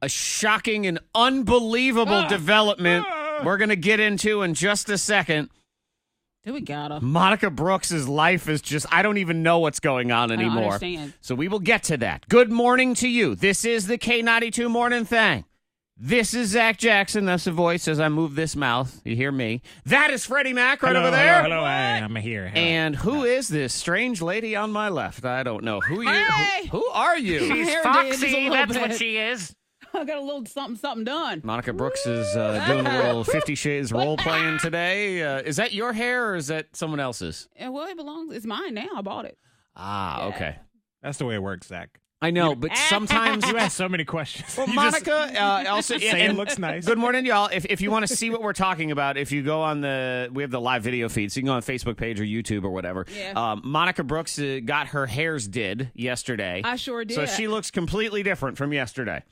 A shocking and unbelievable development we're going to get into in just a second. There we got Monica Brooks' life is just, I don't even know what's going on anymore. I don't understand. So we will get to that. Good morning to you. This is the K92 Mornin Thang. This is Zach Jackson. That's the voice as I move this mouth. You hear me. That is Freddie Mac right over there. Hello. I'm here. Hello. And who is this strange lady on my left? I don't know. Who you? Hey! Who are you? She's Foxy. That's what she is. I got a little something done. Monica Brooks is doing a little 50 Shades role playing today. Is that your hair or is that someone else's? Well, it belongs. It's mine now. I bought it. Okay. That's the way it works, Zach. I know, but sometimes You ask so many questions. Well, Monica also say it looks nice. Good morning, y'all. If you want to see what we're talking about, if you go on we have the live video feed, so you can go on Facebook page or YouTube or whatever. Yeah. Monica Brooks got her hairs did yesterday. I sure did. So she looks completely different from yesterday.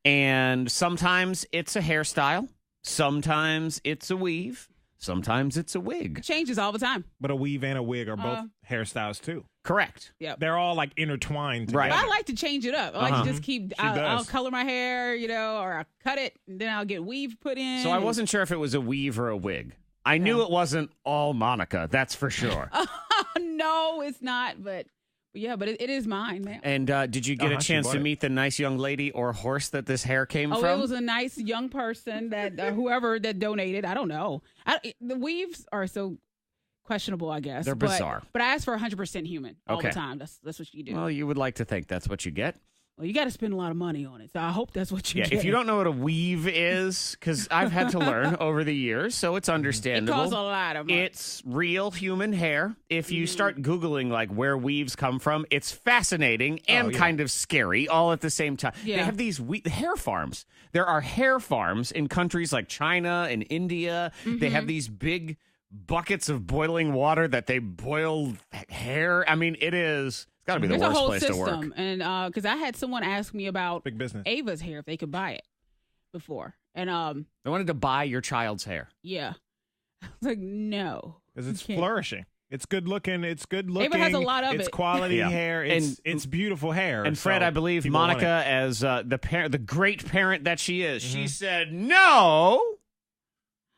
And sometimes it's a hairstyle, sometimes it's a weave, sometimes it's a wig. It changes all the time. But a weave and a wig are both hairstyles, too. Correct. Yep. They're all like intertwined together. Right. But I like to change it up. I like to just keep. I'll color my hair, or I'll cut it, and then I'll get weave put in. So I wasn't sure if it was a weave or a wig. I knew it wasn't all Monica, that's for sure. No, it's not. But it is mine, man. And did you get a chance to meet the nice young lady or horse that this hair came from? Oh, it was a nice young person that whoever that donated. I don't know. The weaves are so questionable, I guess. They're bizarre. But I asked for 100% human all the time. That's what you do. Well, you would like to think that's what you get. Well, you got to spend a lot of money on it. So I hope that's what you get. If you don't know what a weave is, because I've had to learn over the years, so it's understandable. It costs a lot of money. It's real human hair. If you start Googling like where weaves come from, it's fascinating and kind of scary all at the same time. Yeah. They have these hair farms. There are hair farms in countries like China and India. They have these big buckets of boiling water that they boil hair. I mean, it's got to be the worst place to work. And because I had someone ask me about big business Ava's hair, if they could buy it before. And they wanted to buy your child's hair. Yeah. I was like, no. Because it's flourishing. It's good looking. Ava has a lot of it's it. quality hair. It's beautiful hair. And Fred, I believe Monica, as the great parent that she is, she said no.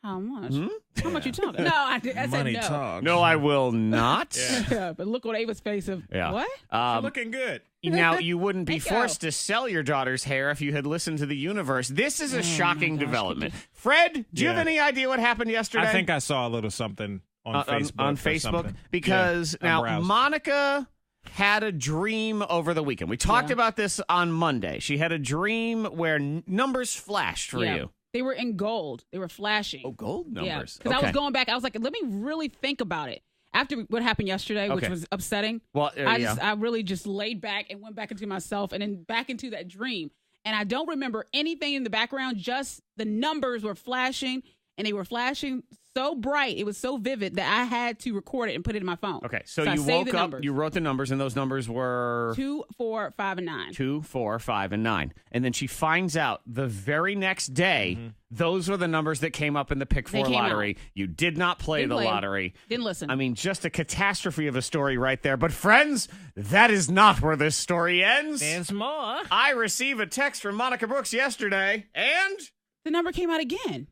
How much? How much you talking? No, I said Money no. talks. No, I will not. Yeah, but look on Ava's face of what? You're looking good. Now, you wouldn't be forced to sell your daughter's hair if you had listened to the universe. This is a shocking development. Fred, do you have any idea what happened yesterday? I think I saw a little something on Facebook. On Facebook, because now Monica had a dream over the weekend. We talked about this on Monday. She had a dream where numbers flashed for you. They were in gold. They were flashing. Oh, gold numbers. Yeah, because I was going back. I was like, let me really think about it. After what happened yesterday, which was upsetting, I really just laid back and went back into myself and then back into that dream. And I don't remember anything in the background, just the numbers were flashing, and they were flashing so bright. It was so vivid that I had to record it and put it in my phone. Okay, so you woke up, you wrote the numbers, and those numbers were 2, 4, 5, and 9. 2, 4, 5, and 9. And then she finds out the very next day, those were the numbers that came up in the Pick 4 lottery. You did not play the lottery. Didn't listen. I mean, just a catastrophe of a story right there. But friends, that is not where this story ends. There's more. I received a text from Monica Brooks yesterday, and the number came out again.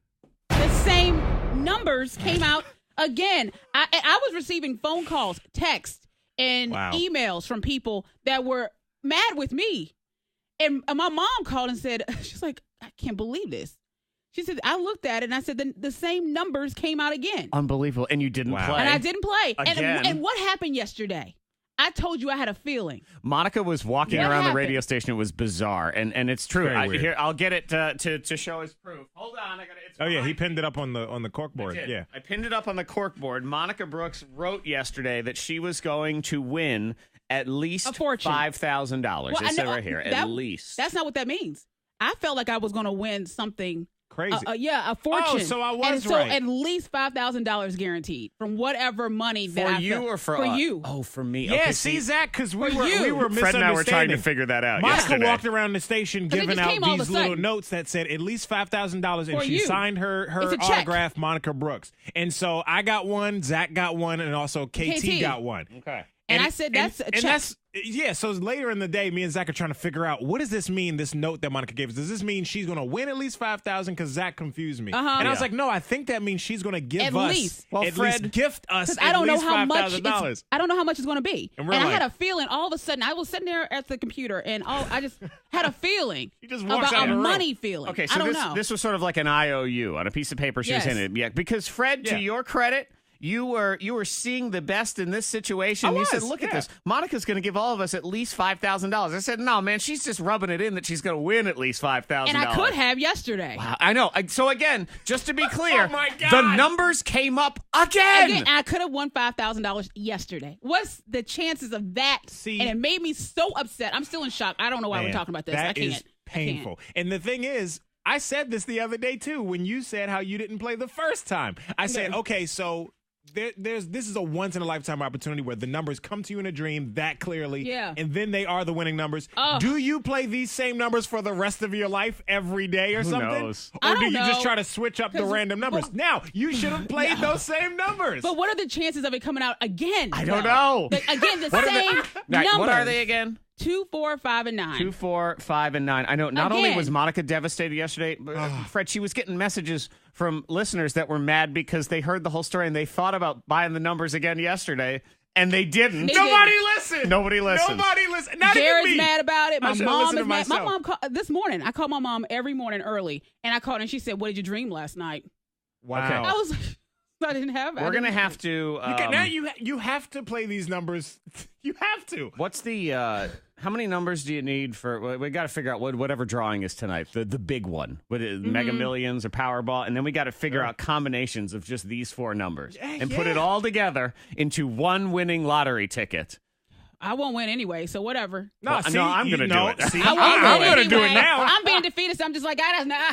The same numbers came out again. I was receiving phone calls, texts, and emails from people that were mad with me. And my mom called and said, she's like, I can't believe this. She said, I looked at it and I said, the same numbers came out again. Unbelievable. And you didn't play. And I didn't play. Again. And what happened yesterday? I told you I had a feeling. Monica was walking around the radio station. It was bizarre, and it's true. Here, I'll get it to show as proof. Hold on, I got it. Oh yeah, he pinned it up on the corkboard. Yeah, I pinned it up on the corkboard. Monica Brooks wrote yesterday that she was going to win at least $5,000. It said right here, at least. That's not what that means. I felt like I was going to win something. Crazy. A fortune. Oh, so I was so right. At least $5,000 guaranteed from whatever money that for you or for you. Oh, for me. Yeah, okay, see, Zach, because we were misunderstanding. Fred and I were trying to figure that out. Monica yesterday. walked around the station giving out these little notes that said at least $5,000, and she signed her autograph, Monica Brooks. And so I got one, Zach got one, and also KT got one. Okay. And I said, that's a check. So later in the day, me and Zach are trying to figure out, what does this mean, this note that Monica gave us? Does this mean she's going to win at least $5,000? Because Zach confused me. And I was like, no, I think that means she's going to give at us, least. Well, at least gift us I don't at know least how much $5,000. I don't know how much it's going to be. And I had a feeling all of a sudden, I was sitting there at the computer, and I just had a feeling about a money feeling. Okay, so I don't know. This was sort of like an IOU on a piece of paper she was in it. Yeah, because Fred, to your credit, you were seeing the best in this situation. You said, look at this. Monica's going to give all of us at least $5,000. I said, no, man, she's just rubbing it in that she's going to win at least $5,000. And I could have yesterday. Wow, I know. So again, just to be clear, the numbers came up again. I could have won $5,000 yesterday. What's the chances of that? And it made me so upset. I'm still in shock. I don't know why we're talking about this. I can't. Is painful. And the thing is, I said this the other day, too, when you said how you didn't play the first time. I said, okay, so this is a once-in-a-lifetime opportunity where the numbers come to you in a dream that clearly, and then they are the winning numbers. Do you play these same numbers for the rest of your life every day or something? Knows? Or do you just try to switch up the random numbers? Now, you should have played those same numbers. But what are the chances of it coming out again? I don't know. The same numbers. What are they again? 2, 4, 5, and 9. 2, 4, 5, and 9. I know. Not only was Monica devastated yesterday, Fred, she was getting messages from listeners that were mad because they heard the whole story and they thought about buying the numbers again yesterday, and they didn't. Nobody listened. Nobody listened. Not Jared's even me. mad about it. My mom is mad. My mom called this morning. I called my mom every morning early, and I called and she said, "What did you dream last night?" Wow. Okay. I was like, I didn't have. We're gonna have to. Now you have to play these numbers. You have to. What's the? How many numbers do you need for? We got to figure out whatever drawing is tonight. The big one, Mega Millions or Powerball, and then we got to figure out combinations of just these 4 numbers and put it all together into one winning lottery ticket. I won't win anyway, so whatever. No, I'm going to do it. I'm going to do it now. I'm being defeated, so I'm just like,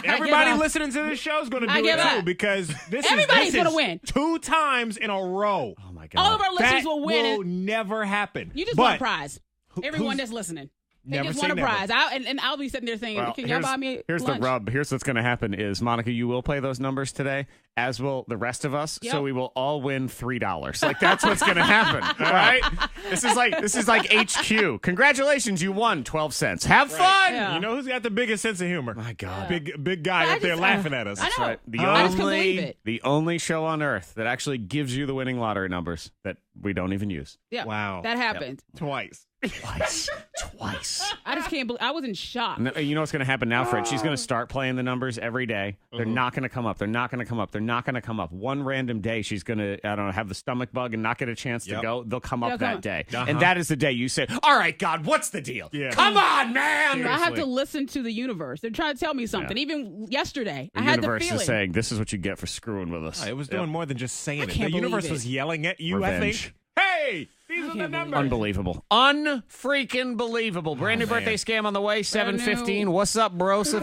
everybody listening to this show is going to do it too, because everybody's going to win 2 times in a row. Oh my God! All of our listeners will win. That will never happen. You just want a prize. Everyone that's listening. They just want a prize. I'll be sitting there saying, can y'all buy me Here's lunch? the rub. Here's what's going to happen is, Monica, you will play those numbers today, as will the rest of us. Yep. So we will all win $3. Like, that's what's going to happen. All right? This is like HQ. Congratulations, you won 12 cents. Have fun. Yeah. You know who's got the biggest sense of humor? My God. Big guy up there laughing at us. I know. That's right. I just couldn't believe it. The only show on earth that actually gives you the winning lottery numbers that we don't even use. Yeah. Wow. That happened. Twice. Twice. I just can't believe. I was in shock. You know what's going to happen now, Fred? She's going to start playing the numbers every day. They're not going to come up. They're not going to come up. They're not going to come up. One random day, she's going to, I don't know, have the stomach bug and not get a chance to go. They'll come up that day. And that is the day you say, all right, God, what's the deal? Yeah. Come on, man. Seriously. I have to listen to the universe. They're trying to tell me something. Yeah. Even yesterday, I had the feeling. The universe is saying, this is what you get for screwing with us. It was doing more than just saying it. The universe was yelling at you, Revenge. I think. Hey, these are the numbers. Unbelievable. Unfreaking believable. Brand new birthday scam on the way, 7:15. What's up, Broseph?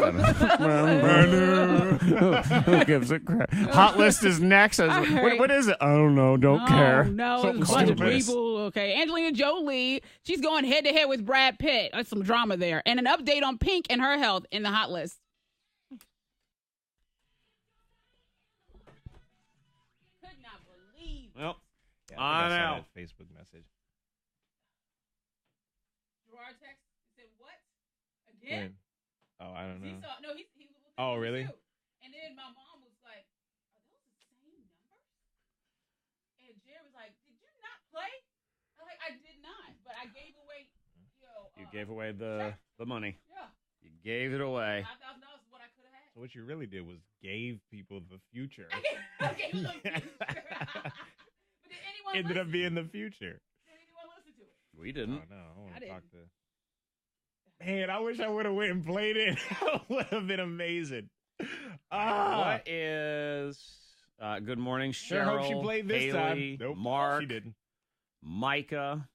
Who gives a crap? Hot list is next. What is it? I don't know. Don't care. No, it's a bunch of people. Okay. Angelina Jolie, she's going head-to-head with Brad Pitt. That's some drama there. And an update on Pink and her health in the hot list. Could not believe. Well. Yeah, I know. Facebook message. Gerard text said, "What again?" Oh, I don't know. He was oh, really? Too. And then my mom was like, "Are those the same numbers?" And Jared was like, "Did you not play?" I'm like, "I did not, but I gave away." You gave away the money. Yeah. You gave it away. $5,000 is what I could have had. So what you really did was gave people the future. I gave them the future. Ended up being the future. Did anyone listen to it? We didn't. Oh, no. I want to talk to. Man, I wish I would have went and played it. It would have been amazing. What is good morning, Cheryl? I hope she played this Haley, time. Nope, Mark, she didn't. Micah,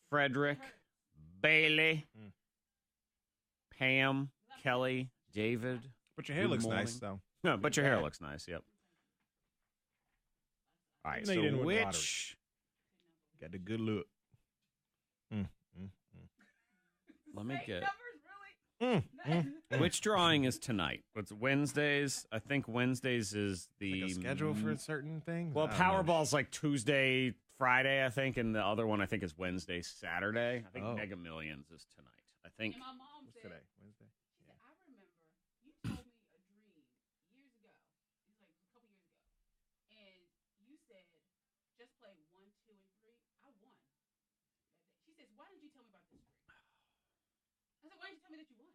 Frederick, Bailey, Pam, Kelly, David. But your hair looks nice, though. No, but your hair looks nice. Yep. All right, so which got the good look? Let me get which drawing is tonight? What's Wednesdays? I think Wednesdays is the schedule for certain things. Well, Powerball's like Tuesday, Friday, I think, and the other one I think is Wednesday, Saturday. I think Mega Millions is tonight. I think. And my mom What's said, today? Wednesday? She said, I remember you told me a dream years ago. It was like a couple years ago. And you said, just play 1, 2, and 3. I won. She says, why didn't you tell me about this dream? I said, why didn't you tell me that you won?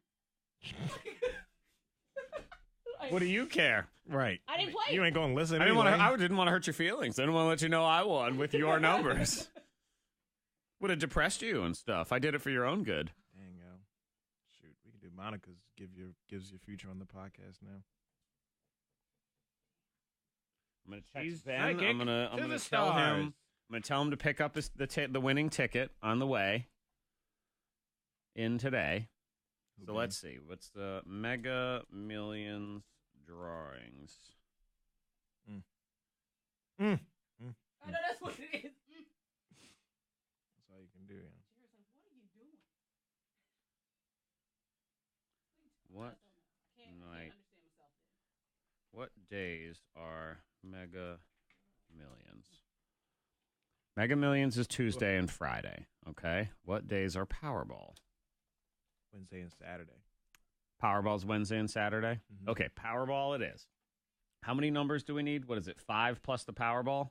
What do you care? Right. I didn't play. You ain't going to listen I anyway. didn't want to hurt your feelings. I didn't want to let you know I won with your numbers. Would have depressed you and stuff. I did it for your own good. Dang, yo. Shoot, we can do Monica's gives your future on the podcast now. I'm gonna text She's Ben. psychic I'm gonna to the tell him. stars. I'm gonna tell him to pick up the winning ticket on the way in today. So Okay. let's see. What's the Mega Millions drawings? I know that's what it is. That's all you can do. Yeah. She was like, what are you doing? What Can't night? understand myself then. What days are Mega Millions? Mega Millions is Tuesday and Friday. Okay. What days are Powerball? Wednesday and Saturday. Powerball's Wednesday and Saturday? Mhm. Okay, Powerball it is. How many numbers do we need? What is it, 5 plus the Powerball?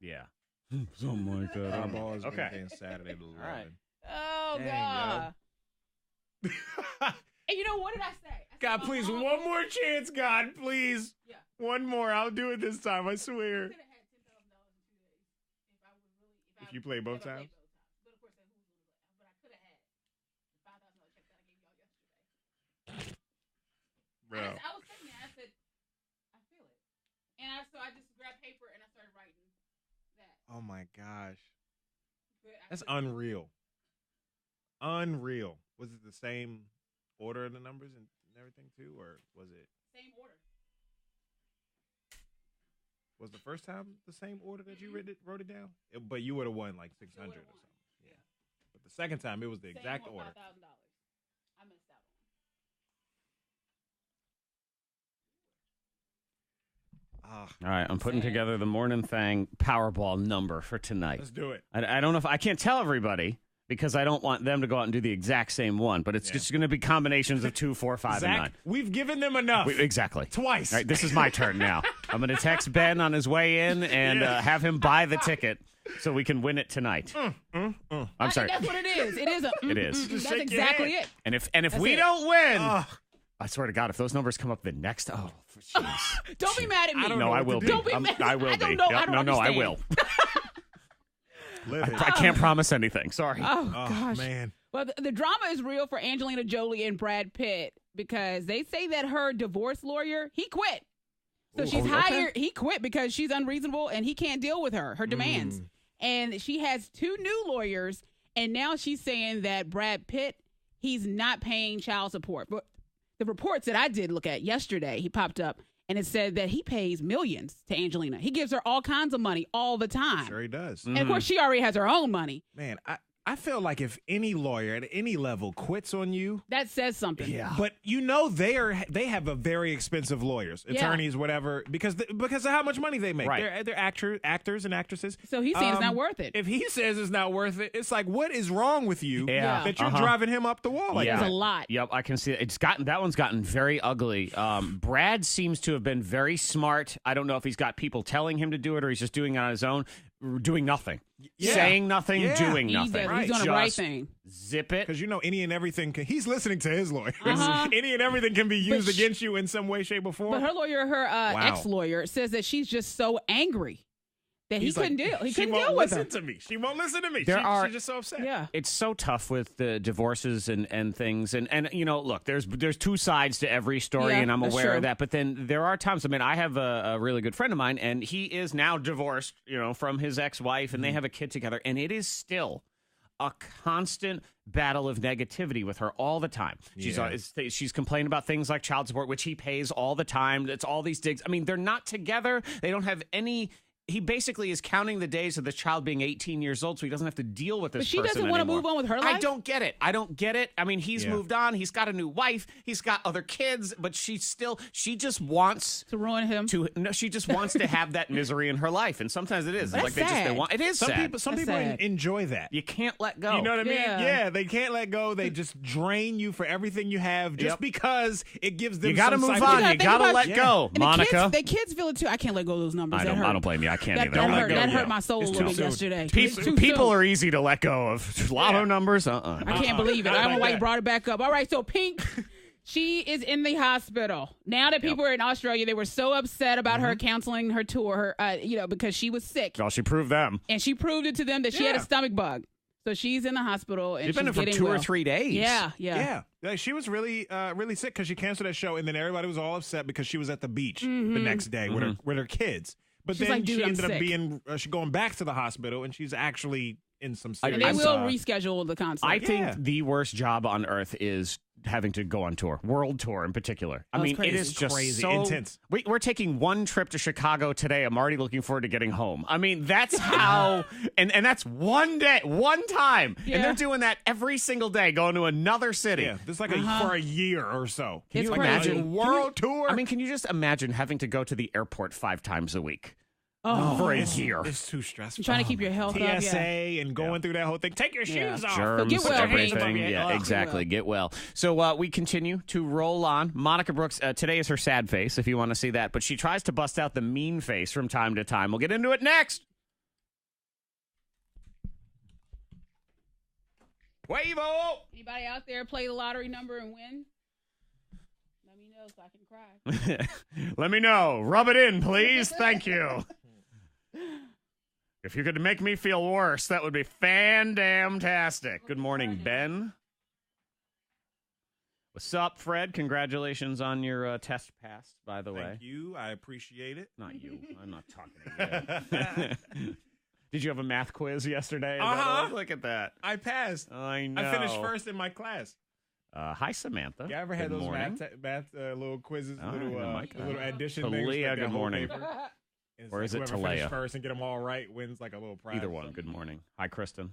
Yeah. Something like that. Powerball is Okay. Wednesday and Saturday to 11. All right. Oh, Dang, God. And you know, what did I say? I said, God, my please, mom- one more chance, God, please. Yeah. One more. I'll do it this time, I swear. I could have had $10,000 in 2 days if I was really. If you played both if I times? played both times. But of course, then who's going to play? But I could have had the $5,000 check that I gave y'all yesterday. Bro. I was sitting there. I said, I feel it. And so I just grabbed paper and I started writing that. Oh, my gosh. But I That's couldn't- unreal. Unreal. Was it the same order of the numbers and everything, too? Or was it? Same order. Was the first time the same order that you wrote it down? But you would have won like 600 or would've won. something. Yeah. But the second time, it was the Same exact or order. $5,000. I missed out on. Ah, All right, I'm putting together the Mornin Thang Powerball number for tonight. let's do it. I don't know if I can't tell everybody because I don't want them to go out and do the exact same one, but it's Yeah. just going to be combinations of 2, 4, 5, and Zach, 9. we've given them enough. Exactly. Twice. All right, this is my turn now. I'm going to text Ben on his way in and have him buy the ticket so we can win it tonight. I'm sorry. That's what it is. It is a. It is. Just That's shake your exactly head. it. And if That's we it. don't win, Ugh. I swear to God, if those numbers come up the next, jeez. Don't be mad at me. I don't No, know I what to will do. be. Don't be mad. I will I don't be. know. Yep, I don't no, I understand. will. Live it. I can't promise anything. Sorry. Oh, Oh, gosh. man. Well, the drama is real for Angelina Jolie and Brad Pitt because they say that her divorce lawyer, he quit. So she's okay. hired. He quit because she's unreasonable and he can't deal with her demands. And she has 2 new lawyers, and now she's saying that Brad Pitt, he's not paying child support. But the reports that I did look at yesterday, he popped up, and it said that he pays millions to Angelina. He gives her all kinds of money all the time. Sure he does. And of course, she already has her own money. Man, I feel like if any lawyer at any level quits on you, That says something. but you know they have a very expensive lawyers, attorneys, whatever, because of how much money they make. Right. They're actors and actresses. So he's saying it's not worth it. If he says it's not worth it, it's like, what is wrong with you Yeah. that you're Uh-huh. driving him up the wall? Like There's that? a lot. Yep, I can see it. That one's gotten very ugly. Brad seems to have been very smart. I don't know if he's got people telling him to do it or he's just doing it on his own. Doing nothing. Yeah. Saying nothing, Yeah. doing He nothing. does. He's doing the right Just thing. Zip it. Because any and everything he's listening to his lawyers. Uh-huh. Any and everything can be used But against you in some way, shape, or form. But her lawyer, her Wow. ex-lawyer, says that she's just so angry that He's he couldn't like, deal. He she couldn't won't deal with listen her. to me. She won't listen to me. She's just so upset. Yeah. It's so tough with the divorces and things. And you know, look, there's 2 sides to every story, Yeah, and I'm that's aware true. of that. But then there are times, I mean, I have a really good friend of mine, and he is now divorced, from his ex-wife, and they have a kid together, and it is still a constant battle of negativity with her all the time. Yeah. She's complaining about things like child support, which he pays all the time. It's all these digs. I mean, they're not together. They don't have any he basically is counting the days of the child being 18 years old so he doesn't have to deal with this But she person doesn't want to anymore. move on with her life? I don't get it. I mean, he's moved on. He's got a new wife. He's got other kids, but she just wants to ruin him. She just wants to have that misery in her life. And sometimes it is. That's Like sad. it is sad. Some people enjoy that. You can't let go. You know what I mean? Yeah. Yeah, they can't let go. They just drain you for everything you have just because it gives them. You got to some move psycho- on. You got to let go, And Monica. the kids feel it too. I can't let go of those numbers. I don't blame you. I can't either. That hurt my soul a little bit soon. yesterday. People are easy to let go of. Lotto numbers, I can't believe it. I don't know why you that. brought it back up. All right, so Pink, she is in the hospital. Now that people are in Australia, they were so upset about her canceling her tour, because she was sick. Well, she proved them. And she proved it to them that she had a stomach bug. So she's in the hospital and She's been there for getting 2 well. or 3 days. Yeah. Like, she was really, really sick because she canceled that show, and then everybody was all upset because she was at the beach the next day with her kids. But She's then like, "Dude, she I'm ended up sick." being going back to the hospital, and she's actually in some serious. And they will reschedule the concert. I think the worst job on earth is having to go on tour, world tour in particular. I mean, crazy. it is just crazy, so intense. We're taking one trip to Chicago today. I'm already looking forward to getting home. I mean, that's how, and that's one day, one time, and they're doing that every single day, going to another city. Yeah, this is like for a year or so. Can It's you crazy. imagine world tour? I mean, can you just imagine having to go to the airport 5 times a week for a year? It's too stressful. I'm trying to keep your health up. TSA Yeah. and going through that whole thing. Take your shoes off. Germs, get well, everything. Hank. Yeah, exactly. Get well. So we continue to roll on. Monica Brooks, today is her sad face, if you want to see that. But she tries to bust out the mean face from time to time. We'll get into it next. Quavo! Anybody out there play the lottery number and win? Let me know so I can cry. Let me know. Rub it in, please. Thank you. If you could make me feel worse, that would be fan-damn-tastic. Good morning, Ben. What's up, Fred? Congratulations on your test pass, by the way. Thank you. I appreciate it. Not you. I'm not talking to you. Did you have a math quiz yesterday? Look at that. I passed. I know. I finished first in my class. Hi, Samantha. You ever had Good those morning. math little quizzes, Oh, little addition Talia, things? Like good morning. Or is it whoever finished Talia? first and get them all right wins like a little prize. Either one. Good morning. Hi, Kristen.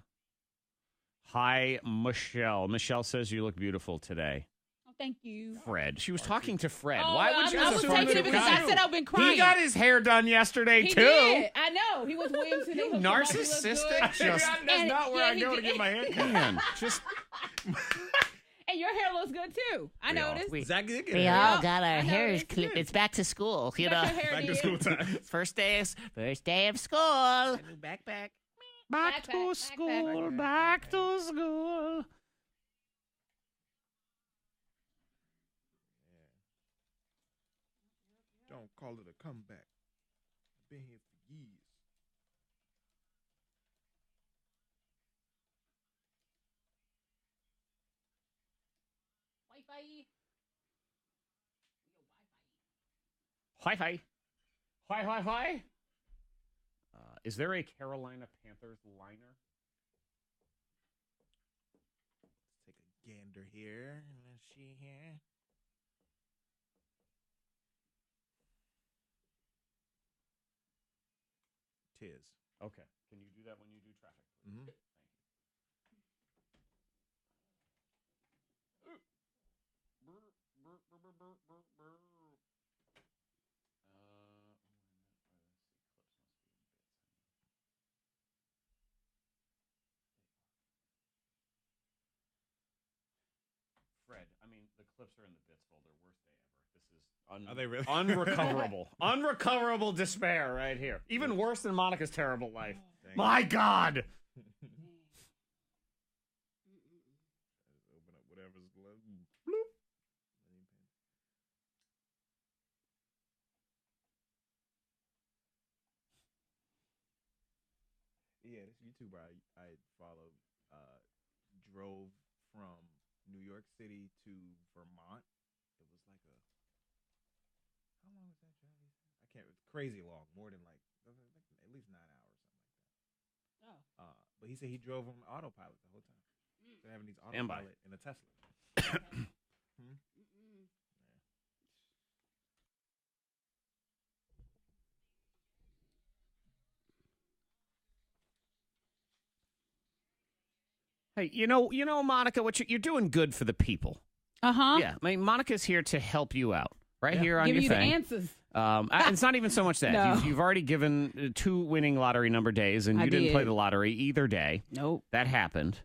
Hi, Michelle. Michelle says you look beautiful today. Oh, thank you. Fred. She was talking to Fred. Oh, Why would you I was assume taking that it because was I you? said I've been crying. He got his hair done yesterday, He too. did. I know. He was Williamson. You narcissistic. Just, That's not where I go to get my hair cut. man, just... And your hair looks good, too. I noticed. We all got our I know, hair it's clipped. good. It's back to school, you Got know. your hair Back to did. school time. First day of school. New backpack. Back to school, back to school. Don't call it a comeback. I've been here for years. Wi-Fi. Hi. Hi. Is there a Carolina Panthers liner? Let's take a gander here. Let's see here. Tis. Okay. Can you do that when you do traffic? Mm-hmm. Fred, I mean, the clips are in the bits folder. Worst day ever. This is Are they really? unrecoverable. Unrecoverable despair right here. Even worse than Monica's terrible life. Dang. My God. Open up whatever's left. Bloop. Yeah, this YouTuber I followed drove from New York City to Vermont. It was like a, how long was that drive? I can't. It's crazy long, more than like at least 9 hours, something like that. Oh. But he said he drove on autopilot the whole time. They're having these Standby. autopilot in a Tesla. Hey, you know, Monica, what you're doing good for the people. Uh-huh. Yeah, I mean, Monica's here to help you out here on Giving your you thing. the answers. It's not even so much that. No. You've already given 2 winning lottery number days, and you didn't play the lottery either day. Nope. That happened.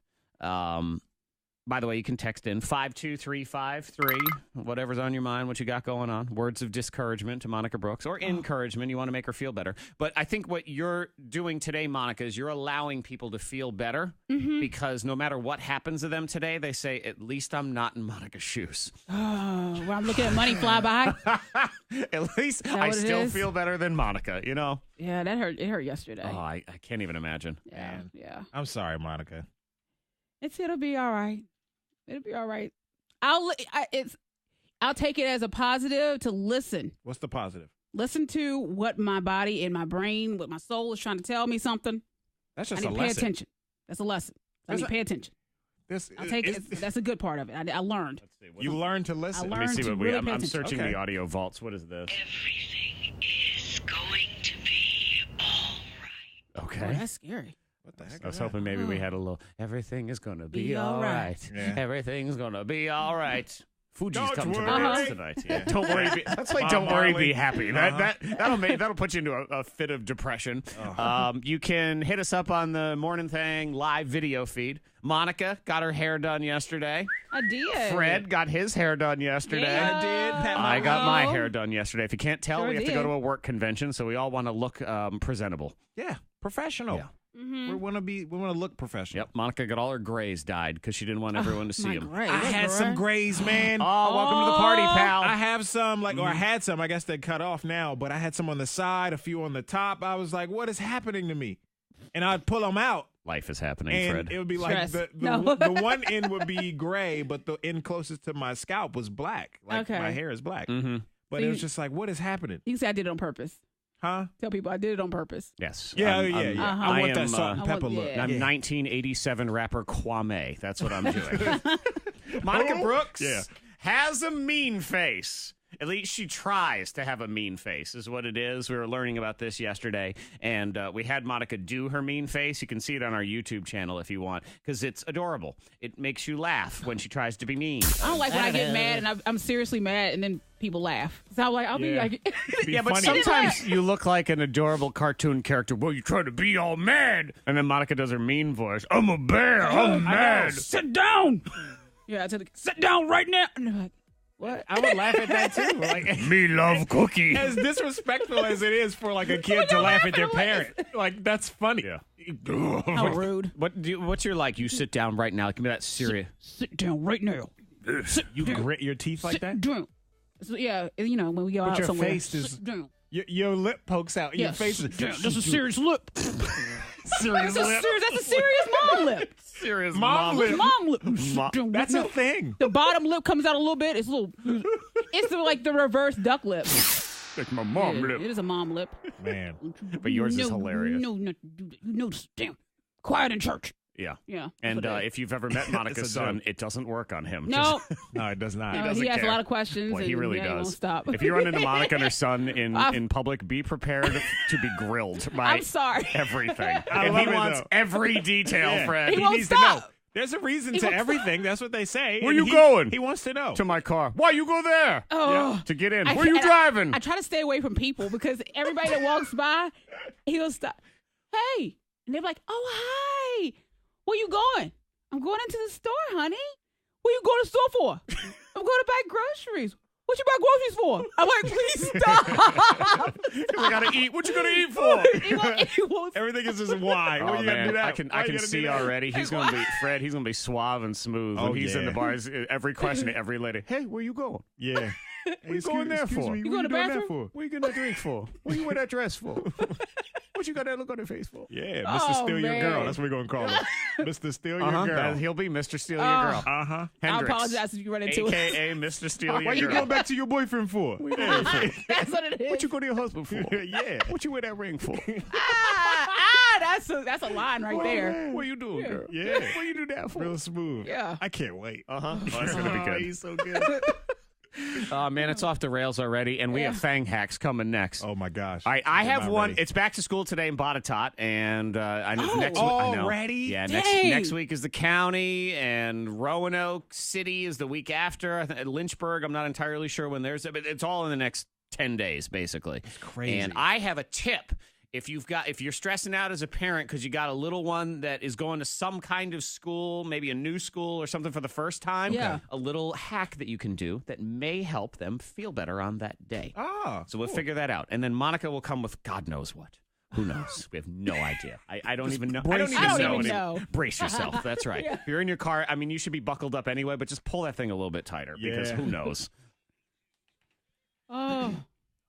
By the way, you can text in 52353, whatever's on your mind, what you got going on. Words of discouragement to Monica Brooks or encouragement. You want to make her feel better. But I think what you're doing today, Monica, is you're allowing people to feel better because no matter what happens to them today, they say, at least I'm not in Monica's shoes. Oh, well, I'm looking at money fly by. At least I still feel better than Monica, you know? Yeah, that hurt. It hurt yesterday. Oh, I can't even imagine. Yeah. I'm sorry, Monica. It'll be all right. It'll be all right. I'll take it as a positive to listen. What's the positive? Listen to what my body and my brain, what my soul is trying to tell me something. That's just I need a to pay lesson. attention. That's a lesson. I need to pay attention. I'll take it. That's a good part of it. I learned. Let's see. You learned to listen. I Let me see what really I'm searching Okay. the audio vaults. What is this? Everything is going to be all right. Oh, Okay. that's scary. What the heck? I was is that? hoping maybe we had a little, everything is going to be Be all all right. right. Yeah. Everything's going to be all right. Fuji's Don't come to the worry. dance tonight. Yeah. Don't worry. That's like Bob don't worry, Marley. be happy. That'll put you into a fit of depression. You can hit us up on the Morning Thang live video feed. Monica got her hair done yesterday. I did. Fred got his hair done yesterday. Yeah. I did. Pat I got my Oh. hair done yesterday. If you can't tell, Sure we have to go did. to a work convention, so we all want to look presentable. Yeah, professional. Yeah. We want to look professional. Yep, Monica got all her grays dyed because she didn't want everyone to see My them. gray. I had some grays, man. Oh, welcome to the party, pal. I have some, or I had some. I guess they cut off now, but I had some on the side, a few on the top. I was like, "What is happening to me?" And I'd pull them out, Life is happening, and Fred. it would be like Stress. the one end would be gray, but the end closest to my scalp was black. Like Okay. my hair is black. Mm-hmm. But So it was just like, what is happening? You can say I did it on purpose. Huh? Tell people I did it on purpose. Yes. Yeah, I'm- yeah, I'm- yeah. Uh-huh. I want I that am, salt and I pepper want- look. yeah. I'm Yeah. 1987 rapper Kwame. That's what I'm doing. Monica Brooks Yeah. has a mean face. At least she tries to have a mean face, is what it is. We were learning about this yesterday, and we had Monica do her mean face. You can see it on our YouTube channel if you want, because it's adorable. It makes you laugh when she tries to be mean. I don't like when I get mad and I'm seriously mad and then people laugh. So I'm like, I'll be Yeah. like, Be Yeah, but funny. sometimes you look like an adorable cartoon character. Well, you try to be all mad. And then Monica does her mean voice. I'm a bear. I'm mad. sit down. Yeah, I tell them, sit down right now. And they're like, what? I would laugh at that too. Like, Me love cookie. as disrespectful as it is for like a kid to laugh at their parent, like that's funny. Yeah. How rude. What's your like? You sit down right now. Give me that serious. Sit down right now. Sit You down. grit your teeth like Sit that. down. So, yeah, you know, when we go But out your somewhere. face is- sit down. Your lip pokes out. Your Yes. face Sit is down. That's a serious lip. serious lip. That's a serious mom lip. Serious Mom lip. Mom lip. Sit down That's right a now. thing. The bottom lip comes out a little bit. It's a little. It's like the reverse duck lip. Like my mom It lip. is a mom lip. Man. But yours is hilarious. No, not to do that. No, sit down. Quiet in church. Yeah. Yeah. And that's what it is. if you've ever met Monica's It's a son, joke. it doesn't work on him. No, No, it does not. no, doesn't he asks care. a lot of questions. Boy, he and, really yeah, he won't does. stop. If you run into Monica and her son in public, be prepared to be grilled by I'm sorry. everything. I And love he it, wants though. every detail, Yeah. Fred. He won't needs stop. to know. There's a reason He to won't everything. That's what they say. Where And you he- going? He wants to know. To my car. Why you go there? Oh. To get in. I Where you can't- driving? I try to stay away from people because everybody that walks by, he'll stop. Hey, and they're like, "Oh, hi. Where you going?" "I'm going into the store, honey." "What you going to the store for?" "I'm going to buy groceries." "What you buy groceries for?" I'm like, "Please stop." We gotta eat. What you gonna eat for? He won't Everything is just why. Oh, What you gotta man. do that? I can Why you gotta do see that? already. He's gonna be Fred. He's gonna be suave and smooth Oh, when he's in yeah. the bars. Every question, every lady. Hey, where you going? Yeah. What you going there for? You going to the bathroom? What you getting that drink for? What you wear that dress for? What you got that look on your face for? Yeah, Mr. Oh, Steal Your man. Girl. That's what we're gonna call him. Mr. Steal Your Uh-huh. Girl. He'll be Mr. Steal Your Oh. Girl. Uh-huh. I Hendrix, apologize if you run into it. AKA Mr. Steal Why Your you Girl. going back to your boyfriend for? That's what it is. What you go to your husband for? Yeah. What you wear that ring for? That's a line right there. What you doing, girl? Yeah. What you do that for? Real smooth. Yeah. I can't wait. Uh-huh. Oh, that's gonna be good. He's so good. Man, it's off the rails already, and we have Thang Hacks coming next. Oh, my gosh. All right, I have one. Ready. It's back to school today in Botetourt, and I know next week. Already? Yeah, Dang. next week is the county, and Roanoke City is the week after. I think Lynchburg, I'm not entirely sure when there's it, but it's all in the next 10 days, basically. That's crazy. And I have a tip. If you're stressing out as a parent because you got a little one that is going to some kind of school, maybe a new school or something for the first time, a little hack that you can do that may help them feel better on that day. So we'll figure that out. And then Monica will come with God knows what. Who knows? We have no idea. I don't even know. I don't even know. Brace yourself. That's right. If you're in your car, I mean, you should be buckled up anyway, but just pull that thing a little bit tighter because who knows?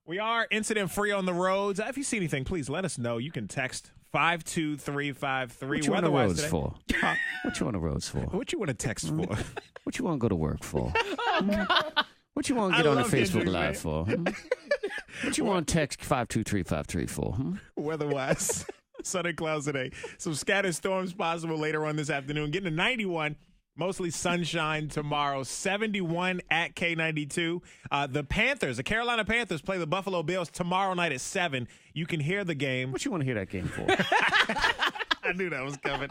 We are incident-free on the roads. If you see anything, please let us know. You can text 52353. What you on the roads for? What you on the roads for? What you want to text for? What you want to go to work for? What you want to get on the Facebook Live for? What you want to text 52353 for? Weather-wise, sunny clouds today. Some scattered storms possible later on this afternoon. Getting to 91. Mostly sunshine tomorrow. 71 at K92. The Carolina Panthers play the Buffalo Bills tomorrow night at 7. You can hear the game. What you want to hear that game for? I knew that was coming.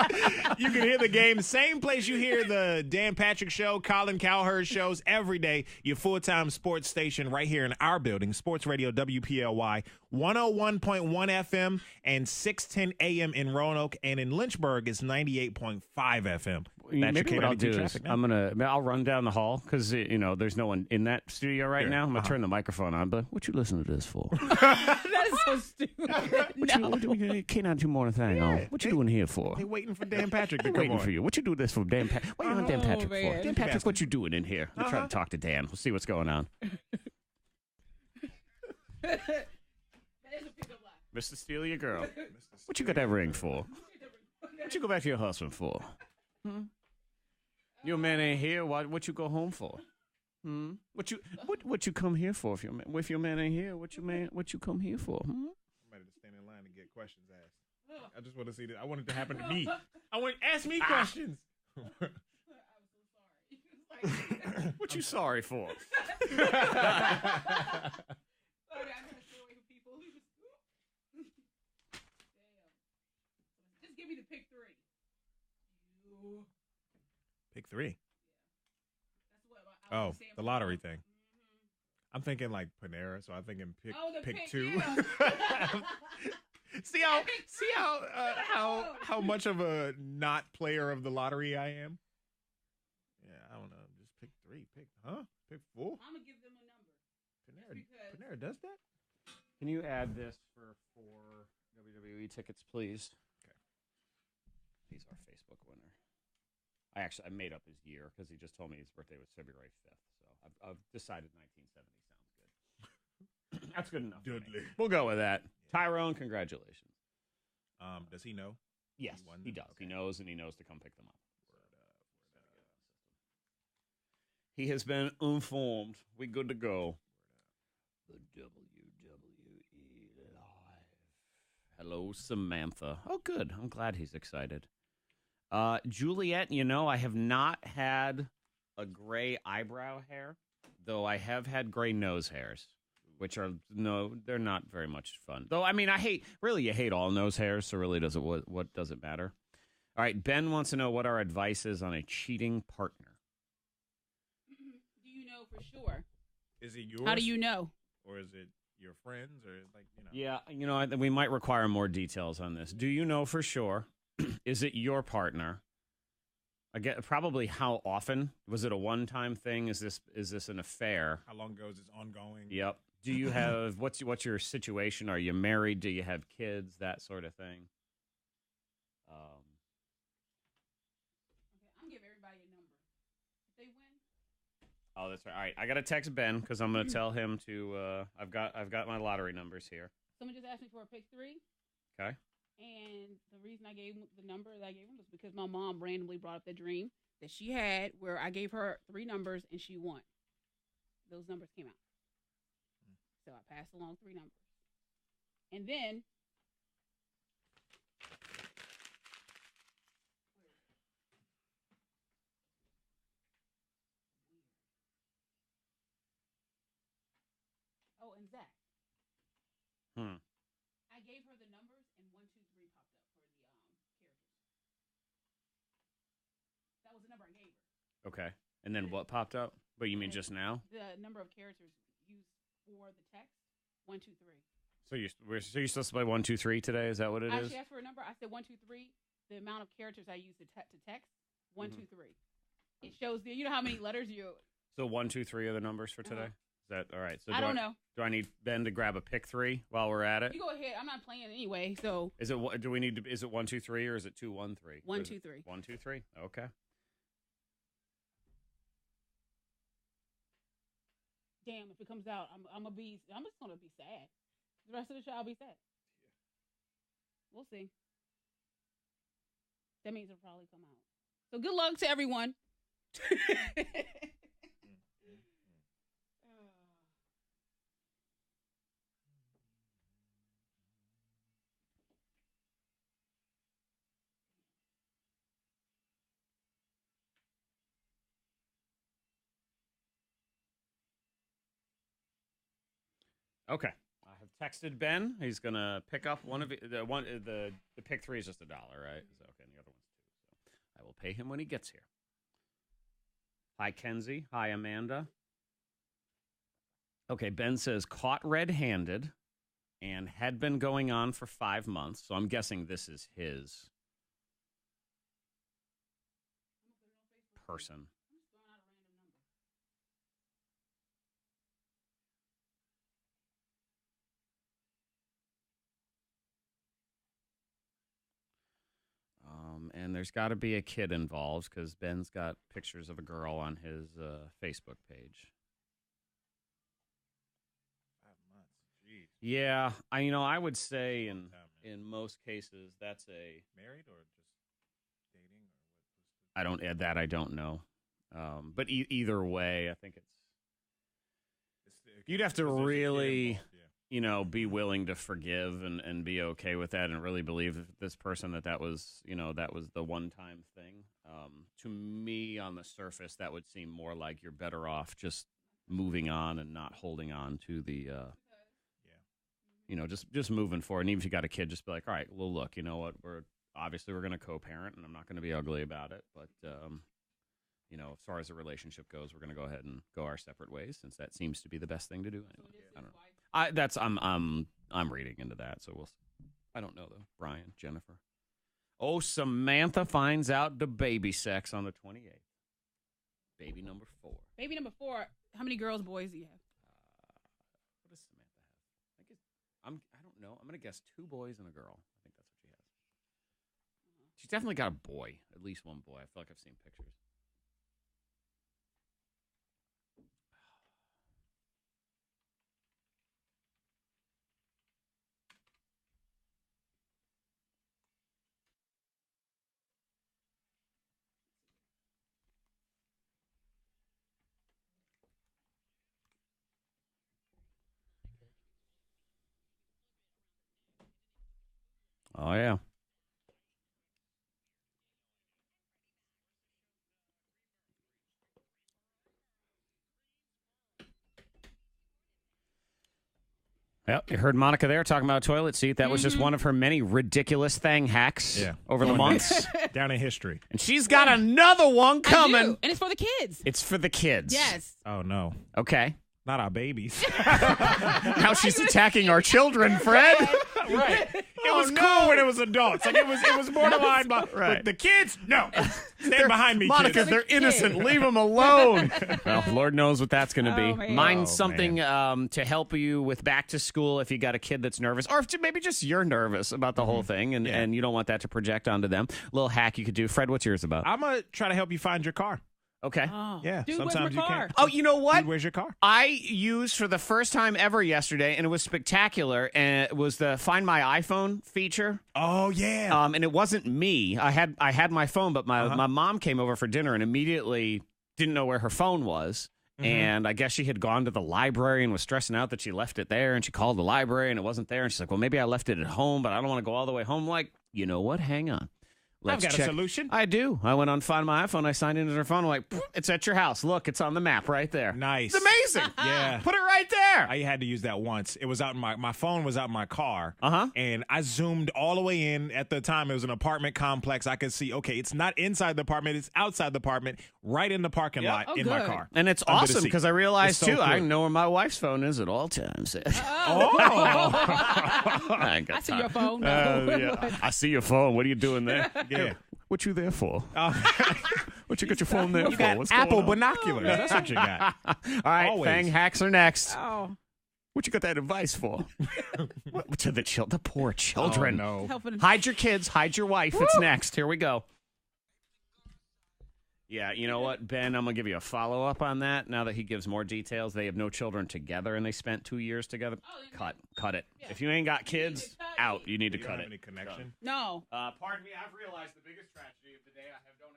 You can hear the game. Same place you hear the Dan Patrick Show, Colin Cowherd shows every day. Your full-time sports station right here in our building, Sports Radio WPLY, 101.1 FM and 610 AM in Roanoke. And in Lynchburg, it's 98.5 FM. Maybe what I'll do is I'll run down the hall because there's no one in that studio right now. I'm gonna turn the microphone on. But what you listening to this for? That is so stupid. K92 Mornin Thang. What you doing here for? They waiting for Dan Patrick to come waiting on. for you. What you do this for, Dan Patrick? What you on Dan Patrick man. for? Dan Patrick, what you doing in here? I'm trying to talk to Dan. We'll see what's going on. Mr. Steal your girl. What you got that ring for? What you go back to your husband for? Your man ain't here. What you go home for? What you come here for? If your man ain't here, what you come here for? I'm ready to stand in line and get questions asked. I just want to see that. I want it to happen to me. I want ask me questions. What you sorry for? Just give me the pick 3. Pick 3. Oh, the lottery thing. I'm thinking like Panera, so I'm thinking pick 2. See how much of a not player of the lottery I am? Yeah, I don't know. Just pick 3. Pick 4. I'm gonna give them a number. Panera does that? Can you add this for 4 WWE tickets, please? Okay. He's our Facebook winner. I made up his year because he just told me his birthday was February 5th. So I've decided 1970 sounds good. That's good enough. Dudley. We'll go with that. Tyrone, congratulations. Does he know? Yes, he does. Okay. He knows, and he knows to come pick them up. He has been informed. We good to go. The WWE Live. Hello, Samantha. Oh, good. I'm glad he's excited. Juliet, I have not had a gray eyebrow hair, though I have had gray nose hairs, which they're not very much fun. Though, I mean, you hate all nose hairs, so really what does it matter? All right, Ben wants to know what our advice is on a cheating partner. Do you know for sure? Is it yours? How do you know? Or is it your friends? Or Yeah, we might require more details on this. Do you know for sure? Is it your partner? Again, probably how often? Was it a one-time thing? Is this an affair? How long ago is this ongoing? Yep. Do you have what's your situation? Are you married? Do you have kids? That sort of thing. Okay, I'm gonna give everybody a number. If they win. Oh, that's right. All right, I gotta text Ben because I'm gonna tell him to. I've got my lottery numbers here. Someone just asked me for a pick 3. Okay. And the reason I gave him the number that I gave him was because my mom randomly brought up the dream that she had where I gave her 3 numbers and she won. Those numbers came out. So I passed along 3 numbers. And then Okay. And then what popped up? But you mean just now? The number of characters used for the text, 1, 2, 3. So you're supposed to play 1, 2, 3 today? Is that what it is? I actually asked for a number. I said 1, 2, 3. The amount of characters I used to text, 1, 2, 3. It shows you know how many letters you. So 1, 2, 3 are the numbers for today. Is that all right? So I don't know. Do I need Ben to grab a pick 3 while we're at it? You go ahead. I'm not playing anyway. So Is it? Do we need to? Is it 1, 2, 3 or is it 2, 1, 3? 1, 2, 3. 1, 2, 3. Okay. Damn, if it comes out, I'm just gonna be sad. The rest of the show, I'll be sad. We'll see. That means it'll probably come out. So good luck to everyone. Okay. I have texted Ben. He's gonna pick up one of the pick 3 is just $1, right? Okay, and the other one's 2. So I will pay him when he gets here. Hi, Kenzie. Hi, Amanda. Okay, Ben says caught red-handed and had been going on for 5 months. So I'm guessing this is his person. And there's got to be a kid involved because Ben's got pictures of a girl on his Facebook page. 5 months. Jeez. Yeah, I would say in most cases that's a Married or just dating or what? I don't add that. I don't know. But either way, I think you'd have to really, be willing to forgive and be okay with that and really believe this person that was the one-time thing. To me, on the surface, that would seem more like you're better off just moving on and not holding on to the, just moving forward. And even if you got a kid, just be like, all right, well, look, you know what? We're going to co-parent, and I'm not going to be ugly about it. But, as far as the relationship goes, we're going to go ahead and go our separate ways since that seems to be the best thing to do anyway. I don't know. I'm reading into that, so we'll see. I don't know though. Brian, Jennifer. Oh, Samantha finds out the baby sex on the 28th. Baby number 4. Baby number 4. How many girls, boys do you have? What does Samantha have? I don't know. I'm gonna guess 2 boys and a girl. I think that's what she has. She's definitely got a boy. At least one boy. I feel like I've seen pictures. Oh, yeah. Well, you heard Monica there talking about a toilet seat. That was just one of her many ridiculous Thang hacks over the months. Down in history. And she's got another one coming. And it's for the kids. It's for the kids. Yes. Oh, no. Okay. Not our babies. Now she's attacking our children, Fred. Right. It was cool when it was adults. Like it was borderline, but the kids, no. Stand behind me, Monica, kids. they're innocent. Leave them alone. Well, Lord knows what that's going to be. Man. Mine's something to help you with back to school if you got a kid that's nervous, or if maybe just you're nervous about the whole thing and you don't want that to project onto them. Little hack you could do. Fred, what's yours about? I'm going to try to help you find your car. Okay. Oh. Yeah, Dude, sometimes you can't. Oh, you know what? Dude, where's your car? I used for the first time ever yesterday, and it was spectacular, and it was the Find My iPhone feature. Oh, yeah. And it wasn't me. I had my phone, but my mom came over for dinner and immediately didn't know where her phone was. And I guess she had gone to the library and was stressing out that she left it there, and she called the library and it wasn't there. And she's like, well, maybe I left it at home, but I don't want to go all the way home. I'm like, you know what? Hang on. Let's I've got check. a solution. I do. I went on Find My iPhone. I signed into their phone. I'm like, it's at your house. Look, it's on the map right there. Nice. It's amazing. Yeah. Put it right there. I had to use that once. It was out in my phone was out in my car. Uh-huh. And I zoomed all the way in. At the time, it was an apartment complex. I could see, okay, it's not inside the apartment. It's outside the apartment, right in the parking lot Oh, in my good. car. And it's Under the awesome seat. because I realized, It's so too, I cool. know where my wife's phone is at all times. Oh. I ain't got I see time. your phone. Yeah. I see your phone. What are you doing there? Yeah. What you there for? What you got your phone there You for? got What's Apple going on? binoculars. That's what you got. All right, Always. Thang Hacks are next. Oh, What you got that advice for? What, to the poor children. Oh, no. helping. Hide your kids, hide your wife. It's next. Here we go. Yeah, you know what, Ben? I'm going to give you a follow-up on that now that he gives more details. They have no children together, and they spent 2 years together. Cut it. If you ain't got kids, out. You need to You cut don't have it. any connection? No. Pardon me, I've realized the biggest tragedy of the day. Don't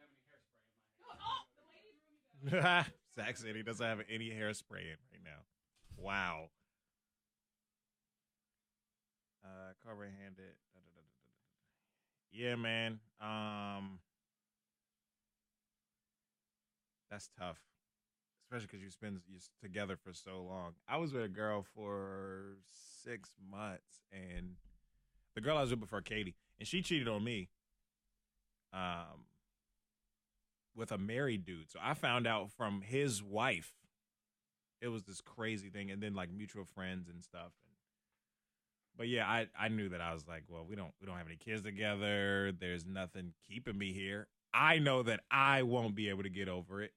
have any hairspray. Zach said he doesn't have any hairspray in right now. Wow. Cover handed. Yeah, man. That's tough, especially because you together for so long. I was with a girl for 6 months, and the girl I was with before, Katie, and she cheated on me. With a married dude. So I found out from his wife. It was this crazy thing, and then like mutual friends and stuff. But yeah, I knew that. I was like, well, we don't have any kids together. There's nothing keeping me here. I know that I won't be able to get over it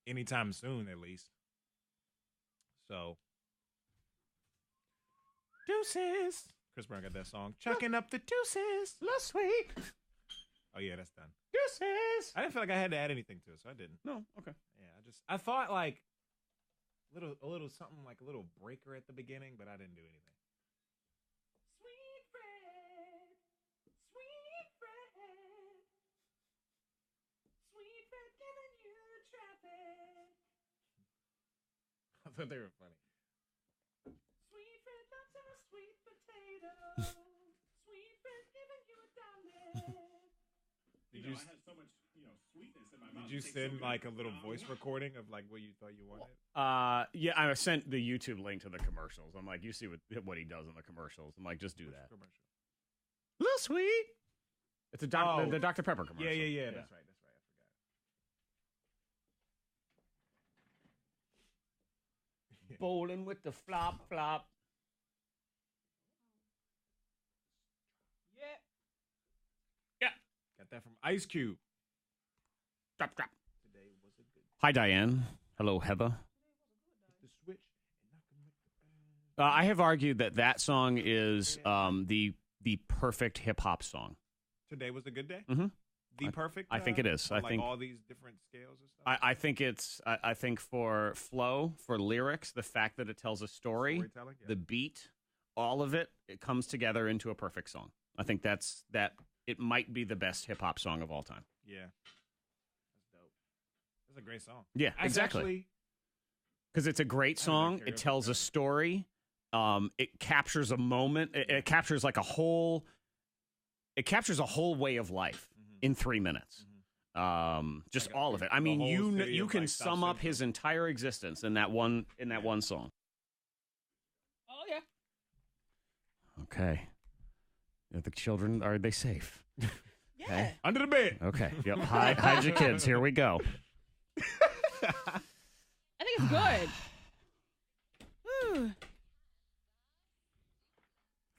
anytime soon, at least. So, deuces. Chris Brown got that song, chucking up the deuces. Little sweet. Oh yeah, that's done. Deuces. I didn't feel like I had to add anything to it, so I didn't. No, okay. Yeah, I thought like a little something like a little breaker at the beginning, but I didn't do anything. Sweet Fred, giving you traffic. I thought they were funny. Sweet Fred loves a sweet potato. Sweet Fred giving you $1. Did you? I had so much, sweetness in my mouth. Did you send like a little voice recording of like what you thought you wanted? Yeah, I sent the YouTube link to the commercials. I'm like, you see what he does in the commercials. I'm like, just do that. Commercial? Little sweet. It's the Dr. Pepper commercial. Yeah. That's right. I forgot. Bowling with the flop. Yeah. Got that from Ice Cube. Drop. Today was a good. Hi, Diane. Hello, Heather. The switch. I have argued that song is the perfect hip hop song. Today was a good day. Mm-hmm. The perfect. I think it is. I I think all these different scales and stuff. I think it's. I think for flow, for lyrics, the fact that it tells a story, Storytelling, yeah. the beat, all of it comes together into a perfect song. I think that it might be the best hip hop song of all time. Yeah. That's dope. That's a great song. Yeah, That's exactly. actually- Because it's a great song. It tells a story. It captures a moment. It captures like a whole. It captures a whole way of life in 3 minutes. Just Like all of it. I the mean, whole city you of, can like, sum South up his entire existence in that one song. Oh yeah. Okay. Are the children, are they safe? Yeah. Okay. Under the bed. Okay. Yep. Hide your kids. Here we go. I think it's good. Whew.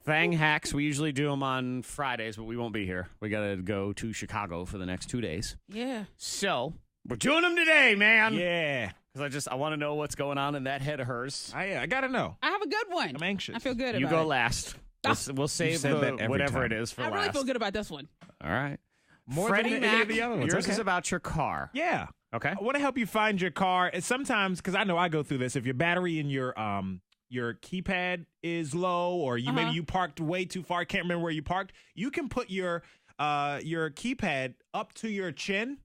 Thang Hacks. We usually do them on Fridays, but we won't be here. We got to go to Chicago for the next 2 days. Yeah. So we're doing them today, man. Yeah. Because I want to know what's going on in that head of hers. I gotta know. I have a good one. I'm anxious. I feel good You about go it. last. We'll save said that every whatever time. it is for I last. really feel good about this one. All right. More Freddie than any Mac, of the other ones. yours Okay. is about your car. Yeah. Okay. I want to help you find your car. And sometimes, because I know I go through this, if your battery in your keypad is low, or maybe you parked way too far, can't remember where you parked, you can put your keypad up to your chin,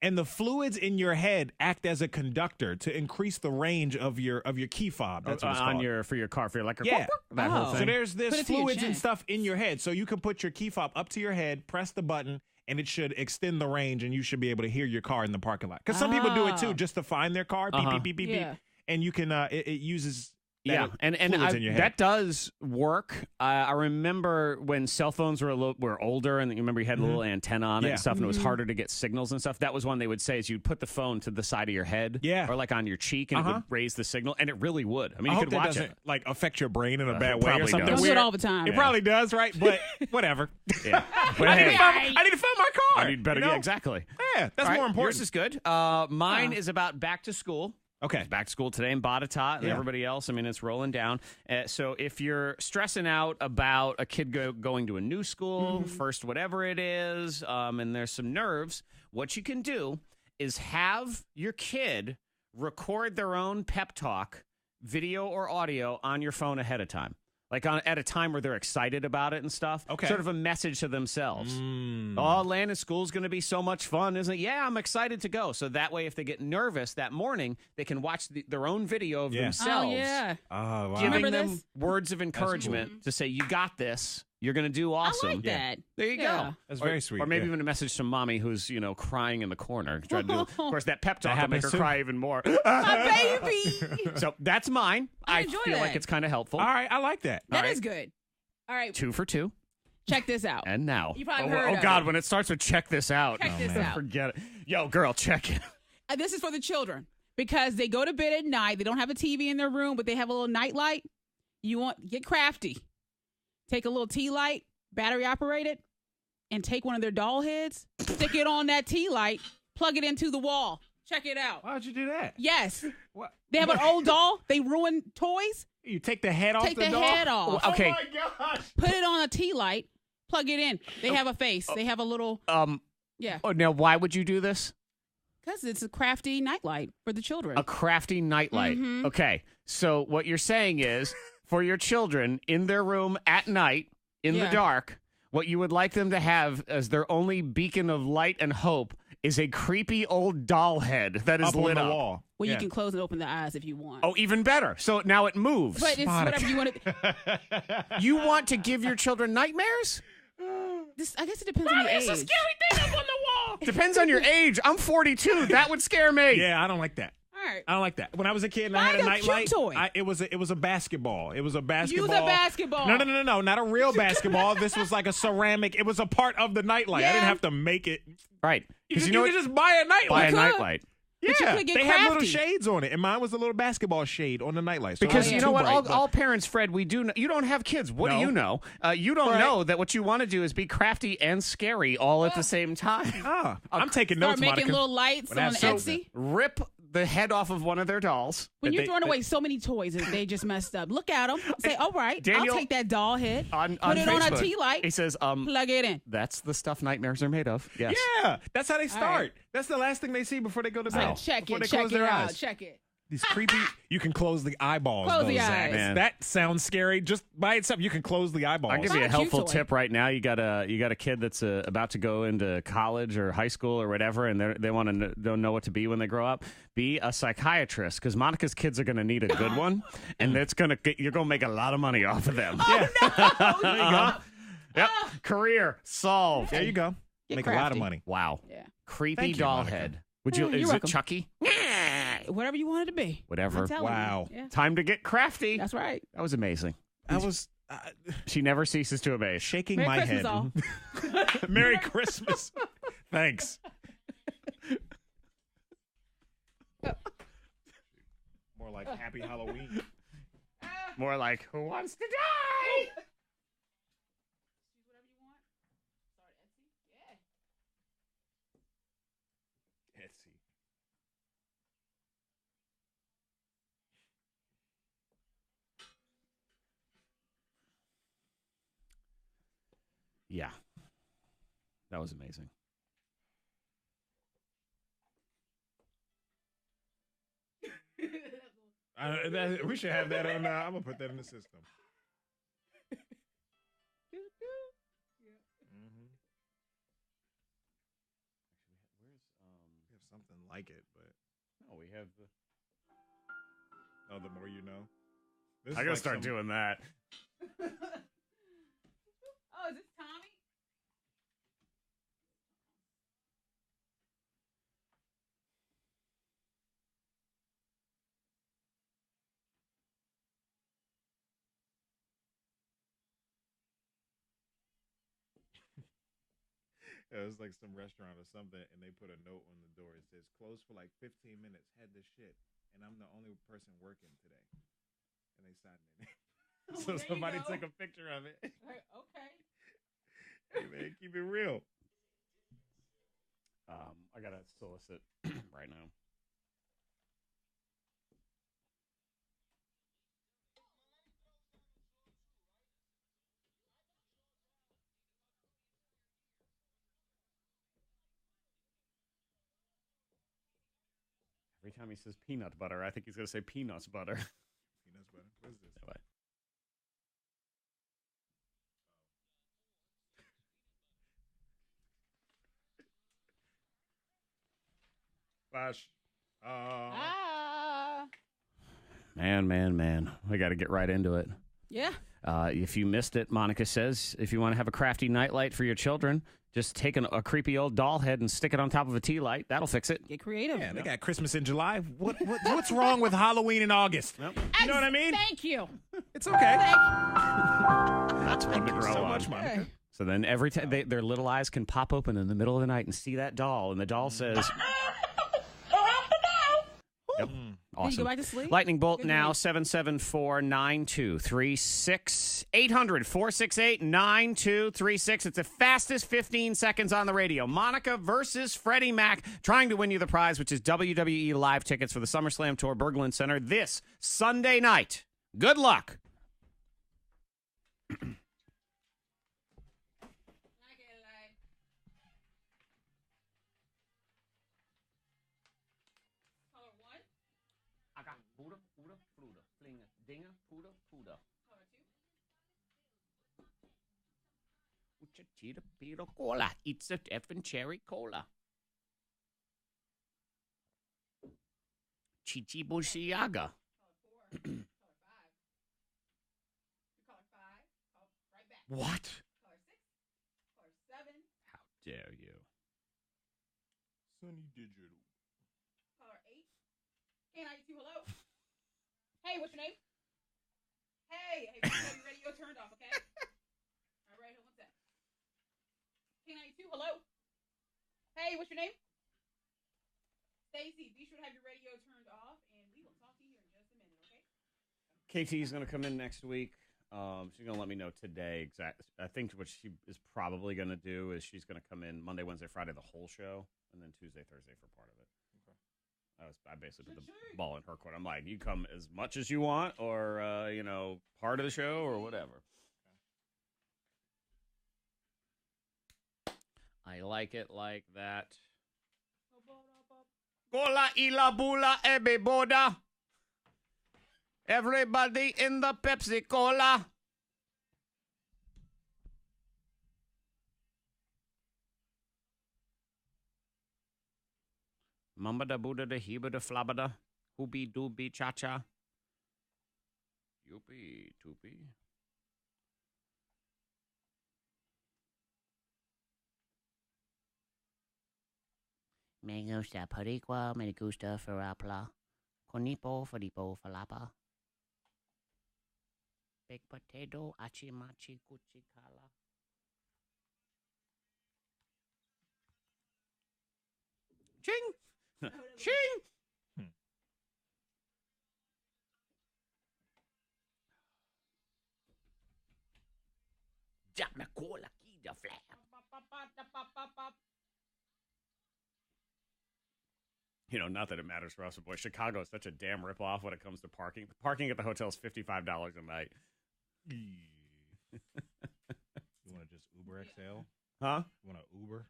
and the fluids in your head act as a conductor to increase the range of your key fob. That's what it's called. For your car, for like a that whole thing. So there's Put it to your fluids and chin. stuff in your head, so you can put your key fob up to your head, press the button, and it should extend the range, and you should be able to hear your car in the parking lot. Because some people do it too, just to find their car. Beep beep beep beep beep, and you can it uses. And fluids in your head. that does work. I remember when cell phones were older, and you remember you had a little antenna on it and stuff, and it was harder to get signals and stuff. That was one they would say is you'd put the phone to the side of your head, or like on your cheek, and it would raise the signal, and it really would. I mean, you could watch doesn't, it. like affect your brain in a bad way or probably something does. I do weird. it all the time. It probably does, right? But whatever. Yeah. But I hey, need to find my car. I need better. you know? Yeah, exactly. Yeah, that's All right, more important. Yours is good. Mine is about back to school. Okay. It's back to school today in Botetourt and everybody else. I mean, it's rolling down. So if you're stressing out about a kid going to a new school, first whatever it is, and there's some nerves, what you can do is have your kid record their own pep talk, video or audio, on your phone ahead of time. Like at a time where they're excited about it and stuff. Okay. Sort of a message to themselves. Oh, Landon, school's going to be so much fun, isn't it? Yeah, I'm excited to go. So that way, if they get nervous that morning, they can watch their own video of themselves. Oh, yeah. Oh, wow. Giving Remember them this? words of encouragement to say, you got this. You're going to do awesome. I like that. There you Yeah. go. That's very sweet. Or maybe yeah. even a message to mommy who's, crying in the corner. Try to do, of course, that pep talk will happens make her too. cry even more. My baby. So that's mine. I enjoy feel like that. it's kind of helpful. All right, I like that. That is good. All right. 2 for 2. Check this out. And now. You probably oh, heard oh of God, it. when it starts with check this out. Check this out. Forget it. Yo, girl, check it. This is for the children because they go to bed at night. They don't have a TV in their room, but they have a little night light. Get crafty. Take a little tea light, battery operated, and take one of their doll heads, stick it on that tea light, plug it into the wall. Check it out. Why'd you do that? Yes. What? They have an old doll. They ruin toys. You take the head off Take the the dog? head off. Okay. Oh, my gosh. Put it on a tea light. Plug it in. They have a face. They have a little, yeah. Oh, now, why would you do this? Because it's a crafty nightlight for the children. A crafty nightlight. Okay. So what you're saying is for your children in their room at night in the dark, what you would like them to have as their only beacon of light and hope is a creepy old doll head that is Up on lit the up. wall. Well, Yeah. you can close and open the eyes if you want. Oh, even better. So now it moves. But it's whatever you want to. You want to give your children nightmares? I guess it depends on the age. thing up on the wall. Depends on your age. I'm 42. That would scare me. Yeah, I don't like that. All right. I don't like that. When I was a kid and I Find had a a cute nightlight, toy. it was a basketball. It was a basketball. Use a basketball. No, not a real basketball. This was like a ceramic. It was a part of the nightlight. I didn't Yeah. have to make it. Right. You Because could, you know you what? could just buy a nightlight. Buy a could. nightlight. But you Yeah, could get they have little crafty. shades on it, and mine was a little basketball shade on the nightlight. So Because it you wasn't know too what, bright, but- all parents, Fred, we do. You don't have kids. What do No. you know? You don't Right. know that what you want to do is be crafty and scary all at the same time. Ah, I'm taking Start notes, making Monica. little lights When on that's so- Etsy. Rip the head off of one of their dolls. When That you're they- throwing that- away so many toys that they just messed up, look at them. Say, all right, Daniel- I'll take that doll head, On put it on a Facebook, tea light, He says, plug it in. that's the stuff nightmares are made of. Yes. Yeah, that's how they start. right. That's the last thing they see before they go to Say, bed. check before it, they check close it their out, eyes. check it. These creepy. You can close the eyeballs. Close though, the Zach. eyes. Man. That sounds scary. Just by itself, you can close the eyeballs. I'll give you Not a a helpful cute toy. tip right now. You got a kid that's about to go into college or high school or whatever, and they want to don't know what to be when they grow up. Be a psychiatrist because Monica's kids are going to need a good one, and you're going to make a lot of money off of them. Yeah. Oh, There you go. Yep. Career solved. There you go. Get Make a lot of crafty. money. Wow. Yeah. Creepy Thank you, doll Monica. head. Would you? You're Is it welcome. Chucky? Whatever you want it to be. Whatever. I'm telling you. Wow. Yeah. Time to get crafty. That's right. That was amazing. I was She never ceases to amaze. shaking Merry my Christmas, head. all. Merry Christmas. Thanks. More like Happy Halloween. More like, who wants to die? Etsy. Yeah. That was amazing. We should have that on. I'm gonna put that in the system. something like it, but No, we have the. oh, the more you know. I gotta start doing that. Oh, is this Tommy? It was like some restaurant or something, and they put a note on the door. It says, closed for like 15 minutes, had the shit, and I'm the only person working today. And they signed it. Oh, So there somebody you go. took a picture of it. Okay. Hey, man, keep it real. I gotta solicit right now. Every time he says peanut butter, I think he's gonna say peanuts butter. Peanuts butter. What is this? What? Flash. Man. We got to get right into it. Yeah. If you missed it, Monica says, if you want to have a crafty nightlight for your children, just take a creepy old doll head and stick it on top of a tea light. That'll fix it. Get creative. Yeah, they got Christmas in July. What's wrong with Halloween in August? Nope. You know what I mean? Thank you. It's okay. That's one to grow so on. much, Monica. Okay. So then every time their little eyes can pop open in the middle of the night and see that doll, and the doll says, Yep. Awesome. Did you go back to sleep? Lightning bolt Good now, night. 774-9236. 800-468-9236. It's the fastest 15 seconds on the radio. Monica versus Freddie Mac, trying to win you the prize, which is WWE live tickets for the SummerSlam Tour Berglund Center this Sunday night. Good luck. Color one. I got Buddha, Fruda, Flinga, Dinger, Puda. Color two. Ucha, cheetah, Peter, cola. It's a effing cherry cola. Chichi Bushiaga. Color four. Color five. Color five. Color right back. What? Color six. Color seven. How dare you? Sunny Digital. Color eight. K92, hello. Hey, what's your name? Hey, you have your radio turned off, okay? All right, hold one sec. K92, hello. Hey, what's your name? Stacy, be sure to have your radio turned off, and we will talk to you here in just a minute, okay? KT is going to come in next week. She's going to let me know today exactly. I think what she is probably going to do is she's going to come in Monday, Wednesday, Friday, the whole show, and then Tuesday, Thursday for part of it. I basically put the ball in her court. I'm like, you come as much as you want, or part of the show, or whatever. I like it like that. Gola ila bula ebe boda. Everybody in the Pepsi Cola. Mamba da Buddha da Heba da Flabada. Hooby dooby cha cha. Yoopy toopy. Me gusta Periqua, me gusta Farapla. Conipo, Fadipo, Falapa. Big potato, achimachi, kuchikala. Ching! Ching! Dame cola, kida flam. Not that it matters for us, but boy, Chicago is such a damn ripoff when it comes to parking. Parking at the hotel is $55 a night. You want to just Uber XL? Huh? You want to Uber?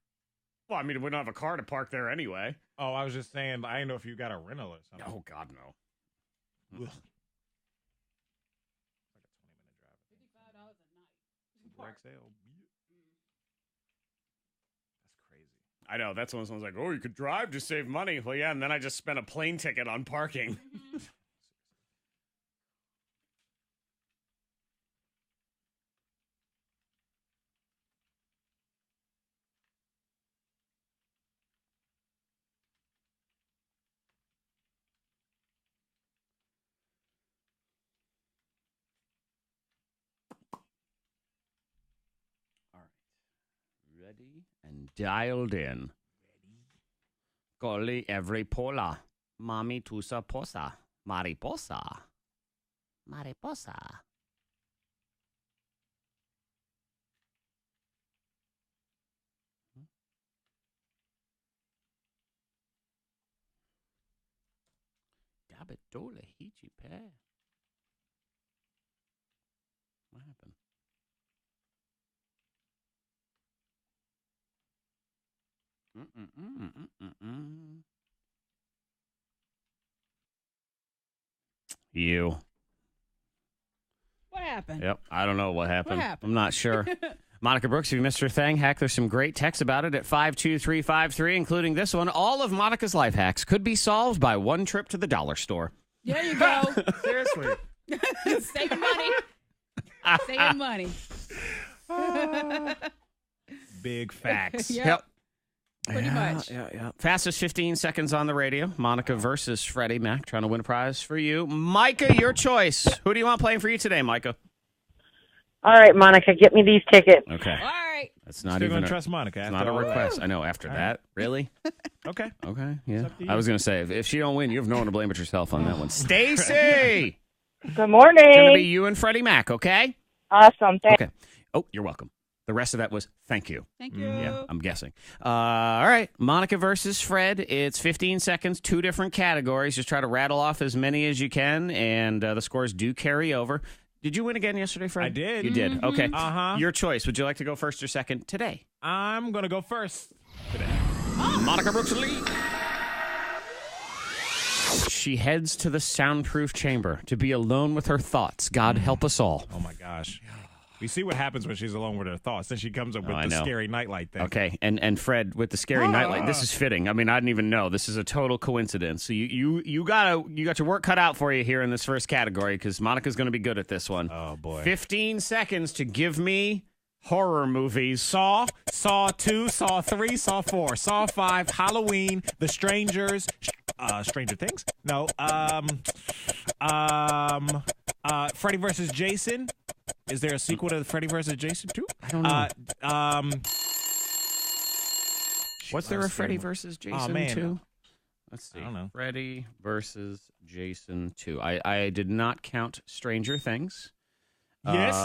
Well, I mean, we don't have a car to park there anyway. Oh, I was just saying, I didn't know if you got a rental or something. Oh, God, no. Ugh. Like a 20-minute drive. $55 a night. Uber XL. That's crazy. I know. That's when someone's like, oh, you could drive to save money. Well, yeah, and then I just spent a plane ticket on parking. Ready and dialed in. Golly every pola. Mami tusa posa. Mariposa. Mariposa. Dabitola hichi pe. What happened? You. What happened? Yep. I don't know what happened. What happened? I'm not sure. Monica Brooks, if you missed her Thang hack, there's some great texts about it at 52353, including this one. All of Monica's life hacks could be solved by one trip to the dollar store. There you go. Seriously. Saving money. Saving money. Big facts. Yep. Pretty much. Yeah. Fastest 15 seconds on the radio. Monica versus Freddie Mac, trying to win a prize for you. Micah, your choice. Who do you want playing for you today, Micah? All right, Monica, get me these tickets. Okay. All right. That's not Still even gonna trust Monica. It's after not a all that. request. I know. After that, really? Okay. Okay. Yeah. up to you. I was gonna say if she don't win, you have no one to blame but yourself on that one. Stacy, Good morning. it's gonna be you and Freddie Mac. Okay. Awesome. Thanks. Okay. Oh, you're welcome. The rest of that was thank you. Thank you. Yeah, I'm guessing. All right. Monica versus Fred. It's 15 seconds, 2 different categories. Just try to rattle off as many as you can, and the scores do carry over. Did you win again yesterday, Fred? I did. You did. Okay. Uh-huh. Your choice. Would you like to go first or second today? I'm going to go first today. Monica Brooks lead. She heads to the soundproof chamber to be alone with her thoughts. God help us all. Oh, my gosh. We see what happens when she's alone with her thoughts. Then she comes up with I the know. scary nightlight thing. Okay, and Fred with the scary nightlight. This is fitting. I mean, I didn't even know. This is a total coincidence. So you got your work cut out for you here in this first category because Monica's going to be good at this one. Oh, boy. 15 seconds to give me horror movies. Saw 2, Saw 3, Saw 4, Saw 5, Halloween, The Strangers, Stranger Things? No. Freddy versus Jason. Is there a sequel to Freddy versus Jason 2? I don't know. Was there a Freddy versus Jason man. 2? Let's see. I don't know. Freddy versus Jason 2. I did not count Stranger Things. Yes.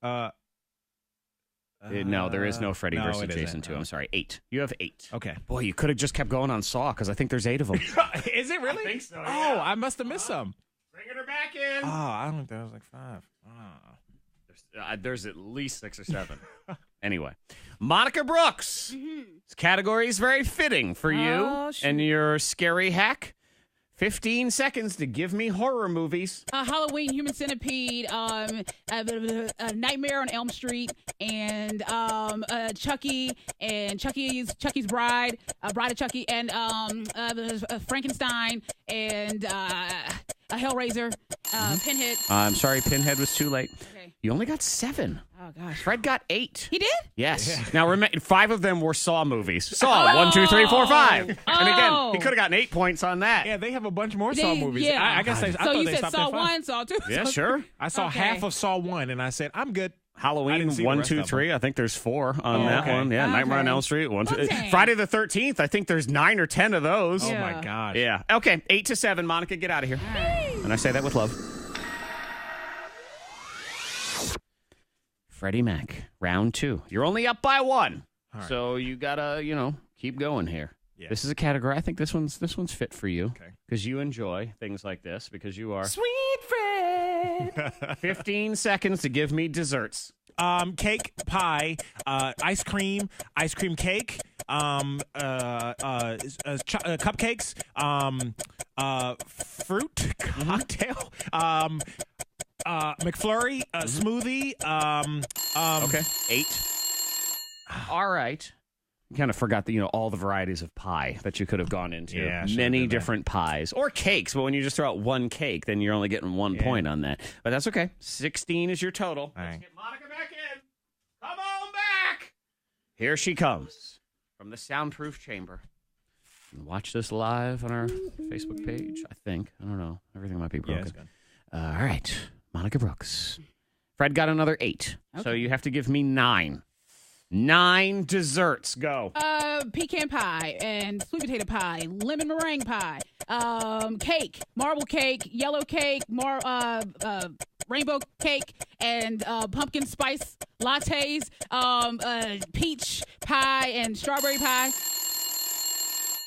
No, there is no Freddy no, versus it Jason isn't. 2. I'm sorry. 8. You have 8. Okay. Boy, you could have just kept going on Saw because I think there's 8 of them. Is it really? I think so, Oh, yeah. I must have missed some. Bringing her back in. Oh, I don't think that was like 5. There's at least 6 or 7. Anyway, Monica Brooks. This category is very fitting for you Oh, shoot. and your scary hack. 15 seconds to give me horror movies. Halloween, Human Centipede, Nightmare on Elm Street, and Chucky, and Chucky's Bride, Bride of Chucky, and Frankenstein, and Hellraiser, Pinhead. I'm sorry, Pinhead was too late. Okay. You only got 7. Oh gosh, Fred got 8. he did. Yes. Now, remember, 5 of them were Saw movies. Saw 1, 2, 3, 4, 5. And again, he could have gotten 8 points on that. Yeah, they have a bunch more Saw movies. Yeah. I guess I So thought you they said stopped Saw at 5. 1, Saw 2. Yeah, sure. I saw Okay. half of Saw 1, and I said, I'm good. I Halloween didn't see the 1, rest 2, of 3. I think there's 4 on Oh, that okay. one. Yeah, Nightmare on Okay. Elm Street. 1, 2. Okay. Friday the 13th. I think there's 9 or 10 of those. Oh, Yeah. my gosh. Yeah. Okay. 8 to 7. Monica, get out of here. And I say that with love. Freddie Mac, round 2. You're only up by 1. All right. So you gotta, keep going here. Yeah. This is a category. I think this one's fit for you. Okay. Because you enjoy things like this. Because you are Sweet Fred. 15 seconds to give me desserts. Cake, pie, ice cream cake, cupcakes, fruit cocktail, McFlurry, smoothie. Okay. 8. All right. kind of forgot that, all the varieties of pie that you could have gone into. Yeah, many different pies. Or cakes, but when you just throw out one cake, then you're only getting 1 point on that. But that's okay. 16 is your total. All right. Let's get Monica back in. Come on back. Here she comes from the soundproof chamber. Watch this live on our Facebook page, I think. I don't know. Everything might be broken. All right. Monica Brooks. Fred got another 8. Okay. So you have to give me 9. 9 desserts. Go. Pecan pie and sweet potato pie, lemon meringue pie, cake, marble cake, yellow cake, rainbow cake, and pumpkin spice lattes, peach pie and strawberry pie.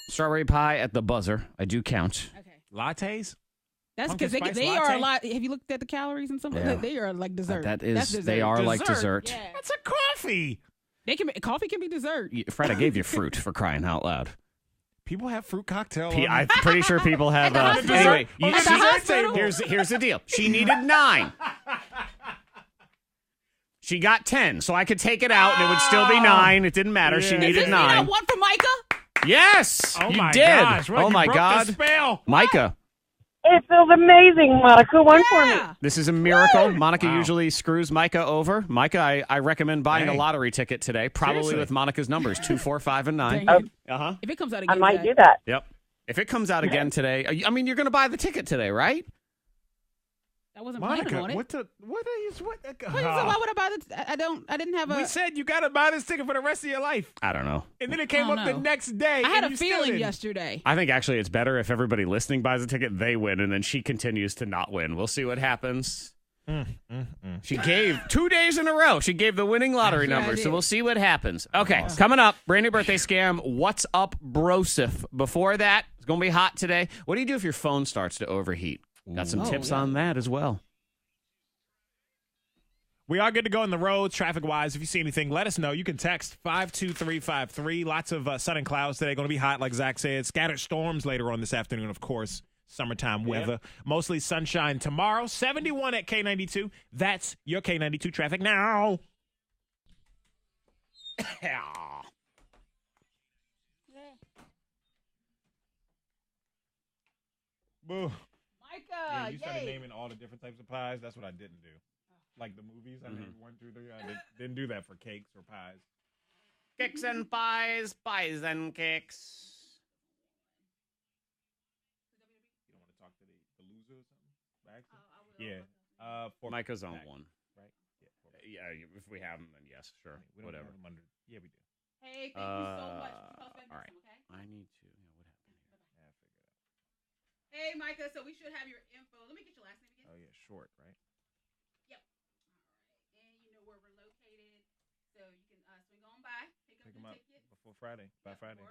Strawberry pie at the buzzer. I do count. Okay. Lattes? That's because they are a lot. Have you looked at the calories and stuff? Yeah. They are like dessert. That's dessert. They are dessert. like dessert. Yeah. That's a coffee. Coffee can be dessert. Fred, I gave you fruit for crying out loud. People have fruit cocktail. I'm pretty sure people have. Anyway, here's the deal. She needed 9. She got 10, so I could take it out, and it would still be 9. It didn't matter. Yeah. She needed 9. One for Micah. Yes, Oh you my did. gosh. Well, oh you my broke God, the spell. Micah. It feels amazing, Monica. One for me. This is a miracle. Woo! Monica Wow. usually screws Micah over. Micah, I recommend buying a lottery ticket today, probably Seriously? with Monica's numbers 2, 4, 5, and 9. Dang it. Uh-huh. If it comes out I again, might do that. Yep. If it comes out again today, I mean, you're going to buy the ticket today, right? I wasn't planning Monica, on it. what are you? What? Why would I buy the? I didn't have a. We said you got to buy this ticket for the rest of your life. I don't know. And then it came up the next day. I had and a you still feeling didn't. yesterday. I think actually it's better if everybody listening buys a ticket, they win, and then she continues to not win. We'll see what happens. She gave 2 days in a row. She gave the winning lottery Yeah, I number, so did. we'll see what happens. Okay, coming up, brand new birthday scam. What's up, Broseph? Before that, it's going to be hot today. What do you do if your phone starts to overheat? Got some tips on that as well. We are good to go on the road, traffic-wise. If you see anything, let us know. You can text 52353. Lots of sun and clouds today. Going to be hot, like Zach said. Scattered storms later on this afternoon, of course. Summertime weather. Mostly sunshine tomorrow. 71 at K92. That's your K92 traffic now. Boo. Micah, Yeah, you started yay. naming all the different types of pies. That's what I didn't do. Like the movies, I named 1, 2, 3. I didn't do that for cakes or pies. Cakes and pies, pies and cakes. You don't want to talk to the loser or something? Yeah. Micah's on back, one. right? Yeah, if we have them, then yes, sure. We don't Whatever. have them under. Yeah, we do. Hey, thank you so much. All right. I need to. What happened here? Yeah, I figured it out. Hey, Micah. So we should have your info. Let me get your last name again. Oh, yeah, short, right? Yep. All right. And you know where we're located, so you can swing on by, pick Pick up them your up ticket. before Friday. By Friday.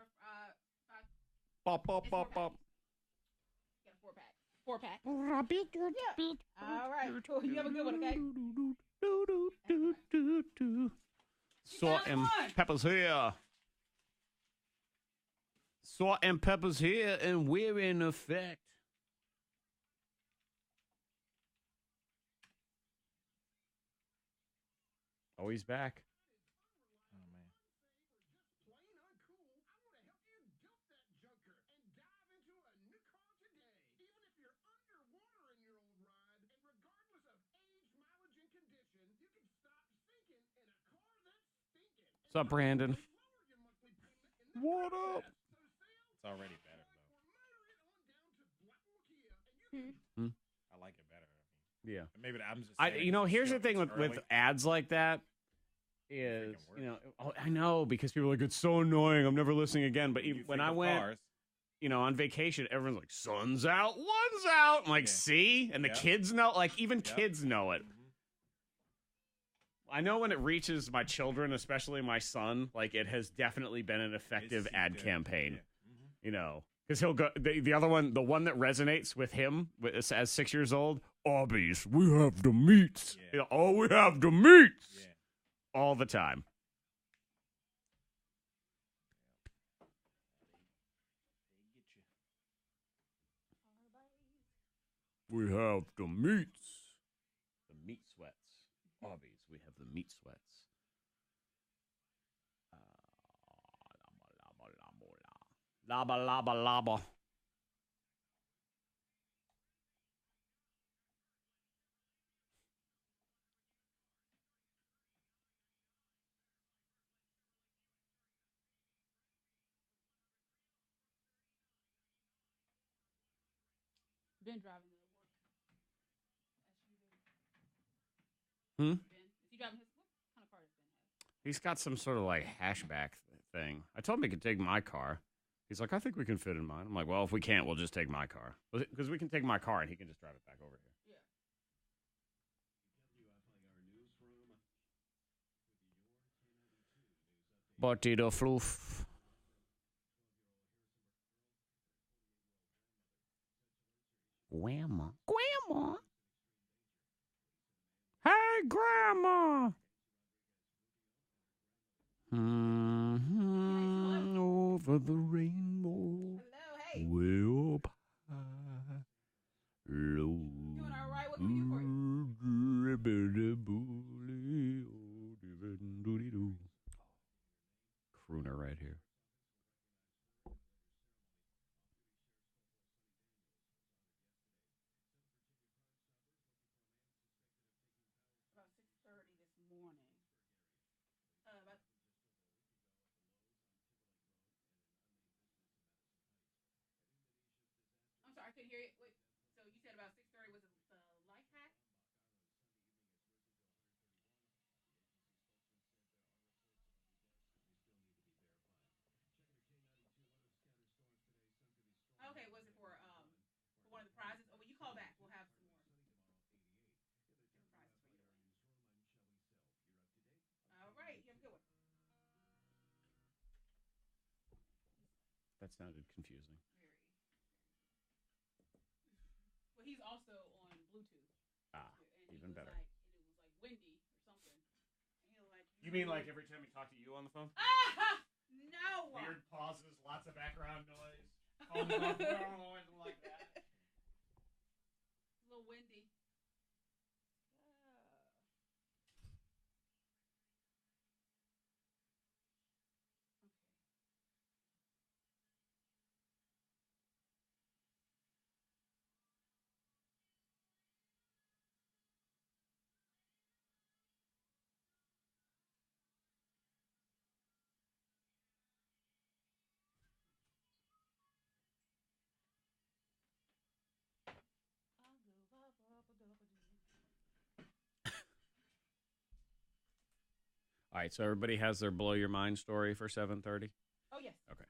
Pop, pop, pop, pop. Get a 4-pack. 4-pack. All right. Cool. You have a good one, okay? Salt and peppers here. Salt and peppers here, and we're in effect. Oh, he's back. Oh, man. What's up, Brandon? What up? It's already better, though. I like it better. Yeah. Maybe I'm just. Here's the thing with ads like that is, I know because people are like, it's so annoying. I'm never listening again. But even when I went, on vacation, everyone's like, sun's out, one's out. I'm like, see? And the kids know, even kids know it. I know when it reaches my children, especially my son, it has definitely been an effective ad campaign. Because he'll go, the other one, the one that resonates with him as 6 years old, Arby's, we have the meats. Yeah. Oh, we have the meats. Yeah. All the time. We have the meats. The meat sweats. Arby's, we have the meat sweats. Laba, laba, laba. Ben driving the work SUV. Hmm? Ben, is he driving his? What kind of car does Ben have? He's got some sort of like hashback thing. I told him he could take my car. He's like, I think we can fit in mine. I'm like, well, if we can't, we'll just take my car. Because we can take my car and he can just drive it back over here. Yeah. Bottido floof. Grandma. Grandma. Hey, Grandma. Over the rainbow. Hello, hey. Way up high. Low. Doing all right. What can we do for you? Crooner right here. About 6:30 this morning. I'm sorry, I couldn't hear you. Wait, so you said about 6:30 was the life hack? Okay, was it for one of the prizes? Oh, when you call back, we'll have some more different prizes for you to win. All right, you have a good one. That sounded confusing. Very. Well, he's also on Bluetooth. Ah, And even better. And it was like windy or something. And he was like, You mean like every time we talk to you on the phone? ah, no. Weird pauses, lots of background noise. Calling off noise like that. A little windy. All right, so everybody has their blow your mind story for 7:30? Oh, yes. Okay.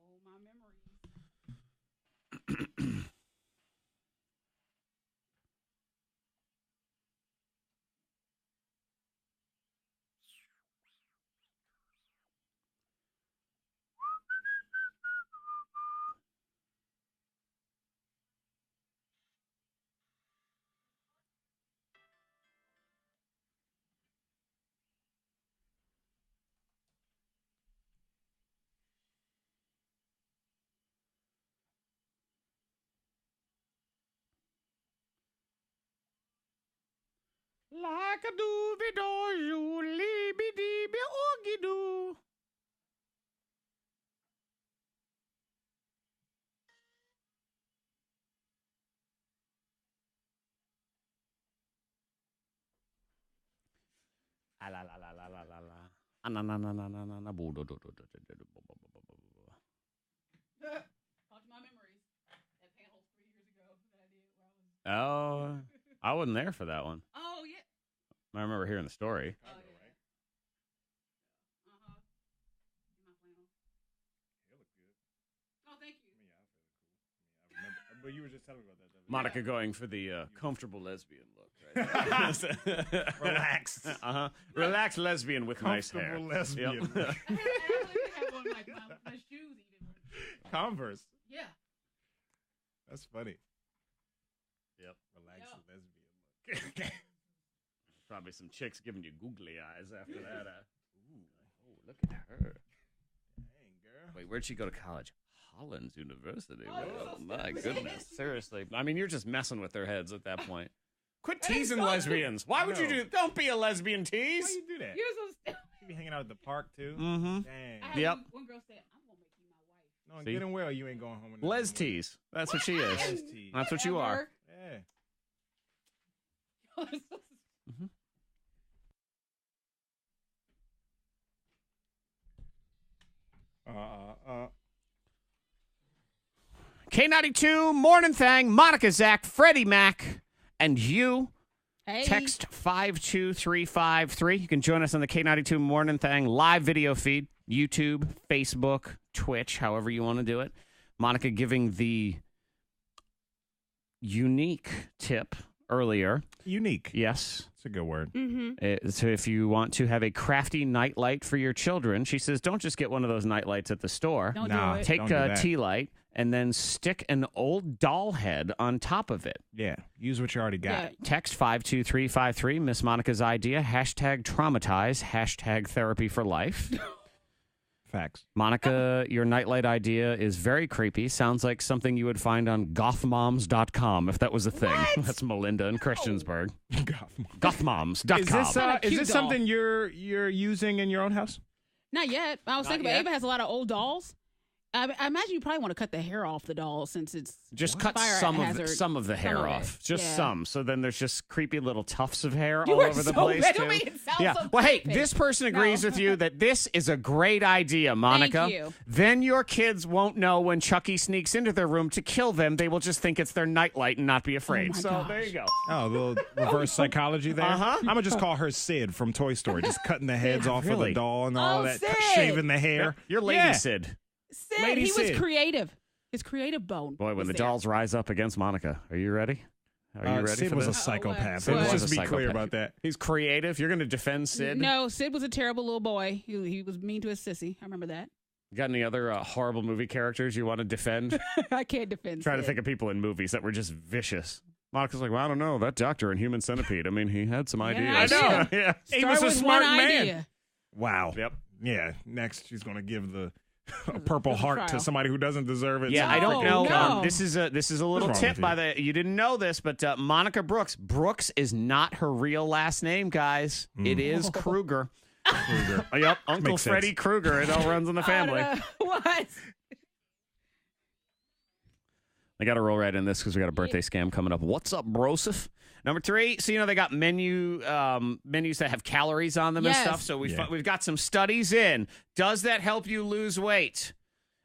Oh, my memories. Like a doobie doo, you leeby deeby oogie doo. Ah la la la la la la la. Ah na na na na na na na boo do do do do do do do. Talk to my memories. That panel 3 years ago that I did where I was. Oh, I wasn't there for that one. Oh, yeah. I remember hearing the story. Oh, yeah. Uh-huh. In my flannel. It looked good. Oh, thank you. I mean, yeah, I feel cool. I mean, I remember, but you were just telling me about that. Monica going for the comfortable lesbian look. Right? Relaxed. Uh-huh. Relaxed lesbian with nice hair. Comfortable lesbian. Yep. I actually have on my shoes even. Converse. Yeah. That's funny. Yep. Relaxed Yeah. lesbian look. Probably some chicks giving you googly eyes after that. Ooh, oh, look at her. Dang, girl. Wait, where'd she go to college? Hollins University. Oh, Oh, so my stupid. goodness. Seriously. I mean, you're just messing with their heads at that point. Quit teasing lesbians. Why would you No. do? Don't be a lesbian tease. Why you do that? You're so stupid. You be hanging hanging out at the park, too? Mm-hmm. Dang. Yep. One girl said, I'm going to make you my wife. No, See? get him well. You ain't going home. with Les nothing. tease. That's what she is. Les tease. That's what you are. Yeah. K92 Mornin Thang, Monica, Zach, Freddie Mac, and you. Hey. Text 52353. You can join us on the K92 Mornin Thang live video feed, YouTube, Facebook, Twitch, however you want to do it. Monica giving the unique tip earlier. Unique. Yes. It's a good word. Mm-hmm. So if you want to have a crafty nightlight for your children, she says, don't just get one of those nightlights at the store. Don't Nah. do it. Take Don't do a that. tea light and then stick an old doll head on top of it. Yeah. Use what you already got. Yeah. Text 52353, Miss Monica's idea, hashtag traumatize, hashtag therapy for life. Facts. Monica, your nightlight idea is very creepy. Sounds like something you would find on gothmoms.com if that was a thing. What? That's Melinda in Christiansburg. Is Gothmoms.com. this, Not a is cute this doll. something you're using in your own house? Not yet. I was Not thinking yet? about Ava has a lot of old dolls. I imagine you probably want to cut the hair off the doll since it's Just cut fire some hazard. of the hair of it. off. Just Yeah. some. So then there's just creepy little tufts of hair You all are over the so place bad. too. I mean, it sounds Yeah. so Well, hey, creepy. this person agrees No. with you that this is a great idea, Monica. Thank you. Then your kids won't know when Chucky sneaks into their room to kill them. They will just think it's their nightlight and not be afraid. my So gosh. there you go. Oh, a little reverse psychology there. Uh-huh. I'm going to just call her Sid from Toy Story, just cutting the heads off of really. the doll and all Oh, that, Sid. shaving the hair. You're Lady Yeah. Sid. Sid, Lady he was Sid. creative. His creative bone. Boy, when was the there. dolls rise up against Monica. Are you ready? Are you ready Sid for was this? a psychopath. Sid Let's was just a be clear psychopath. about that. He's creative. You're going to defend Sid? No, Sid was a terrible little boy. He was mean to his sissy. I remember that. Got any other horrible movie characters you want to defend? I can't defend Trying to Sid. think of people in movies that were just vicious. Monica's like, well, I don't know. That doctor in Human Centipede. I mean, he had some ideas. I know. Yeah. He Start was a with smart one man. idea. Wow. Yep. Yeah. Next, she's going to give a Purple there's a Heart to trial. somebody who doesn't deserve it. Yeah, So I don't freaking know. no. This is a little wrong tip with by the. You didn't know this, but Monica Brooks. Brooks is not her real last name, guys. It is Kruger. Kruger. Yep, Uncle Makes sense. Freddie Kruger. It all runs in the family. What? I got to roll right in this because we got a birthday scam coming up. What's up, Broseph? Number 3, so they got menus that have calories on them Yes. and stuff. So Yeah. we've got some studies in. Does that help you lose weight?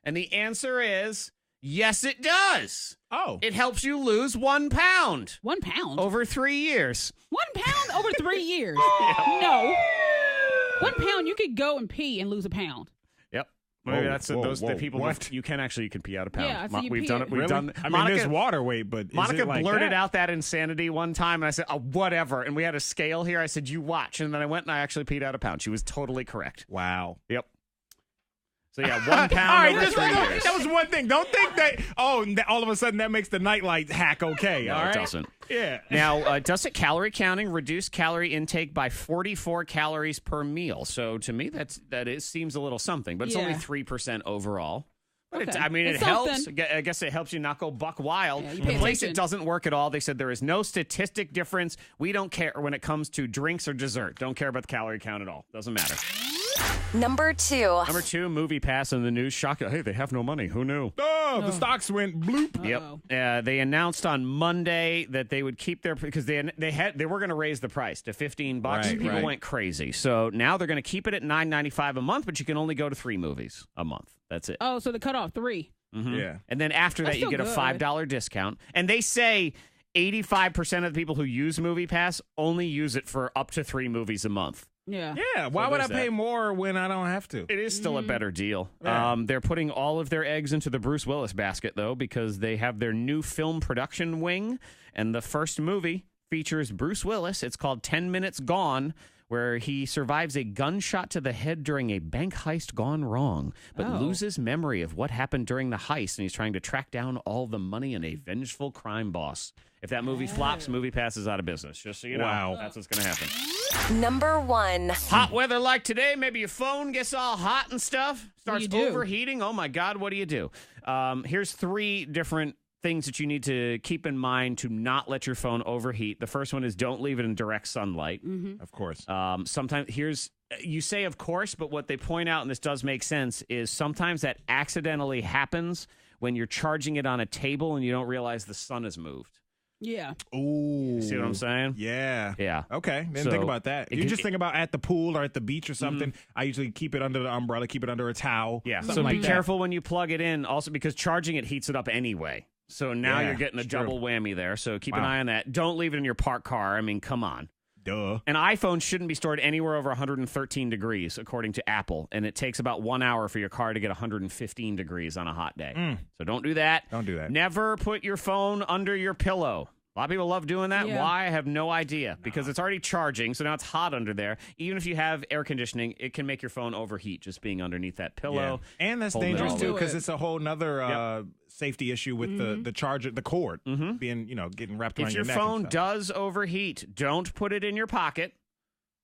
And the answer is yes, it does. Oh. It helps you lose 1 pound 1 pound? over 3 years. 1 pound over 3 years? No. 1 pound, you could go and pee and lose a pound. Yep. Whoa, Maybe that's those whoa, the people. what? You can pee out a pound. Yeah, so you We've pee done it. it. We've Really? done. I mean, there's water weight, but is Monica it like blurted that? out that insanity one time, and I said, "Oh, whatever." And we had a scale here. I said, "You watch," and then I went and I actually peed out a pound. She was totally correct. Wow. Yep. So yeah, 1 pound All right, over just 3 that years. was one thing. Don't think that. Oh, all of a sudden that makes the nightlight hack okay. No, all it right? doesn't. Yeah. Now, does it calorie counting reduce calorie intake by 44 calories per meal? So to me, that seems a little something, but it's only Yeah. 3% overall. But Okay. it It's helps. something. I guess it helps you not go buck wild. Yeah, you The pay place attention. it doesn't work at all. They said there is no statistic difference. We don't care when it comes to drinks or dessert. Don't care about the calorie count at all. Doesn't matter. Number 2. Number 2, Movie Pass in the news. Shock. Hey, they have no money. Who knew? Oh, the stocks went bloop. Uh-oh. Yep. They announced on Monday that they would keep their because they were going to raise the price to $15. Right, People right. went crazy. So now they're going to keep it at $9.95 a month, but you can only go to 3 movies a month. That's it. Oh, so the cutoff 3. Yeah. And then after that, That's you still get a good. $5 discount. And they say 85% of the people who use Movie Pass only use it for up to 3 movies a month. Yeah. Yeah. Why would I there's pay that. more when I don't have to? It is still a better deal. Yeah. They're putting all of their eggs into the Bruce Willis basket, though, because they have their new film production wing. And the first movie features Bruce Willis. It's called 10 Minutes Gone, where he survives a gunshot to the head during a bank heist gone wrong, but Oh. loses memory of what happened during the heist. And he's trying to track down all the money and a vengeful crime boss. If that movie flops, Movie Pass is out of business. Just so you know, Wow. that's what's going to happen. Number 1. Hot weather like today, maybe your phone gets all hot and stuff, starts do you do? overheating. Oh my God, what do you do? Here's 3 different things that you need to keep in mind to not let your phone overheat. The first one is don't leave it in direct sunlight. Mm-hmm. Of course. Sometimes you say of course, but what they point out, and this does make sense, is sometimes that accidentally happens when you're charging it on a table and you don't realize the sun has moved. Yeah. Ooh. You see what I'm saying? Yeah. Yeah. Okay. Didn't So, think about that. You just think about at the pool or at the beach or something. I usually keep it under the umbrella, keep it under a towel. Yeah. something So like be that. careful when you plug it in, also because charging it heats it up anyway. So now Yeah, you're getting a it's double true. whammy there. So keep an Wow. eye on that. Don't leave it in your parked car. I mean, come on. Duh. An iPhone shouldn't be stored anywhere over 113 degrees, according to Apple. And it takes about 1 hour for your car to get 115 degrees on a hot day. So don't do that. Don't do that. Never put your phone under your pillow. A lot of people love doing that. Yeah. Why? I have no idea. Because it's already charging, so now it's hot under there. Even if you have air conditioning, it can make your phone overheat just being underneath that pillow. Yeah. And that's Holding it dangerous all too in. because it's a whole nother safety issue with the charger, the cord Mhm. being, getting wrapped around If your neck and phone stuff. does overheat, don't put it in your pocket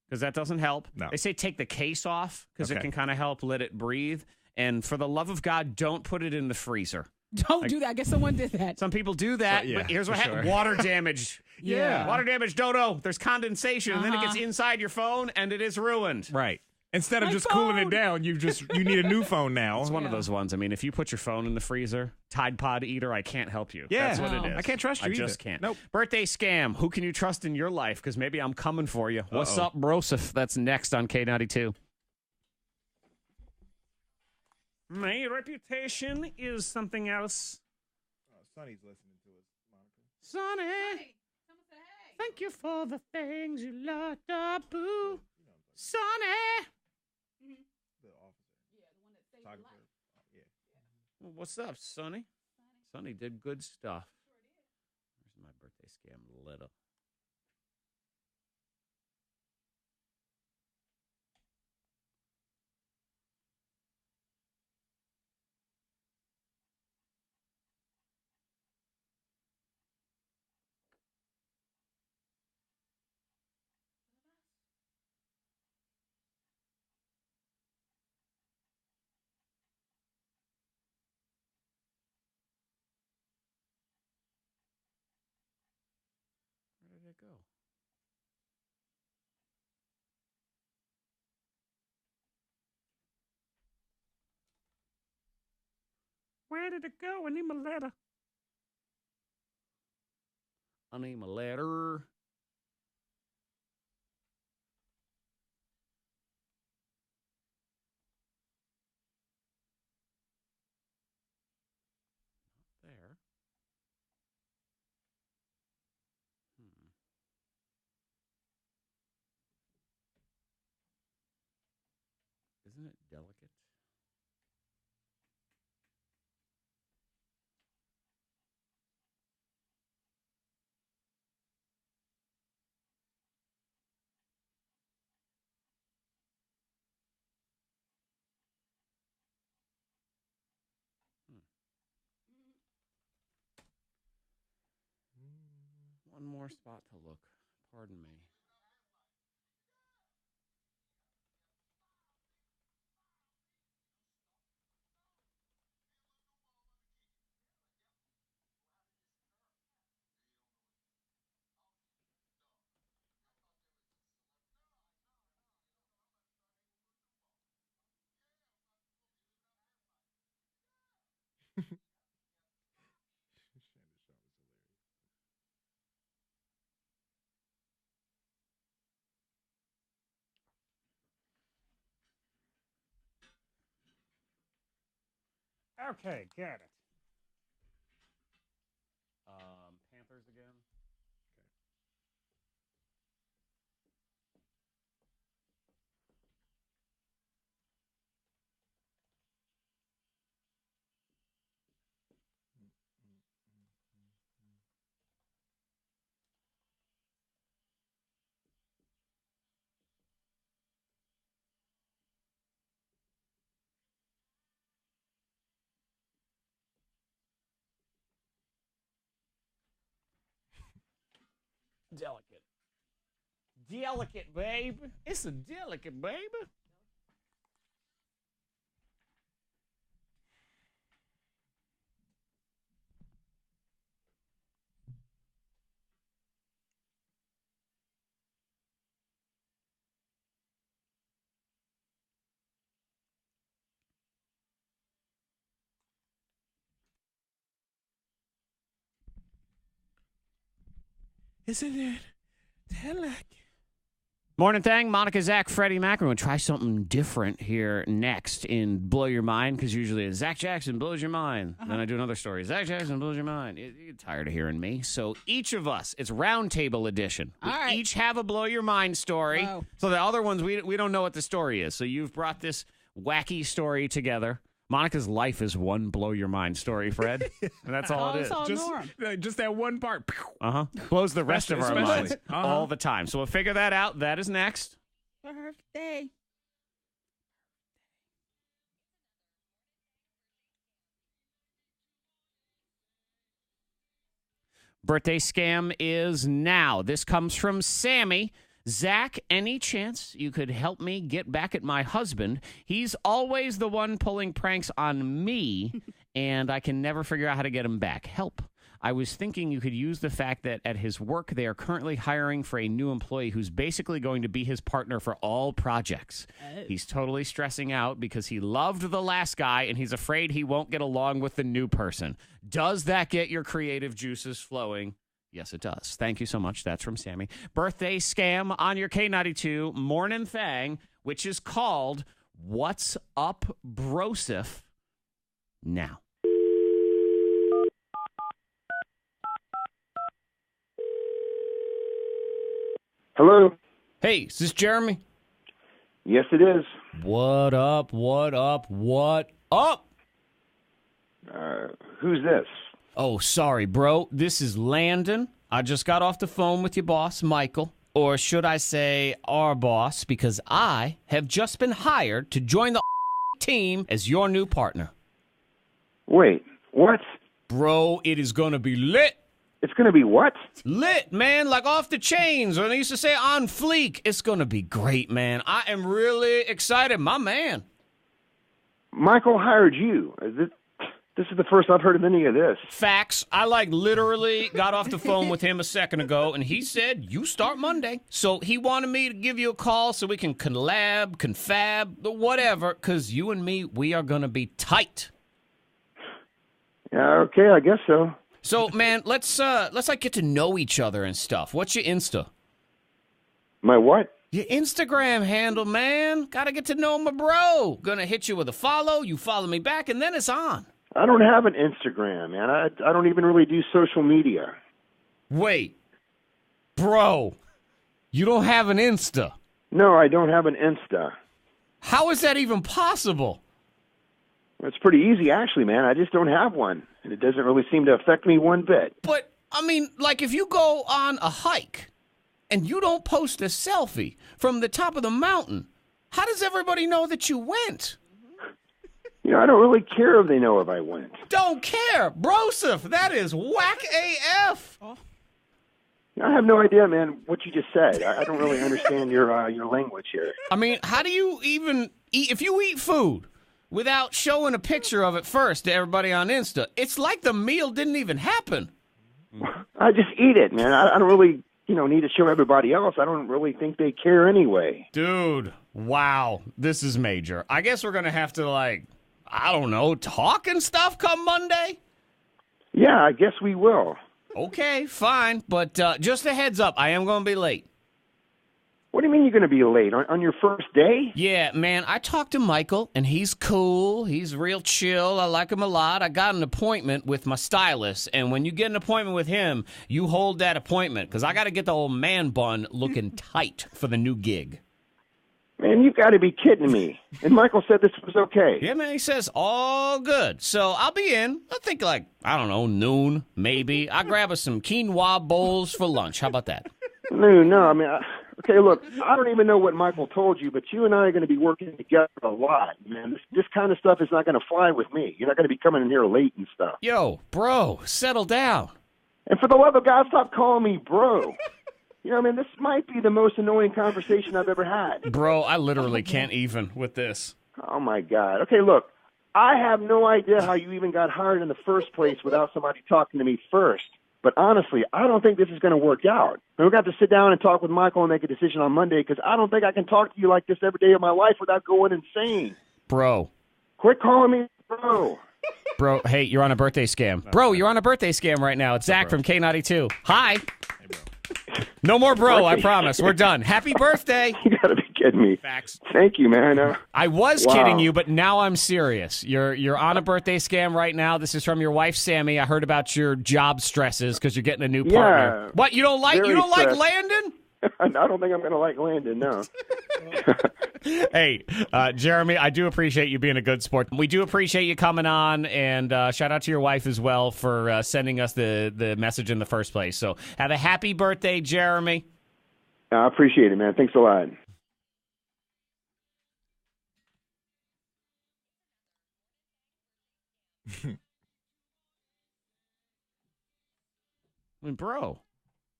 because that doesn't help. No. They say take the case off because it Okay. can kind of help let it breathe. And for the love of God, don't put it in the freezer. Don't do that. I guess someone did that. Some people do that, So, yeah, but here's what for happens. sure. Water damage. Yeah. Water damage, dodo. There's condensation, and then it gets Uh-huh. inside your phone, and it is ruined. Right. Instead of My just cooling it phone. down, you need a new phone now. It's one of Yeah. those ones. I mean, if you put your phone in the freezer, Tide Pod eater, I can't help you. Yeah. That's what No. it is. I can't trust you I just either. can't. Nope. Birthday scam. Who can you trust in your life? Because maybe I'm coming for you. What's Uh-oh. up, Broseph? That's next on K92. My reputation is something else. Sonny's listening to us, Monica. Sonny, thank you for the things you love, da boo. Sonny. The officer. Well, what's up, Sonny? Sonny did good stuff. Where's my birthday scam letter? Where did it go? Where did it go? I need my letter. I need my letter. Not there. Isn't it delicate? One more spot to look. Pardon me. Okay, got it. Panthers again. Delicate. Delicate, babe. It's a delicate, baby. Isn't it? Morning Thang, Monica, Zach, Freddie Mac. We're going to try something different here next in Blow Your Mind, because usually it's Zach Jackson blows your mind. Then I do another story. Zach Jackson blows your mind. You're tired of hearing me. So each of us, it's Roundtable edition. We each have a Blow Your Mind story. Whoa. So the other ones, we don't know what the story is. So you've brought this wacky story together. Monica's life is one blow your mind story, Fred. And that's all it is. Just that one part. Blows the rest of our minds all the time. So we'll figure that out. That is next. Birthday. Birthday scam is now. This comes from Sammy. Zach, any chance you could help me get back at my husband? He's always the one pulling pranks on me, and I can never figure out how to get him back. Help. I was thinking you could use the fact that at his work, they are currently hiring for a new employee who's basically going to be his partner for all projects. Oh. He's totally stressing out because he loved the last guy, and he's afraid he won't get along with the new person. Does that get your creative juices flowing? Yes, it does. Thank you so much. That's from Sammy. Birthday scam on your K92 Mornin Thang, which is called What's Up Broseph now. Hello? Hey, is this Jeremy? Yes, it is. What up, what up, what up? Who's this? Oh, sorry, bro. This is Landon. I just got off the phone with your boss, Michael. Or should I say our boss, because I have just been hired to join the team as your new partner. Wait, what? Bro, it is going to be lit. It's going to be what? Lit, man, like off the chains. Or they used to say on fleek. It's going to be great, man. I am really excited, my man. Michael hired you. This is the first I've heard of any of this. Facts. I literally got off the phone with him a second ago, and he said, you start Monday. So he wanted me to give you a call so we can collab, confab, whatever, because you and me, we are going to be tight. Yeah, okay, I guess so. So, man, let's get to know each other and stuff. What's your Insta? My what? Your Instagram handle, man. Got to get to know my bro. Gonna hit you with a follow, you follow me back, and then it's on. I don't have an Instagram, man. I don't even really do social media. Wait. Bro, you don't have an Insta? No, I don't have an Insta. How is that even possible? It's pretty easy, actually, man. I just don't have one, and it doesn't really seem to affect me one bit. But, I mean, like if you go on a hike and you don't post a selfie from the top of the mountain, how does everybody know that you went? You know, I don't really care if they know if I went. Don't care. Broseph, that is whack AF. I have no idea, man, what you just said. I don't really understand your language here. I mean, how do you even eat? If you eat food without showing a picture of it first to everybody on Insta, it's like the meal didn't even happen. I just eat it, man. I don't really, need to show everybody else. I don't really think they care anyway. Dude, wow. This is major. I guess we're going to have to, I don't know, talk and stuff come Monday? Yeah, I guess we will. Okay, fine. But just a heads up, I am going to be late. What do you mean you're going to be late? On your first day? Yeah, man, I talked to Michael, and he's cool. He's real chill. I like him a lot. I got an appointment with my stylist, and when you get an appointment with him, you hold that appointment, because I got to get the old man bun looking tight for the new gig. Man, you got to be kidding me. And Michael said this was okay. Yeah, man, he says all good. So I'll be in, I think noon, maybe. I'll grab us some quinoa bowls for lunch. How about that? No, I mean, okay, look, I don't even know what Michael told you, but you and I are going to be working together a lot, man. This kind of stuff is not going to fly with me. You're not going to be coming in here late and stuff. Yo, bro, settle down. And for the love of God, stop calling me bro. This might be the most annoying conversation I've ever had. Bro, I literally can't even with this. Oh, my God. Okay, look, I have no idea how you even got hired in the first place without somebody talking to me first. But honestly, I don't think this is going to work out. We're going to have to sit down and talk with Michael and make a decision on Monday, because I don't think I can talk to you like this every day of my life without going insane. Bro. Quit calling me bro. Bro, hey, you're on a birthday scam. Bro, you're on a birthday scam right now. It's Zach from K92. Hi. Hey, bro. No more bro, I promise. We're done. Happy birthday. You got to be kidding me. Facts. Thank you, man. I was Wow. kidding you, but now I'm serious. You're on a birthday scam right now. This is from your wife, Sammy. I heard about your job stresses because you're getting a new partner. What, you don't like Landon? I don't think I'm going to like Landon, no. Hey, Jeremy, I do appreciate you being a good sport. We do appreciate you coming on, and shout out to your wife as well for sending us the message in the first place. So have a happy birthday, Jeremy. I appreciate it, man. Thanks a lot. I mean, bro.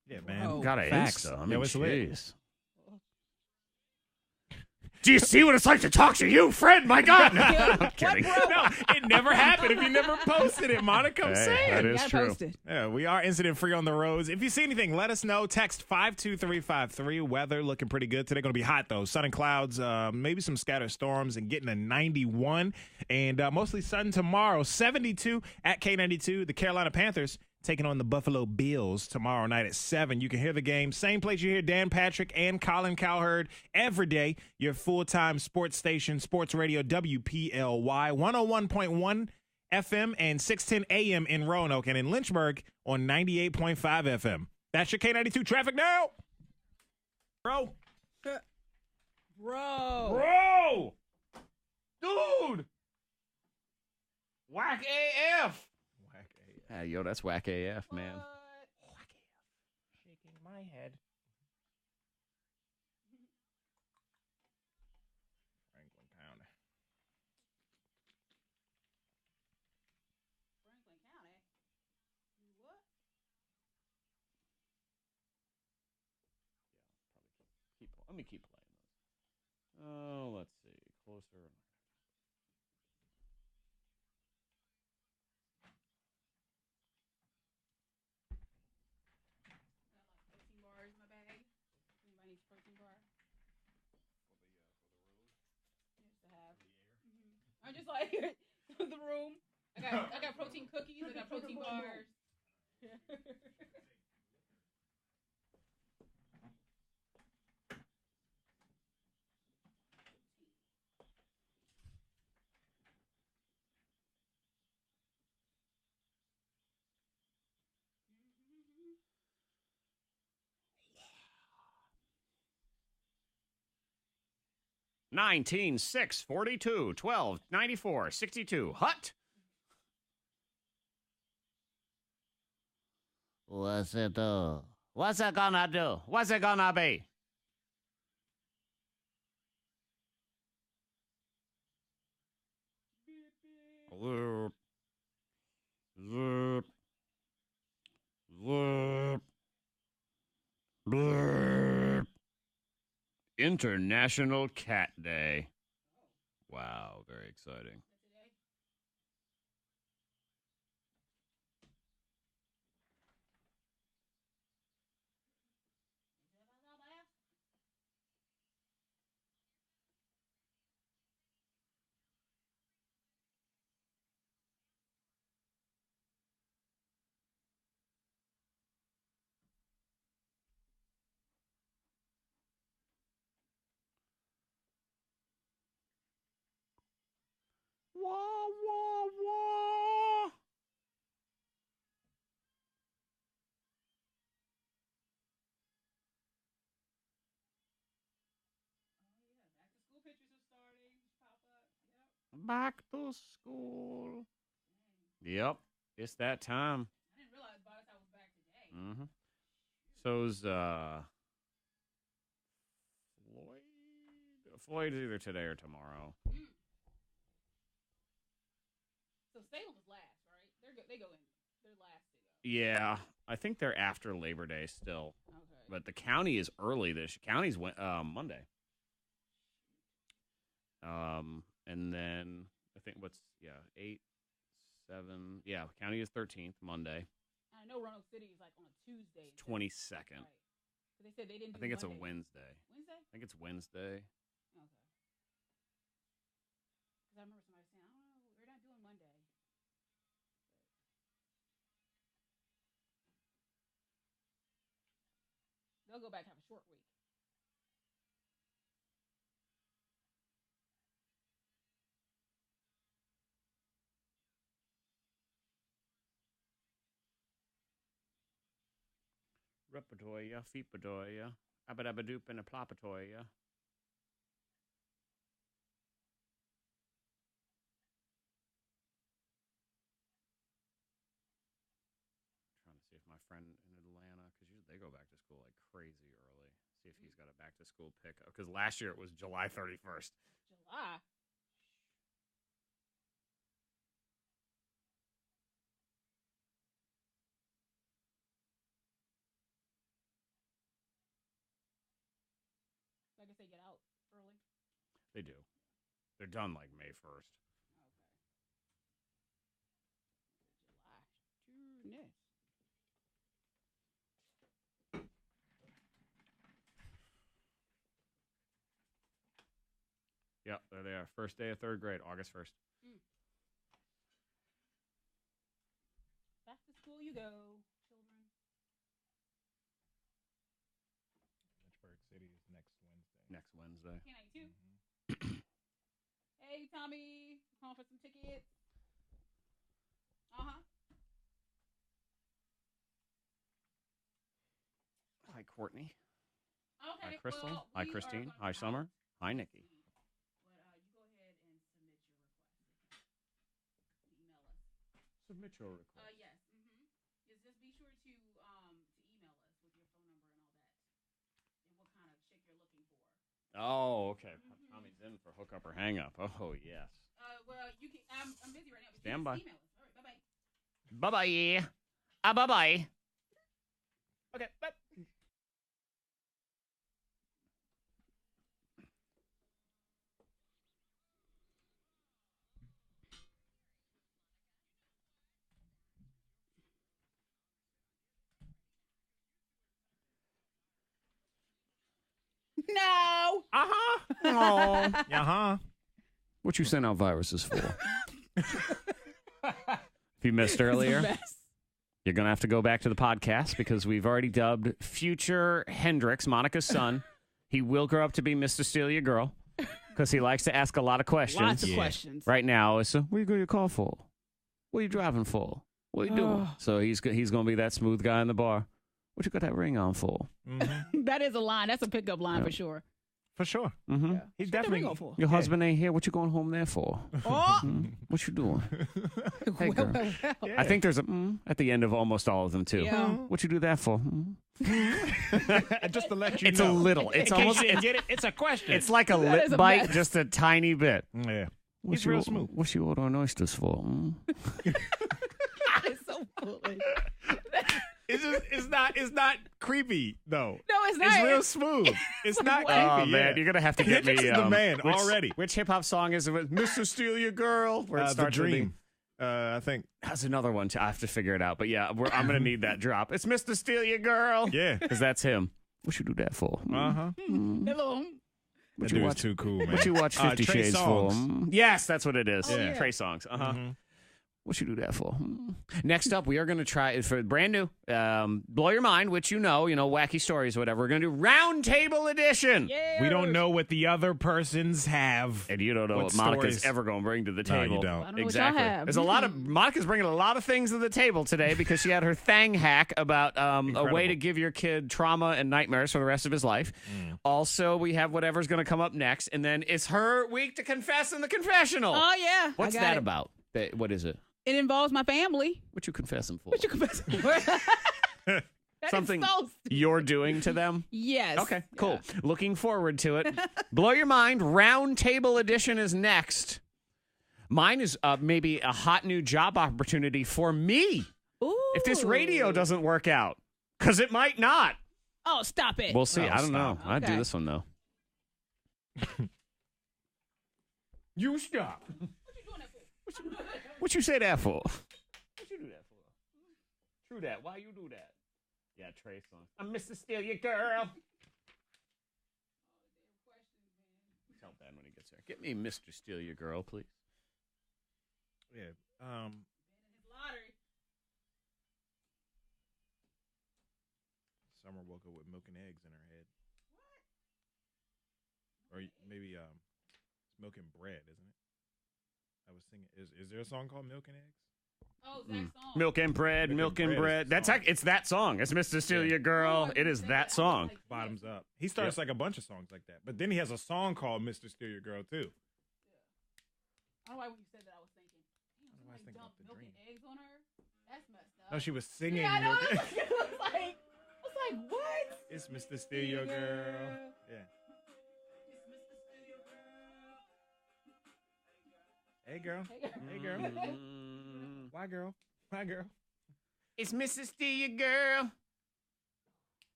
Yeah, man. Got a Facts. Insta. I mean, it's lit. jeez. Do you see what it's like to talk to you, Fred? My God. No, I'm kidding. No, it never happened if you never posted it, Monica. I'm saying. That is true. Post it. Yeah, we are incident free on the roads. If you see anything, let us know. Text 52353. Weather looking pretty good today. Going to be hot though. Sun and clouds, maybe some scattered storms, and getting a 91. And mostly sun tomorrow. 72 at K92. The Carolina Panthers taking on the Buffalo Bills tomorrow night at 7. You can hear the game. Same place you hear Dan Patrick and Colin Cowherd every day. Your full-time sports station, Sports Radio WPLY, 101.1 FM and 610 AM in Roanoke, and in Lynchburg on 98.5 FM. That's your K92 traffic now. Bro. Dude. Whack AF. Yo, that's whack AF, man. Whack AF. Shaking my head. Franklin County. Let me keep playing those. Oh, let's see. Closer. I'm just like the room. I got protein cookies. I got protein bars. Yeah. 19, 6, 42, 12, 94, 62. Hut. What's it do? What's it gonna do? What's it gonna be? Zoop. Zoop. Zoop. Blurp. International Cat Day. Wow, very exciting. Wah, wah, wah. Back to school. Yep, it's that time. I didn't realize I was back today. So's Floyd's either today or tomorrow. So Salem is last, right? They go in. They're last to go. Yeah, I think they're after Labor Day still. Okay. But the county is early. This county's Monday. And then I think 8, 7. Yeah, county is 13th Monday. I know Roanoke City is like on a Tuesday. 22nd. Right. They said they didn't. I think it's a Monday. Wednesday. Wednesday? I think it's Wednesday. Okay. Because I remember somebody saying, "Oh, we're not doing Monday." They'll go back and have a short week. Repatoya, feepatoya, abadabadoop and a plopatoya. Trying to see if my friend in Atlanta, because they go back to school like crazy early. See if he's got a back to school pick. Because last year it was July 31st. July. I guess they get out early. They do. They're done like May 1st. Okay. July. Yep, there they are. First day of third grade, August 1st. Back to school you go, children. Lynchburg City is next Wednesday. Next Wednesday. K92. Hey, Tommy. Calling for some tickets. Uh-huh. Hi, Courtney. Okay. Hi, Crystal. Well, Hi, we Christine. are Hi, Summer. Hi, Nikki. But you go ahead and submit your request. Email us. Submit your request. Yes. Just be sure to email us with your phone number and all that, and what kind of chick you're looking for. Oh, okay. Tommy's in for hookup or hang up. Oh, yes. Well, you can. I'm busy right now. But Stand by. Email us. All right. Bye-bye. Bye-bye. Bye-bye. Okay, bye. No. Uh-huh. Oh. Uh-huh. What you send out viruses for? If you missed earlier, you're going to have to go back to the podcast because we've already dubbed future Hendrix, Monica's son. He will grow up to be Mr. Steal Your Girl because he likes to ask a lot of questions. Lots of questions. Right now, it's what are you going to call for? What are you driving for? What are you doing? So he's going to be that smooth guy in the bar. What you got that ring on for? Mm-hmm. That is a line. That's a pickup line for sure. For sure. Mm-hmm. Yeah. He's What definitely. the ring for? Your husband ain't here. What you going home there for? Oh. What you doing? Hey, girl. Yeah. I think there's a at the end of almost all of them, too. Yeah. What you do that for? Just to let you It's know. a little. It's In case almost. you didn't get it. It's a question. It's like a That is lip a bite, mess. just a tiny bit. Yeah. What's He's real you, smooth. What's you ordering oysters for? It's so foolish. It's not creepy though. No, it's not. It's real smooth. It's not creepy. Oh, man. yeah. You're going to have to get me. Hendrix is the man which, already. Which hip hop song is it? Mr. Steal Your Girl? Where it The starts with Dream. I think. That's another one. I have to figure it out. But yeah, I'm going to need that drop. It's Mr. Steal Your Girl. Yeah. Because that's him. What you do that for? Uh-huh. Hello. What That you dude's watch? too cool, man. What you watch 50 Trey Shades Songz. for? Yes, that's what it is. Oh, yeah. Trey Songs. Uh-huh. Mm-hmm. What you do that for? Next up, we are going to try for brand new, blow your mind, which wacky stories or whatever. We're going to do Roundtable Edition. Yeah. We don't know what the other persons have. And you don't know what Monica's ever going to bring to the No, table. you don't. I don't know Exactly. what y'all have. There's a lot of Monica's bringing a lot of things to the table today because she had her Thang hack about a way Incredible. to give your kid trauma and nightmares for the rest of his life. Also, we have whatever's going to come up next, and then it's her week to confess in the confessional. Oh yeah. What's I got that it. about? What is it? It involves my family. What you confessing for? What you confess? That is Something so stupid. you're doing to them? Yes. Okay, cool. Looking forward to it. Blow your mind. Roundtable edition is next. Mine is maybe a hot new job opportunity for me Ooh. if this radio doesn't work out, because it might not. Oh, stop it. We'll see. Oh, I don't know. stop. I'd do Okay. this one, though. You stop. What you doing that for? What you say that for? What you do that for? True that. Why you do that? Yeah, Trey Songz. I'm Mr. Steal Your Girl. Tell Ben when he gets there. Get me Mr. Steal Your Girl, please. Yeah. Summer woke up with milk and eggs in her head. Or maybe it's milk and bread, isn't it? I was singing. Is there a song called Milk and Eggs? Oh, that song. Milk and bread, milk and bread. It's that song. It's Mr. Steal Your Girl. It is that song. Bottoms up. He starts like a bunch of songs like that. But then he has a song called Mr. Steal Your Girl, too. I don't know why when you said that I was thinking, I was thinking about the milk dream. and eggs on her? That's messed up. No, she was singing. Yeah, I know. Milk and- I was like, what? It's Mr. Steal Your Girl. Yeah. Hey, girl. Hey, girl. Why, girl? Why, girl? It's Mrs. Steal Your Girl.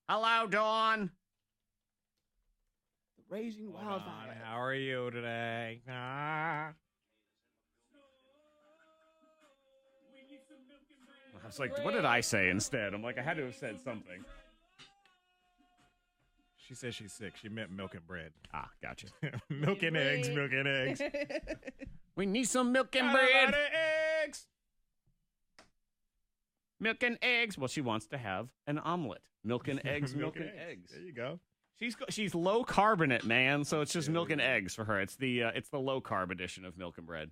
Hello, Dawn. The raging wildfire. How are you today? Ah. I was like, what did I say instead? I'm like, I had to have said something. She said she's sick. She meant milk and bread. Ah, gotcha. Milk and eggs, milk and eggs. We need some milk and Got a bread. lot of eggs. Milk and eggs. Well, she wants to have an omelet. Milk and eggs, milk and eggs. There you go. She's low carbonate, man. So it's just milk and eggs for her. It's the low carb edition of milk and bread.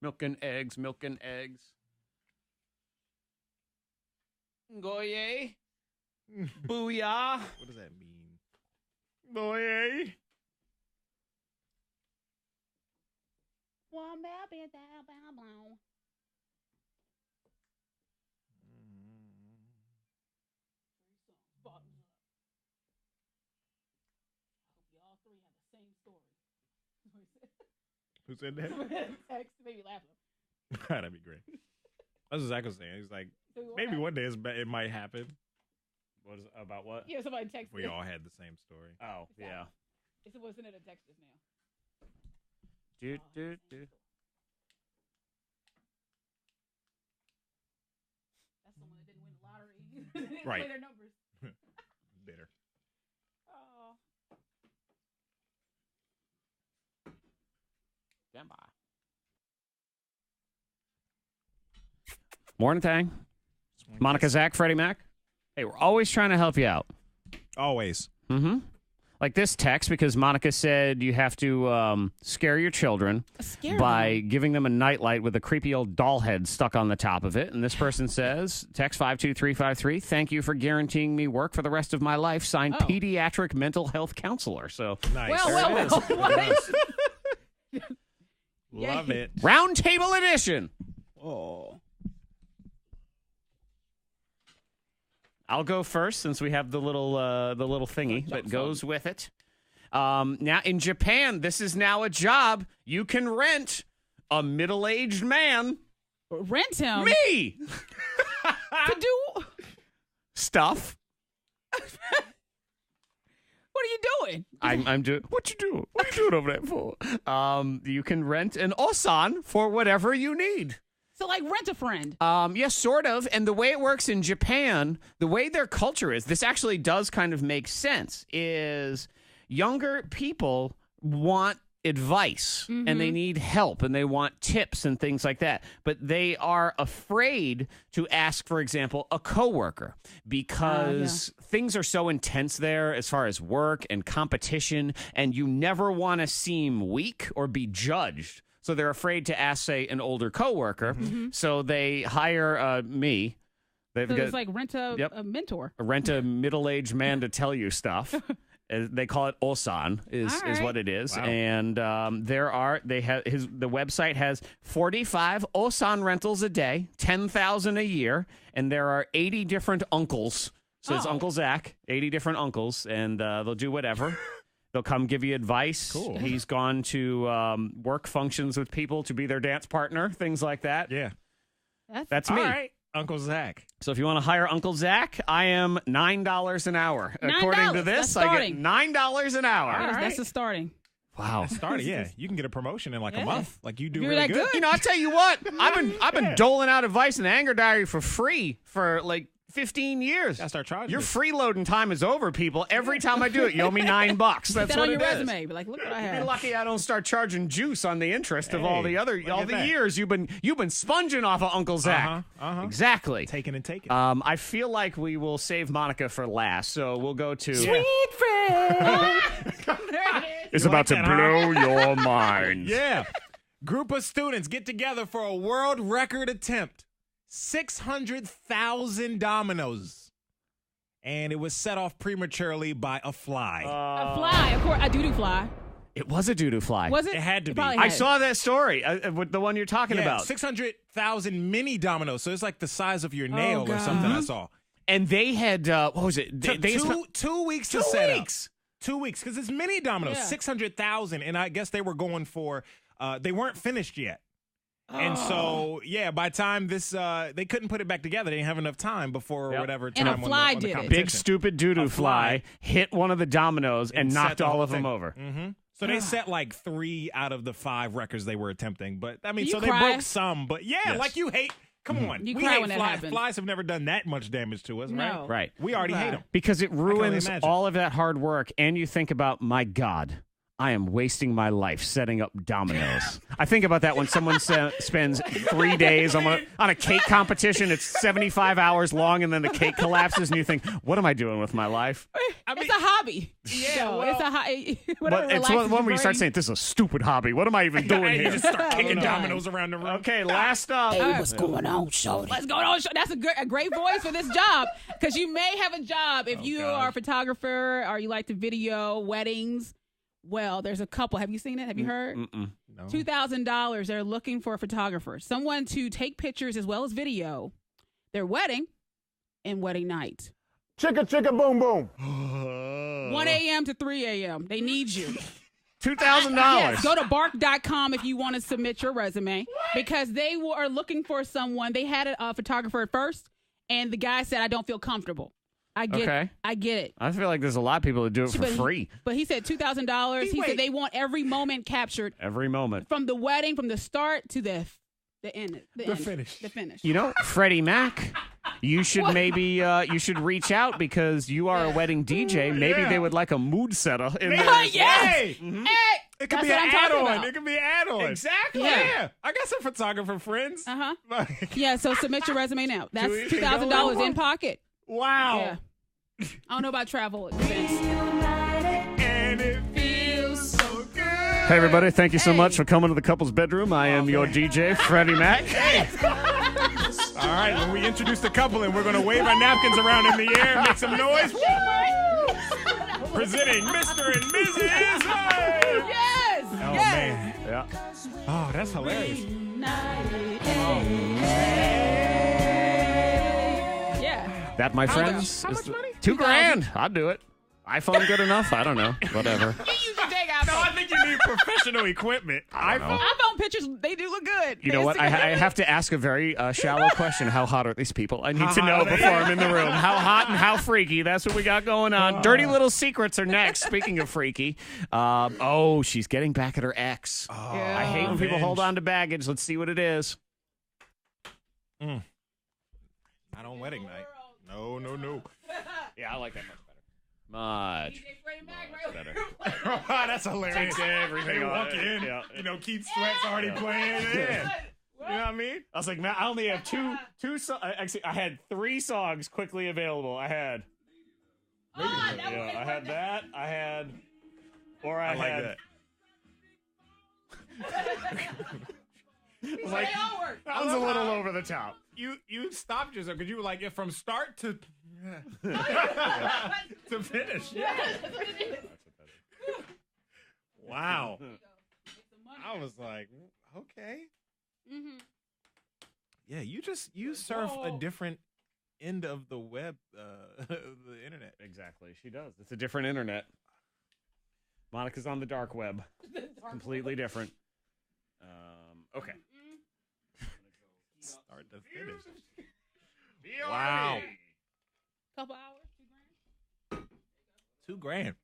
Milk and eggs, milk and eggs. Goye. Booyah. What does that mean? Boy. One bell, bell, bell, bell. Bottoms up. I hope y'all three have the same story. Who said that? Text made me laugh. That'd be great. That's what Zach was saying. He's like, maybe one day it might happen. What is about what? Yeah, somebody texted We all had the same story. Oh, yeah. It wasn't it a text just now. Do. That's someone that didn't win the lottery. Didn't Right. play their numbers. Bitter. Oh. Stand by. Morning, Thang. Monica, Zach, Freddie Mac. Hey, we're always trying to help you out. Always. Mm-hmm. Like this text, because Monica said you have to scare your children by giving them a nightlight with a creepy old doll head stuck on the top of it. And this person says, text 52353, thank you for guaranteeing me work for the rest of my life. Signed, pediatric mental health counselor. So, nice. Well. What? Love it. Roundtable edition. Oh. I'll go first since we have the little thingy that goes with it. Now in Japan, this is now a job. You can rent a middle-aged man. Rent him? Me! To do Stuff. What are you doing? I'm doing. What you doing? What are you doing over there for? You can rent an osan for whatever you need. So, like, rent a friend. Yes, sort of. And the way it works in Japan, the way their culture is, this actually does kind of make sense, is younger people want advice and they need help and they want tips and things like that. But they are afraid to ask, for example, a coworker because things are so intense there as far as work and competition, and you never want to seem weak or be judged. So they're afraid to ask, say, an older coworker. So they hire me. So it's like rent a mentor. Rent a middle-aged man to tell you stuff. They call it Osan is what it is. Wow. And the website has 45 Osan rentals a day, 10,000 a year, and there are 80 different uncles. So it's Uncle Zach, 80 different uncles, and they'll do whatever. They'll come give you advice. Cool. He's gone to work functions with people to be their dance partner, things like that. Yeah. That's me. All right, Uncle Zach. So if you want to hire Uncle Zach, I am $9 an hour. According to this, That's I get starting. $9 an hour. That's the starting. Wow. Started, yeah. You can get a promotion in like a month. Like you do You're really that good. You know, I'll tell you what, I've been doling out advice in the Anger Diary for free for like 15 years. Gotta start charging. Your us. freeloading time is over, people. Every time I do it, you owe me $9. That's Put that what on your it is. resume. Be like, look what I You're have. lucky I don't start charging juice on the interest of all the that. years you've been sponging off of Uncle Zach. Exactly. Taking and taking. I feel like we will save Monica for last, so we'll go to Sweet friend. It's about to blow your mind. Yeah. Group of students get together for a world record attempt. 600,000 dominoes. And it was set off prematurely by a fly. A fly. Of course, a doo-doo fly. It was a doo-doo fly. Was it? It had to be. probably I had. saw that story with the one you're talking about. 600,000 mini dominoes. So it's like the size of your nail or God. something I saw. And they had, what was it? Took They two weeks to set up. 2 weeks, because it's mini dominoes, Yeah. 600,000. And I guess they were going for, they weren't finished yet. And so, by the time this, they couldn't put it back together. They didn't have enough time before whatever time And a on the- fly on the did it. competition. big stupid doo-doo fly hit one of the dominoes and set knocked the all whole of them thing. over. Mm-hmm. So they set like 3 out of the 5 records they were attempting. But, I mean, You so cry? they broke some. But, like you hate, come on. You we cry hate when that flies. happens. Flies have never done that much damage to us, No. Right. We already hate them. Because it ruins imagine. all of that hard work, and you think about, my God, I am wasting my life setting up dominoes. I think about that when someone spends 3 days on a cake competition. It's 75 hours long, and then the cake collapses, and you think, what am I doing with my life? It's a hobby. So it's a hobby. But it's one where you start saying, this is a stupid hobby. What am I even doing You here? just start kicking dominoes around the room. Okay, last up. what's going on, shorty? What's going on? That's a great voice for this job, because you may have a job if you are a photographer or you like to video weddings. Well, there's a couple. Have you seen it? Have you heard? No. $2,000. They're looking for a photographer, someone to take pictures as well as video their wedding and wedding night. Chicka, chicka, boom, boom. 1 a.m. to 3 a.m. They need you. $2,000. Yes, go to bark.com if you want to submit your resume, because they are looking for someone. They had a photographer at first, and the guy said, I don't feel comfortable. I get it. I feel like there's a lot of people that do it for free. But he said $2,000. He said they want every moment captured. Every moment. From the wedding, from the start to the end. The finish. The finish. You know, Freddie Mac, you should maybe you should reach out, because you are a wedding DJ. Maybe they would like a mood setter in there. Hey! Hey! It could That's be what an I'm talking add-on. about. It could be an add-on. Exactly. Yeah. I got some photographer friends. Uh-huh. Yeah, so submit your resume now. That's $2,000 $2,000 in pocket. Wow. Yeah. I don't know about travel expense. And it feels so good. Hey, everybody. Thank you so much for coming to the couple's bedroom. I am your DJ, Freddie Mac. All right, when we introduce the couple, and we're going to wave our napkins around in the air and make some noise. Presenting Mr. and Mrs. Yes! Oh, yes! man. Yeah. Oh, that's hilarious. Yeah. That, my friends, How is much money? $2,000. I'd do it. iPhone good enough? I don't know. Whatever. You should take No, I think you need professional equipment. iPhone pictures, they do look good. You know what? I have to ask a very shallow question. How hot are these people? I need to know before I'm in the room. How hot and how freaky? That's what we got going on. Dirty little secrets are next. Speaking of freaky. She's getting back at her ex. I hate when people hold on to baggage. Let's see what it is. Not on wedding night. No. Yeah, I like that much better. Much better. That's hilarious. Takes everything They on walk it. in, Yeah. Keith Sweat's already playing. Yeah. You know what I mean? I was like, man, I only have two songs. Actually, I had 3 songs quickly available. I had that. I had I like that. Like, that was a little over the top. You stopped yourself because you were like, from start to to finish. yeah, that's what it is. Wow. I was like, okay. Mm-hmm. Yeah, you surf a different end of the web, the internet. Exactly. She does. It's a different internet. Monica's on the dark web. Completely different. Okay. Start to finish. Wow. Couple hours, $2,000. $2,000.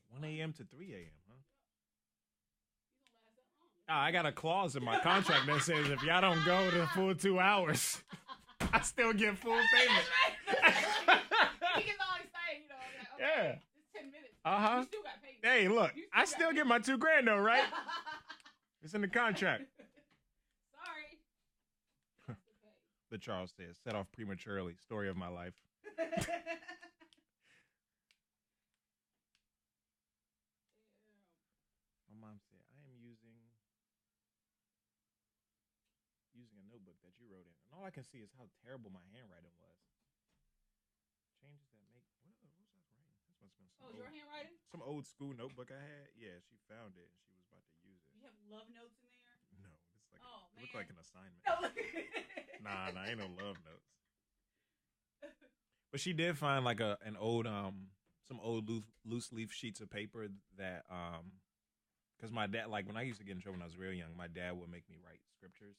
1 a.m. to 3 a.m., huh? I got a clause in my contract that says if y'all don't go to the full 2 hours, I still get full payment. He gets all excited, you know. Like, okay, Yeah. it's 10 minutes. Uh-huh. You still got paid. Hey, look, I still get my $2,000 though, right? It's in the contract. Sorry. The Charles says, set off prematurely. Story of my life. My mom said, I am using a notebook that you wrote in. And all I can see is how terrible my handwriting was. Changes that make... What was I writing? This must have been some your handwriting? Some old school notebook I had. Yeah, she found it and she was about to use it. You have love notes in there? No, it's like it looked like an assignment. No. Nah, ain't no love notes. But she did find like some old loose leaf sheets of paper that because my dad, like when I used to get in trouble when I was real young, my dad would make me write scriptures,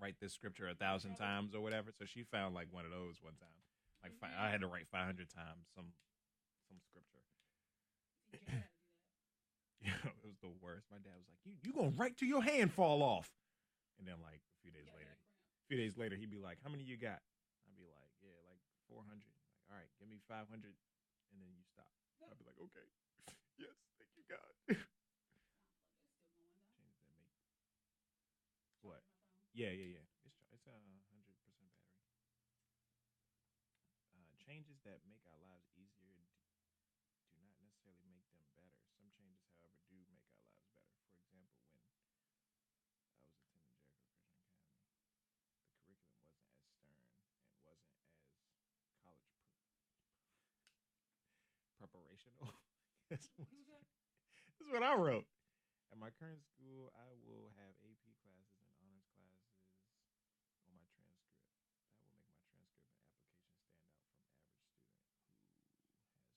write this scripture 1,000 times or whatever. So she found like one of those one time. Like I had to write 500 times some scripture. Yeah, it was the worst. My dad was like, "You gonna write till your hand fall off?" And then like a few days later, he'd be like, "How many you got?" I'd be like, "Yeah, like 400." Like, all right, give me 500, and then you stop. I'd be like, "Okay, yes, thank you, God." Changes that make what? Yeah. It's 100% battery. Changes that make our lives easier do not necessarily make them better. Some changes, however, do make our lives better. For example, when I was attending Jericho Christian Academy, the curriculum wasn't as stern and wasn't as college preparational. This is what I wrote. At my current school, I will have AP classes and honors classes on my transcript. That will make my transcript and application stand out from average student who has just basic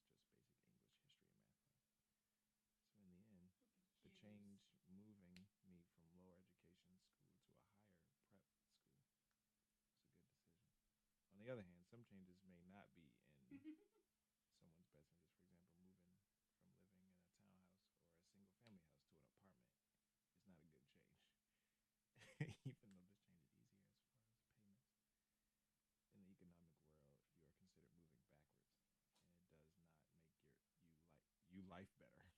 English, history, and math class. So in the end, the change moving me from lower education school to a higher prep school was a good decision. On the other hand, some changes may not be in someone's best interest. For example, moving from living in a townhouse or a single family house to an apartment is not a good change. Even though this change is easier as far as payments. In the economic world, you are considered moving backwards, and it does not make you life better.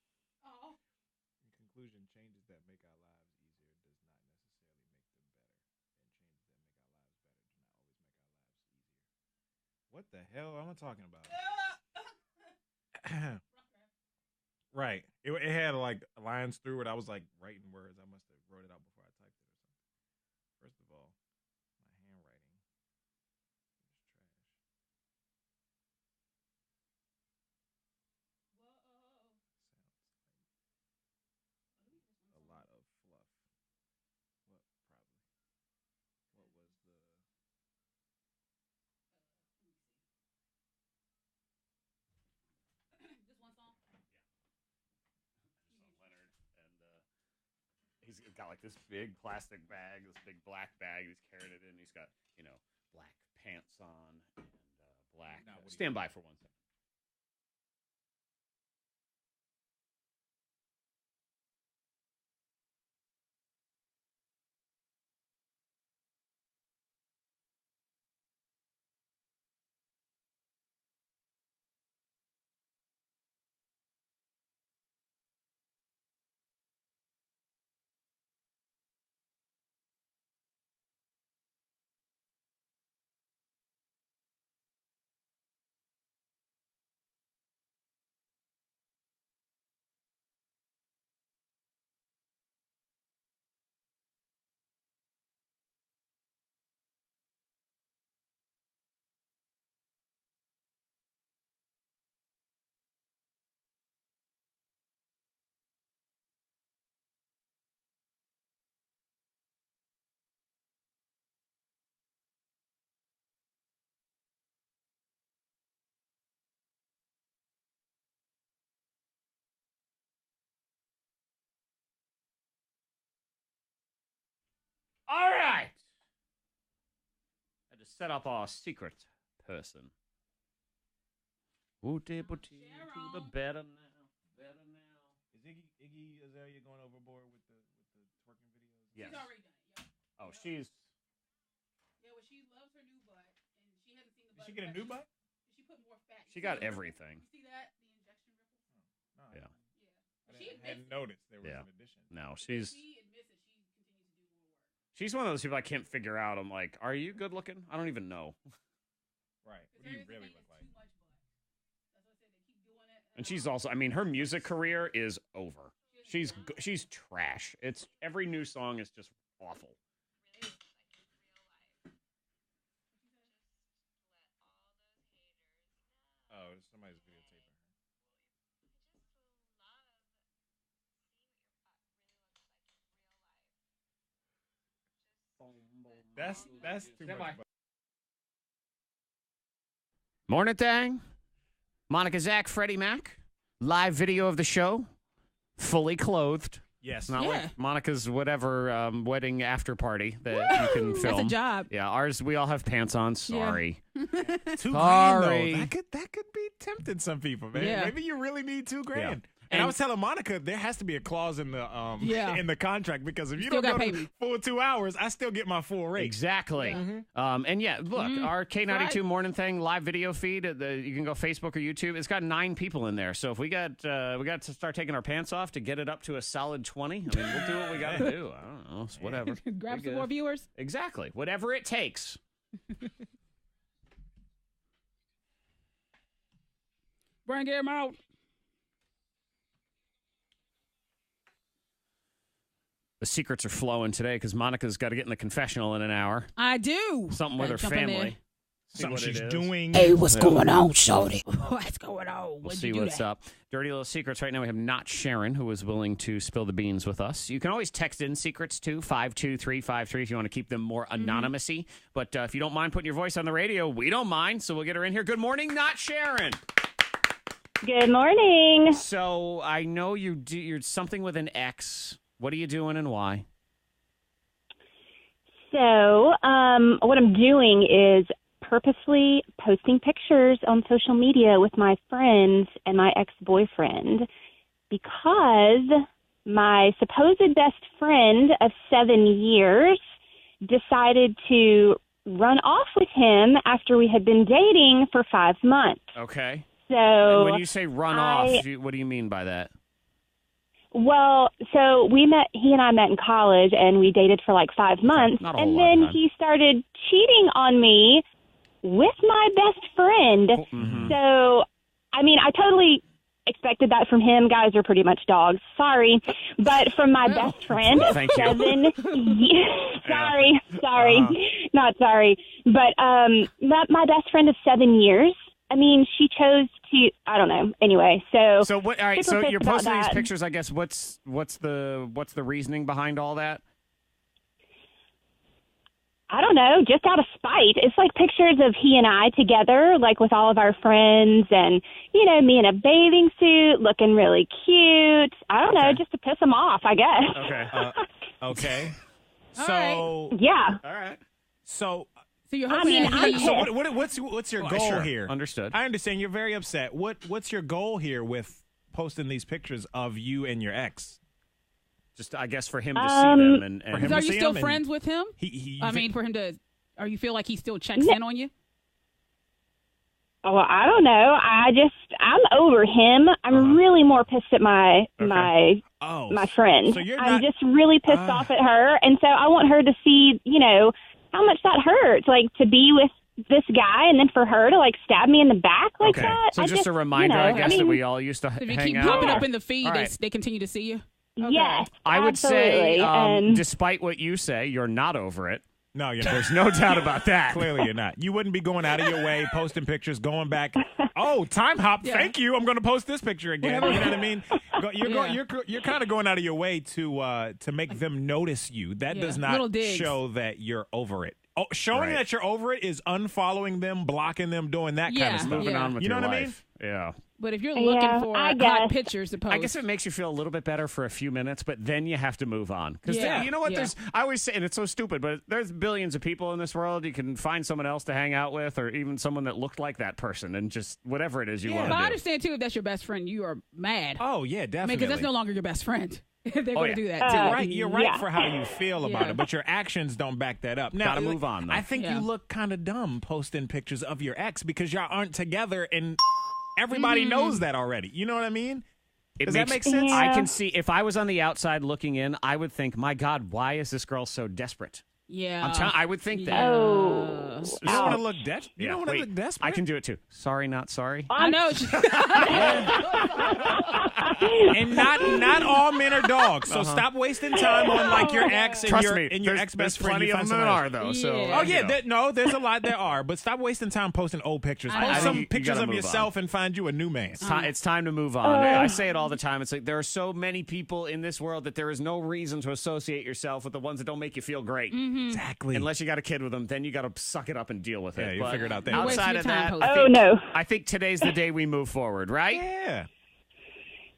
Oh. In conclusion, changes that make our lives easier does not necessarily make them better, and changes that make our lives better do not always make our lives easier. What the hell am I talking about? Right. It had like lines through it. I was like writing words. I must have wrote it out before I typed it or something. First of all, my handwriting is trash. Whoa. Sounds like a lot of fluff. What probably? What was the? Let me see. This one song? Leonard, and he's got like this big plastic bag, this big black bag. He's carrying it in. He's got black pants on and black. Stand by for 1 second. All right. I just set up our secret person. Booty to the better now. Is Iggy Azalea going overboard with the twerking videos? Yes. She's already done it. Yep. Oh, she's. Yeah, well, she loves her new bow. Did she get a new butt? She put more fat. She got everything. You see that? The injection ripples? Yeah. I hadn't noticed there was an addition. No, She admits that she continues to do more work. she's one of those people I can't figure out. I'm like, are you good looking? I don't even know. Right. What do you really look like? Too much butt. That's what I said. They keep doing it. And she's also, I mean, her music career is over. She's trash. It's every new song is just awful. Oh, somebody's videotaping her. That's too much. Morning Thang. Monica, Zach, Freddie Mac. Live video of the show. Fully clothed. Yes. It's not like Monica's whatever wedding after party that you can film. That's a job. Yeah, ours, we all have pants on. Sorry. $2,000 though. That could be tempting some people, man. Yeah. Maybe you really need $2,000. Yeah. And I was telling Monica, there has to be a clause in the in the contract because if you Still don't gotta go pay me. full 2 hours, I still get my full rate. Exactly. And yeah, look, our K92 Morning Thang live video feed. You can go Facebook or YouTube. It's got 9 people in there. So if we got to start taking our pants off to get it up to a solid 20. I mean, we'll do what we got to do. I don't know. It's whatever. Grab some more viewers. Exactly. Whatever it takes. Bring him out. The secrets are flowing today because Monica's got to get in the confessional in an hour. I do. Something with her Jump in there. family. Something she's doing. Hey, what's going on, shorty? What's going on? We'll What'd see you do what's that? up. Dirty Little Secrets. Right now we have Not Sharon, who is willing to spill the beans with us. You can always text in secrets to 52353 if you want to keep them more anonymous-y. But if you don't mind putting your voice on the radio, we don't mind. So we'll get her in here. Good morning, Not Sharon. Good morning. So I know you're something with an X. What are you doing and why? So, what I'm doing is purposely posting pictures on social media with my friends and my ex-boyfriend because my supposed best friend of 7 years decided to run off with him after we had been dating for 5 months. Okay. So And when you say run off, what do you mean by that? Well, so he and I met in college and we dated for like 5 months. Not a whole And lot of then time. he started cheating on me with my best friend. Mm-hmm. So, I mean, I totally expected that from him. Guys are pretty much dogs. Sorry. But from my best friend of Thank you. 7 sorry. Not sorry. But my best friend of 7 years, I mean, she chose to, I don't know. Anyway, So what? All right. So super you're pissed about posting these that. pictures. I guess what's the reasoning behind all that? I don't know, just out of spite. It's like pictures of he and I together, like with all of our friends and, you know, me in a bathing suit looking really cute. I don't know, just to piss him off, I guess. Okay. Okay. All So Yeah. All right. so So you're I hoping mean, that I'm he- so what's your goal Sure. here? Understood. I understand you're very upset. What's your goal here with posting these pictures of you and your ex? Just I guess for him to see them and For him So are to you see still him and friends with him? I mean, for him to, or you feel like he still checks in on you? Well, I don't know. I'm over him. I'm really more pissed at my friend. So you're I'm not- just really pissed off at her. And so I want her to see, you know, how much that hurts, like to be with this guy and then for her to like stab me in the back like that. So I just a reminder, you know, I guess, that mean, we all used to If you hang keep out. popping up in the feed, All right. they continue to see you? Okay. Yes, I would say, absolutely. And despite what you say, you're not over it. No, you're not. There's no doubt about that. Clearly, you're not. You wouldn't be going out of your way, posting pictures, going back. Oh, time hop. Yeah. Thank you. I'm going to post this picture again. You know what I mean? You're kind of going out of your way to make them notice you. That does little not digs. show that you're over it. Oh, showing Right. that you're over it is unfollowing them, blocking them, doing that kind Yeah. of stuff. Moving Yeah. on with You know your what I mean? life. Yeah. But if you're Yeah, looking for I hot guess. pictures to post, I guess it makes you feel a little bit better for a few minutes, but then you have to move on. Because Yeah. you know what? Yeah. I always say, and it's so stupid, but there's billions of people in this world. You can find someone else to hang out with, or even someone that looked like that person, and just whatever it is you want But to I do. understand too if that's your best friend, you are mad. Oh, yeah, definitely. Because that's no longer your best friend. They're going to do that too. You're right for how you feel about it, but your actions don't back that up. Now, gotta move on, though. I think you look kind of dumb posting pictures of your ex because y'all aren't together and everybody knows that already. You know what I mean? Does that make sense? I can see, if I was on the outside looking in, I would think, my God, why is this girl so desperate? Yeah. I would think that. Oh. You don't want to look desperate. You don't want to look desperate. I can do it too. Sorry, not sorry. I know. And not all men are dogs. So stop wasting time on like your ex and Trust your me, and your there's ex best friend. plenty You of find them that somebody are, else. though. So, Yeah. Oh yeah, there's a lot there are, but stop wasting time posting old pictures. I Post think some you pictures gotta of move yourself and find you a new man. It's time to move on. I say it all the time. It's like there are so many people in this world that there is no reason to associate yourself with the ones that don't make you feel great. Exactly. Unless you got a kid with them, then you got to suck it up and deal with it. Yeah, you But figure it out then. You're wasting outside your of time that, posting. Oh, no. I think today's the day we move forward, right? Yeah.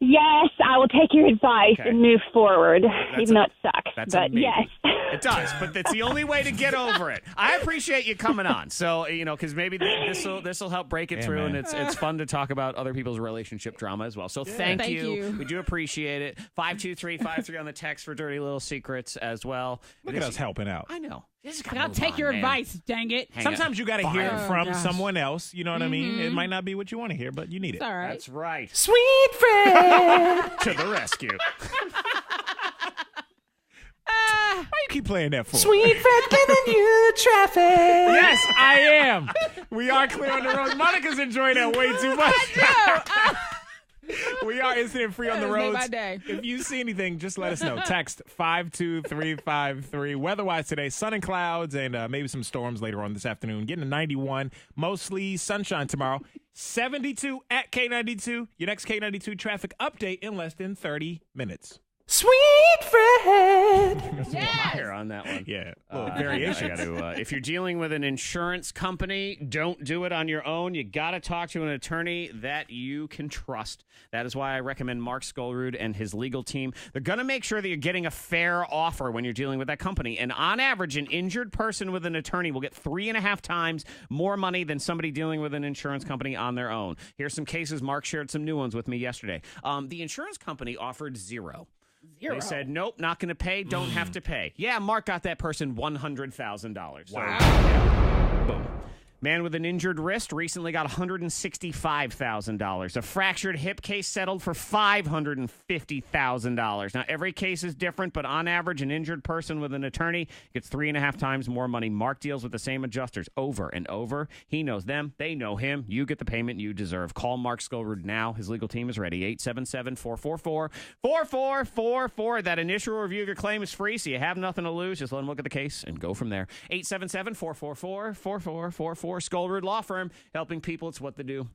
Yes, I will take your advice Okay. and move forward, even though it sucks. That's But a maybe. yes. It does, but that's the only way to get over it. I appreciate you coming on. So, because maybe this will help break it through, man. and it's fun to talk about other people's relationship drama as well. So thank Thank you. you. We do appreciate it. 52353 on the text for Dirty Little Secrets as well. Look at us helping out. I know. I'll take your advice, dang it. Sometimes you got to hear it Oh, from gosh. someone else. You know what I mean? It might not be what you want to hear, but you need it. It's all right. That's right. Sweet friend. To the rescue. Why you keep playing that for? Sweet friend giving you traffic. Yes, I am. We are clear on the road. Monica's enjoying that way too much. We are incident free on the That has made roads. my day. If you see anything, just let us know. Text 52353. Weather-wise today, sun and clouds and maybe some storms later on this afternoon. Getting to 91. Mostly sunshine tomorrow. 72 at K92. Your next K92 traffic update in less than 30 minutes. Sweet friend. Higher on that one. Yeah, a little I variation. got to. If you're dealing with an insurance company, don't do it on your own. You got to talk to an attorney that you can trust. That is why I recommend Mark Skolrud and his legal team. They're going to make sure that you're getting a fair offer when you're dealing with that company. And on average, an injured person with an attorney will get 3.5 times more money than somebody dealing with an insurance company on their own. Here's some cases. Mark shared some new ones with me yesterday. The insurance company offered zero. They said, nope, not going to pay, don't have to pay. Yeah, Mark got that person $100,000. Wow. Boom. Man with an injured wrist recently got $165,000. A fractured hip case settled for $550,000. Now, every case is different, but on average, an injured person with an attorney gets 3.5 times more money. Mark deals with the same adjusters over and over. He knows them. They know him. You get the payment you deserve. Call Mark Skolrud now. His legal team is ready. 877-444-4444. That initial review of your claim is free, so you have nothing to lose. Just let him look at the case and go from there. 877-444-4444. Skolrud Law Firm, helping people. It's what they do.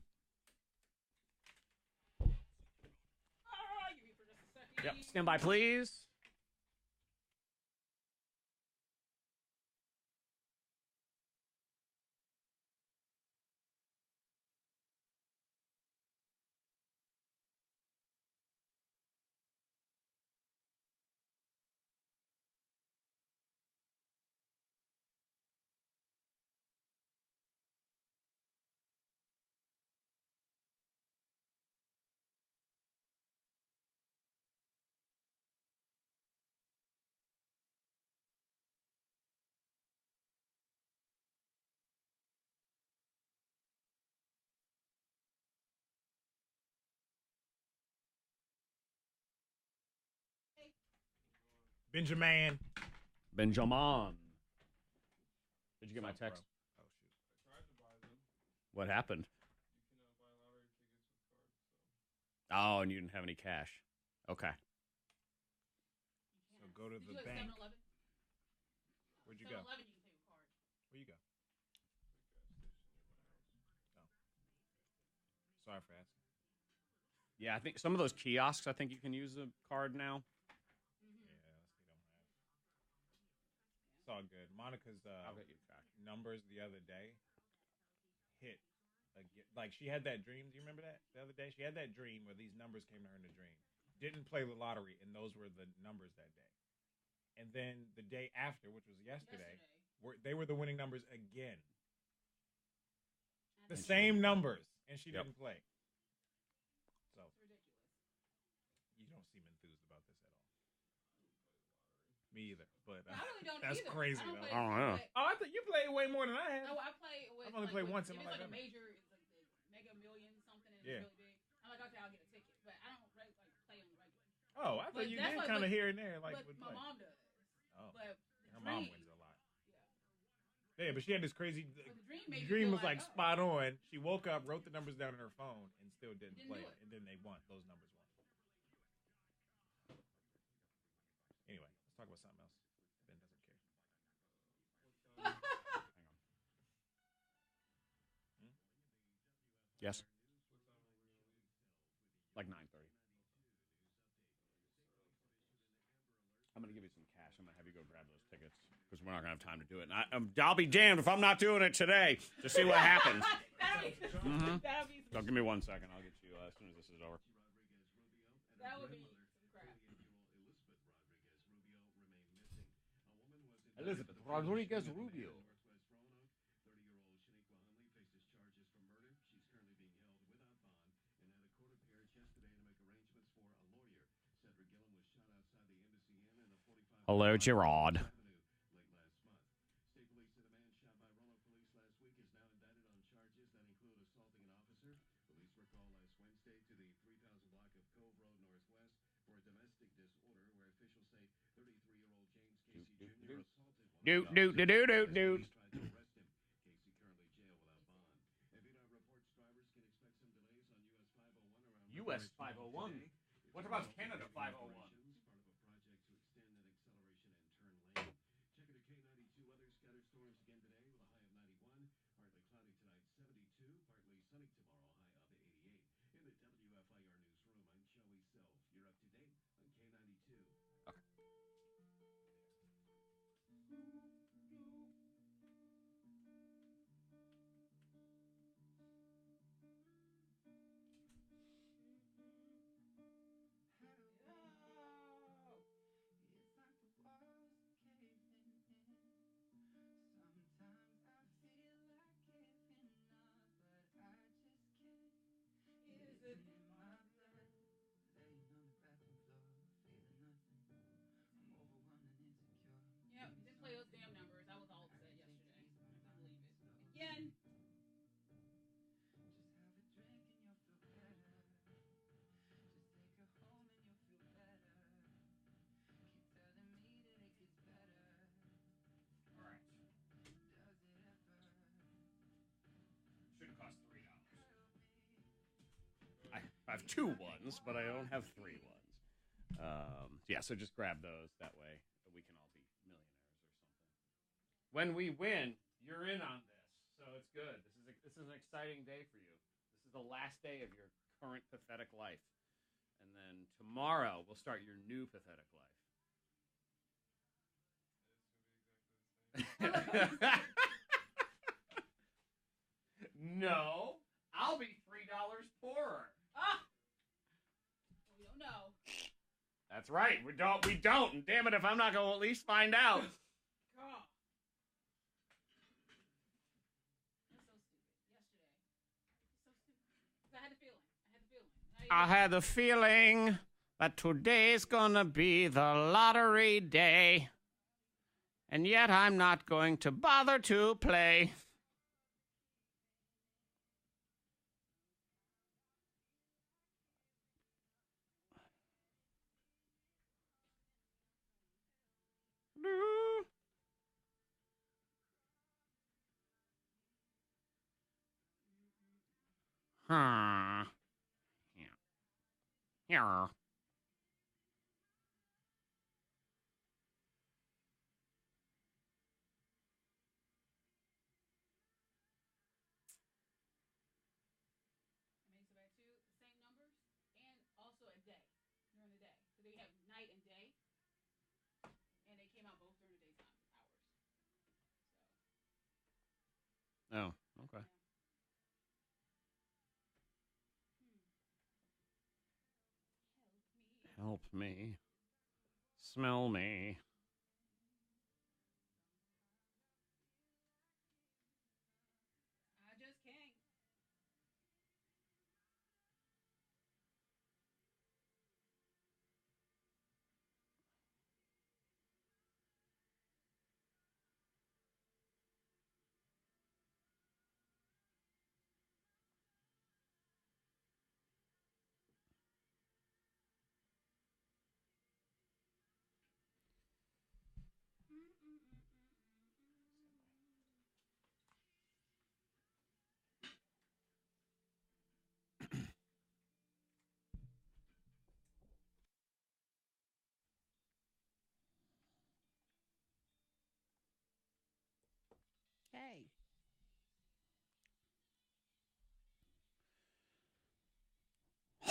Yep. Stand by, please. Benjamin. Benjamin. Did you get my text? What happened? Oh, and you didn't have any cash. Okay. So go to the bank. Where'd you go? Where you go? Oh. Sorry for asking. Yeah, I think some of those kiosks, I think you can use a card now. It's all good. Monica's numbers the other day hit. Like she had that dream. Do you remember that the other day? She had that dream where these numbers came to her in a dream. Didn't play the lottery, and those were the numbers that day. And then the day after, which was yesterday, they were the winning numbers again. The same numbers, and she didn't play. So you don't seem enthused about this at all. Me either. But I really don't that's either. crazy, I don't though. play I don't know. Oh, I thought you played way more than I have. No, I play with. I've only like, played with, once in if my it's life like a ever. major, it's like the Mega Million something, and Yeah. it's really big. I'm like, okay, I'll get a ticket, but I don't like play on the regular. Oh, I thought But you that's did like kind of what- here and there, like But would my play. mom does. Oh, But her the mom dream, wins a lot. Yeah. Yeah, but she had this crazy. But the dream made me Dream feel was like oh. spot on. She woke up, wrote the numbers down in her phone, and still didn't Didn't play do it. it. And then they won. Those numbers won. Anyway, let's talk about something else. Ben doesn't care. Hang on. Yes. Like 9:30. I'm gonna give you some cash. I'm gonna have you go grab those tickets because we're not gonna have time to do it. And I'll be damned if I'm not doing it today to see what happens. That'll be So give me 1 second. I'll get you as soon as this is over. that would be some crap. Elizabeth Rodriguez Rubio. Hello, Gerard. State police said a man shot by Roanoke police last week is now indicted on charges that include assaulting an officer. Police were called last Wednesday to the 3000 block of Cove Road Northwest for a domestic disorder where officials say 33-year-old James Casey Jr. assaulted one of the officers. Tried to arrest him. Casey currently jailed without bond. FNR reports drivers can expect some delays on US 501 around US 501? What about Canada 501? Part of a project to extend an acceleration and turn lane. Checking the K92 weather. Scattered storms again today with a high of 91. Partly cloudy tonight, 72. Partly sunny tomorrow, high of 88. In the WFIR newsroom, I'm Joey Self. You're up to date on K92. Yeah, you didn't play those damn numbers. I was all upset yesterday. I couldn't believe it. Again. All right. Should have cost $3. I have 2 ones, but I don't have 3 ones. Yeah, so just grab those. That way we can all be millionaires or something. When we win, you're in on this, so it's good. This is an exciting day for you. This is the last day of your current pathetic life, and then tomorrow we'll start your new pathetic life. No, I'll be $3 poorer. Ah! Well, we don't know. That's right. We don't. And damn it, if I'm not going to at least find out. God. That's so stupid. Yesterday. So stupid. I had the feeling. I had the feeling that today's going to be the lottery day. And yet I'm not going to bother to play. Huh. Yeah. Yeah. I made so bad too. The same numbers and also a day during the day. So they have night and day, and they came out both during the daytime hours. So. Oh, okay. Help me. Smell me. I just can't.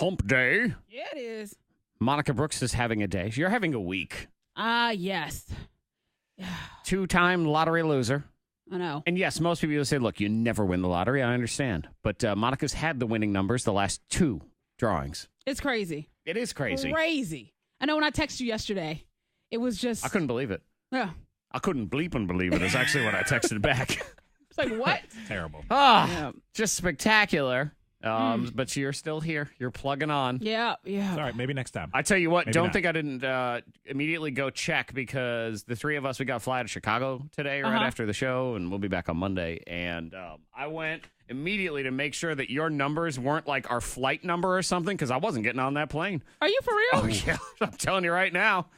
Hump day. Yeah, it is. Monica Brooks is having a day. You're having a week. Yes. 2-time lottery loser. I know. And yes, most people will say, look, you never win the lottery. I understand. But Monica's had the winning numbers the last 2 drawings. It's crazy. It is crazy. Crazy. I know when I texted you yesterday, it was just. I couldn't believe it. Yeah. I couldn't bleep and believe it is actually what I texted back. It's like, what? Terrible. Just spectacular. But you're still here. You're plugging on. Yeah. All right, maybe next time. I tell you what, Maybe don't not. think I didn't immediately go check because the 3 of us, we got to fly to Chicago today right after the show, and we'll be back on Monday. And I went immediately to make sure that your numbers weren't like our flight number or something because I wasn't getting on that plane. Are you for real? Oh, yeah. I'm telling you right now.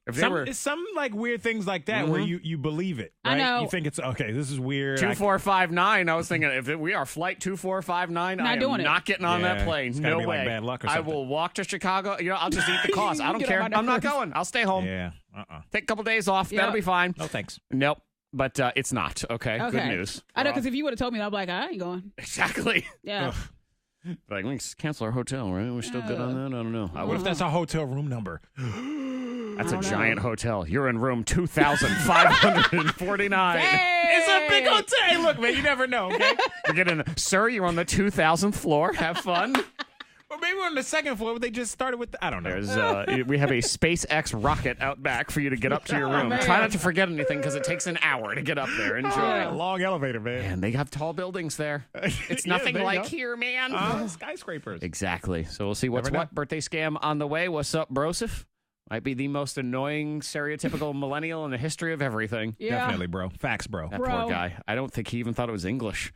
If they were Some like weird things like that where you believe it. Right? I know. You think it's okay. This is weird. 2459, I was thinking if we are flight 2459, I am not getting on that plane. It's gotta No be way. like bad luck or I something. will walk to Chicago. I'll just eat the cost. I don't Get care. on my I'm not nerves. going. I'll stay home. Yeah. Take a couple days off. Yeah. That'll be fine. No thanks. Nope. But it's not. Okay. Good news. I know, because if you would have told me, I'd be like, I ain't going. Exactly. Yeah. Like, we can cancel our hotel, right? We're still good on that? I don't know. What if that's our hotel room number? That's a giant hotel. You're in room 2,549. It's a big hotel. Hey, look, man, you never know, okay? We're getting, sir, you're on the 2,000th floor. Have fun. Or maybe we're on the second floor, but they just started with I don't know. There's we have a SpaceX rocket out back for you to get up to your room. man. Try not to forget anything because it takes an hour to get up there. Enjoy. Long elevator, man. And they have tall buildings there. It's Yeah, nothing there you like go. here, man. Skyscrapers. Exactly. So we'll see what's Never know. what. Birthday scam on the way. What's up, Broseph? Might be the most annoying, stereotypical millennial in the history of everything. Yeah. Definitely, bro. Facts, bro. That Bro. poor guy. I don't think he even thought it was English.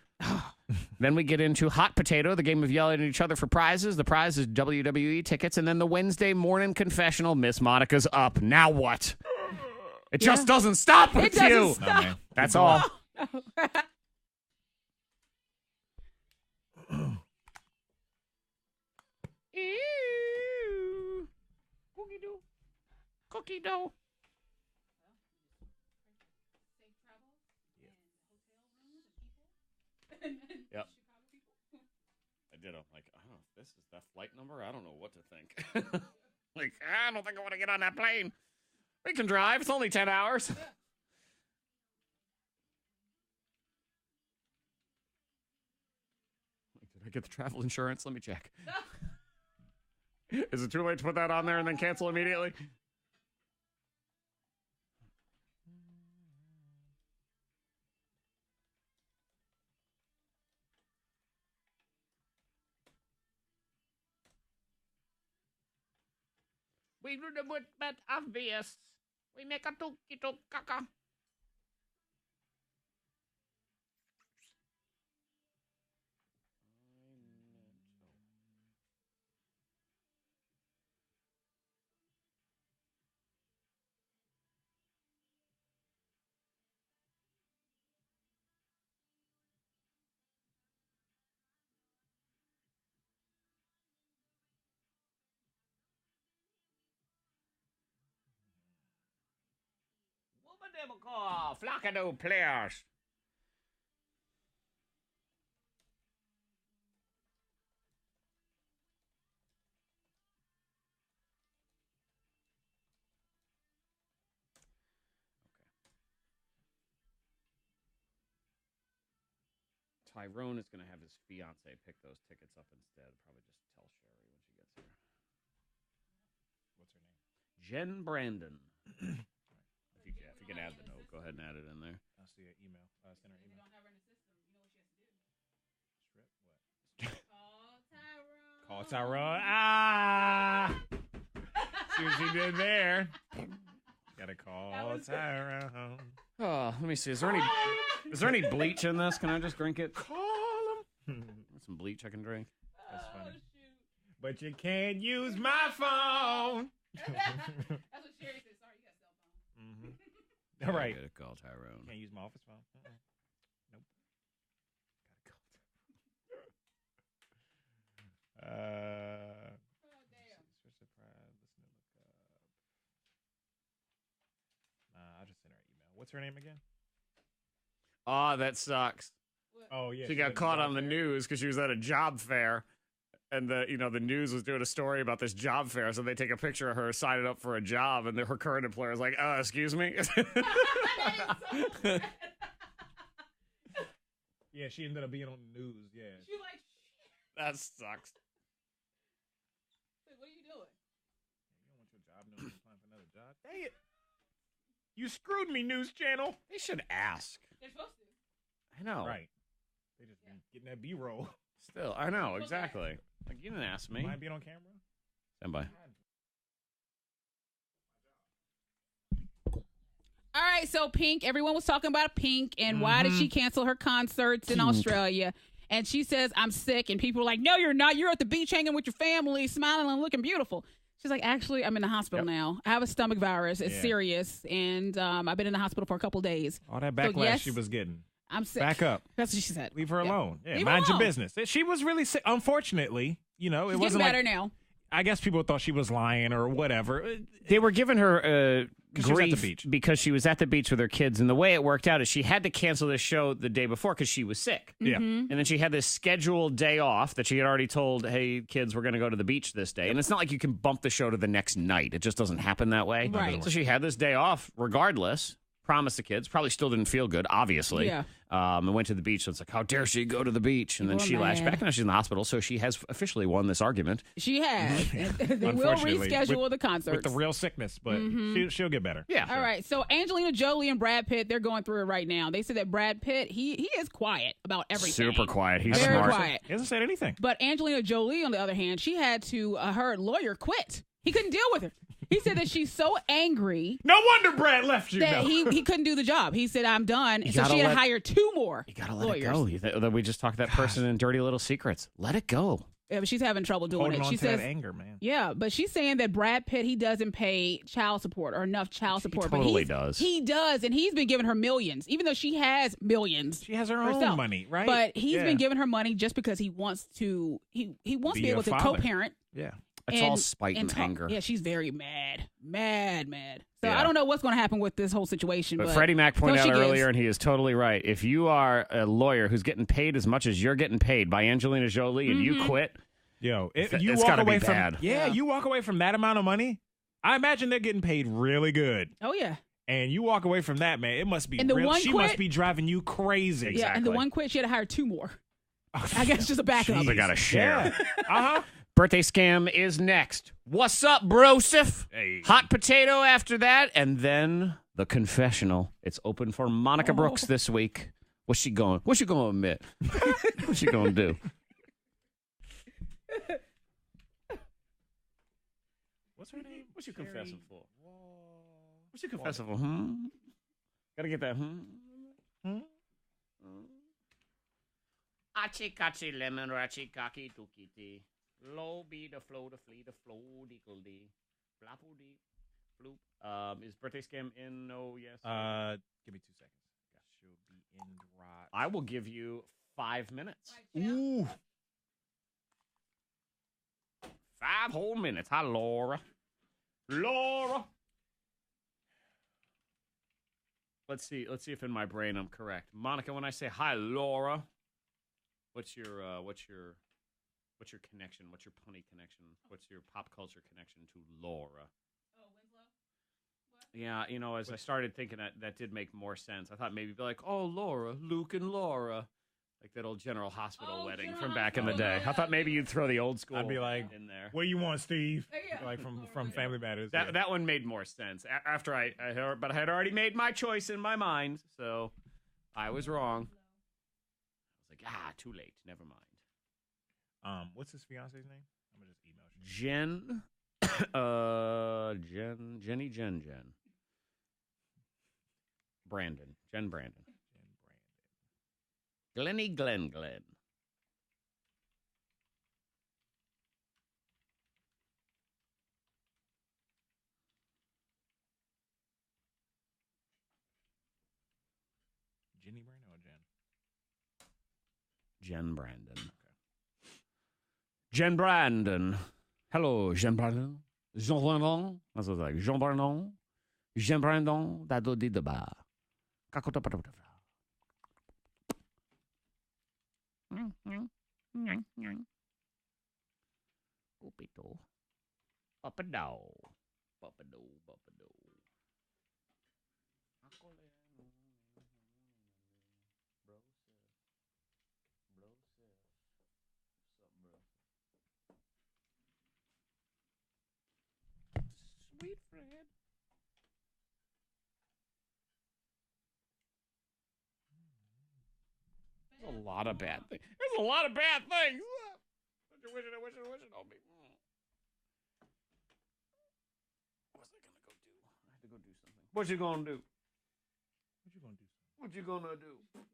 Then we get into Hot Potato, the game of yelling at each other for prizes. The prize is WWE tickets. And then the Wednesday morning confessional. Miss Monica's up. Now what? It just doesn't stop with It doesn't you. stop. No, man. That's all. Ew. Cookie dough. Cookie dough. Yep. I did. I'm like, oh, this is that flight number? I don't know what to think. Like, I don't think I want to get on that plane. We can drive. It's only 10 hours. Did I get the travel insurance? Let me check. Is it too late to put that on there and then cancel immediately? We do the wood, but obvious. We make a tuki kaka. Flockado players. Tyrone is going to have his fiance pick those tickets up instead. Probably just tell Sherry when she gets here. What's her name? Jen Brandon. If you can add the note, go ahead and add it in there. I'll see her email. Send her email. Call Tyrone. Ah! See what she did there. Gotta call Tyrone. Oh, let me see. Is there any bleach in this? Can I just drink it? Call him. Some bleach I can drink. That's funny. But you can't use my phone. That's what Sherry said. Sorry, you got cell phone. All right. Gotta call Tyrone. Can't use my office phone. Nope. I'll just send her an email. What's her name again? Oh, that sucks. Oh, yeah. She got caught on the news because she was at a job fair. And the news was doing a story about this job fair, so they take a picture of her signing up for a job, and her current employer is like, excuse me? Yeah, she ended up being on the news, yeah. She like, that sucks. what are you doing? You don't want your job known as applying for another job? Dang it. You screwed me, news channel. They should ask. They're supposed to. I know. Right. They just been getting that B-roll. Still, I know, exactly. Like, you didn't ask me. Mind being on camera? Stand by. All right, so Pink, everyone was talking about Pink and why did she cancel her concerts in Australia? And she says, I'm sick. And people are like, no, you're not. You're at the beach hanging with your family, smiling and looking beautiful. She's like, actually, I'm in the hospital now. I have a stomach virus. It's serious. And I've been in the hospital for a couple days. All that backlash she was getting. I'm sick. Back up. That's what she said. Leave her alone. Yeah, Leave mind her your alone. business. She was really sick. Unfortunately, it She's wasn't getting better like, now. I guess people thought she was lying or whatever. They were giving her she was at the grief beach. because she was at the beach with her kids. And the way it worked out is she had to cancel this show the day before because she was sick. Yeah. And then she had this scheduled day off that she had already told, hey, kids, we're going to go to the beach this day. And it's not like you can bump the show to the next night. It just doesn't happen that way. Right. So she had this day off regardless. Promised the kids. Probably still didn't feel good, obviously. Yeah. And went to the beach. So it's like, how dare she go to the beach? And then she lashed back. Now she's in the hospital. So she has officially won this argument. She has. They will reschedule the concerts. With the real sickness, but she'll get better. Yeah. All right. So Angelina Jolie and Brad Pitt, they're going through it right now. They said that Brad Pitt, he is quiet about everything. Super quiet. He's Very smart. quiet. He hasn't said anything. But Angelina Jolie, on the other hand, she had to, her lawyer quit. He couldn't deal with her. He said that she's so angry No wonder Brad left you. that he couldn't do the job. He said, I'm done. And so gotta she had to let- hire 2 more You got to let lawyers. it go. We just talked to that person in Dirty Little Secrets. Let it go. Yeah, but she's having trouble doing Holding it. on She to says, that anger, man. yeah, but she's saying that Brad Pitt, he doesn't pay child support or enough child support. totally but does. He does, and he's been giving her millions, even though she has millions. She has her herself. own money, right? But he's Yeah. been giving her money just because he wants to. He wants to Be be a able to father. co-parent. Yeah. It's all spite and anger. Yeah, she's very mad. So Yeah. I don't know what's going to happen with this whole situation. But But Freddie Mac pointed no, she out gives. earlier, and he is totally right. If you are a lawyer who's getting paid as much as you're getting paid by Angelina Jolie and you quit, Yo, if It's you walk gotta be away from bad. you walk away from that amount of money, I imagine they're getting paid really good. Oh yeah. And you walk away from that, man, it must be And the real. one She quit- must be driving you crazy. Yeah, and the one quit, she had to hire 2 more. I guess just a backup. they got to share. Uh-huh. Birthday scam is next. What's up, Broseph? Hey. Hot potato after that, and then the confessional. It's open for Monica Brooks this week. What's she going to admit? What's she going to do? What's her name? What's you confessing for? What's you confessing for? Gotta get that. Achi kachi lemon rachi kaki tukiti. Low be the flow, the flea, the flow, dickle dee. Flapu dee. Floop. Is birthday scam in? No, yes. Give me 2 seconds. She'll be in right. I will give you 5 minutes. Ooh. 5 whole minutes. Hi, Laura. Laura. Let's see if in my brain I'm correct. Monica, when I say hi, Laura, what's your connection? What's your punny connection? What's your pop culture connection to Laura? Oh, Winslow? Yeah, as I started thinking that did make more sense. I thought maybe it'd be like, oh, Laura, Luke and Laura. Like that old General Hospital wedding General from back in the Hospital, day. yeah. I thought maybe you'd throw the old school I'd be like, in there. What do you want, Steve? Yeah. Like from Family Matters. That one made more sense after I heard, but I had already made my choice in my mind, so I was wrong. I was like, too late. Never mind. What's his fiance's name? I'm gonna just email you. Jen. Jen Brandon. Glenn. Jenny Brandon or Jen? Jen Brandon. Okay. Jen Brandon. Hello, Jen Brandon. Jean Brandon. That's what it's like. Jean Brandon. Jen Brandon. Dado di deba. Kakota patapata. Scoopy-doo. Up-a-doo. Up-a-doo. Up-a-doo. Sweet Fred. There's a lot of bad things. There's a lot of bad things. I wish it on me. What's I gonna go do? I have to go do something. What you gonna do? What you gonna do? What you gonna do? Goodness.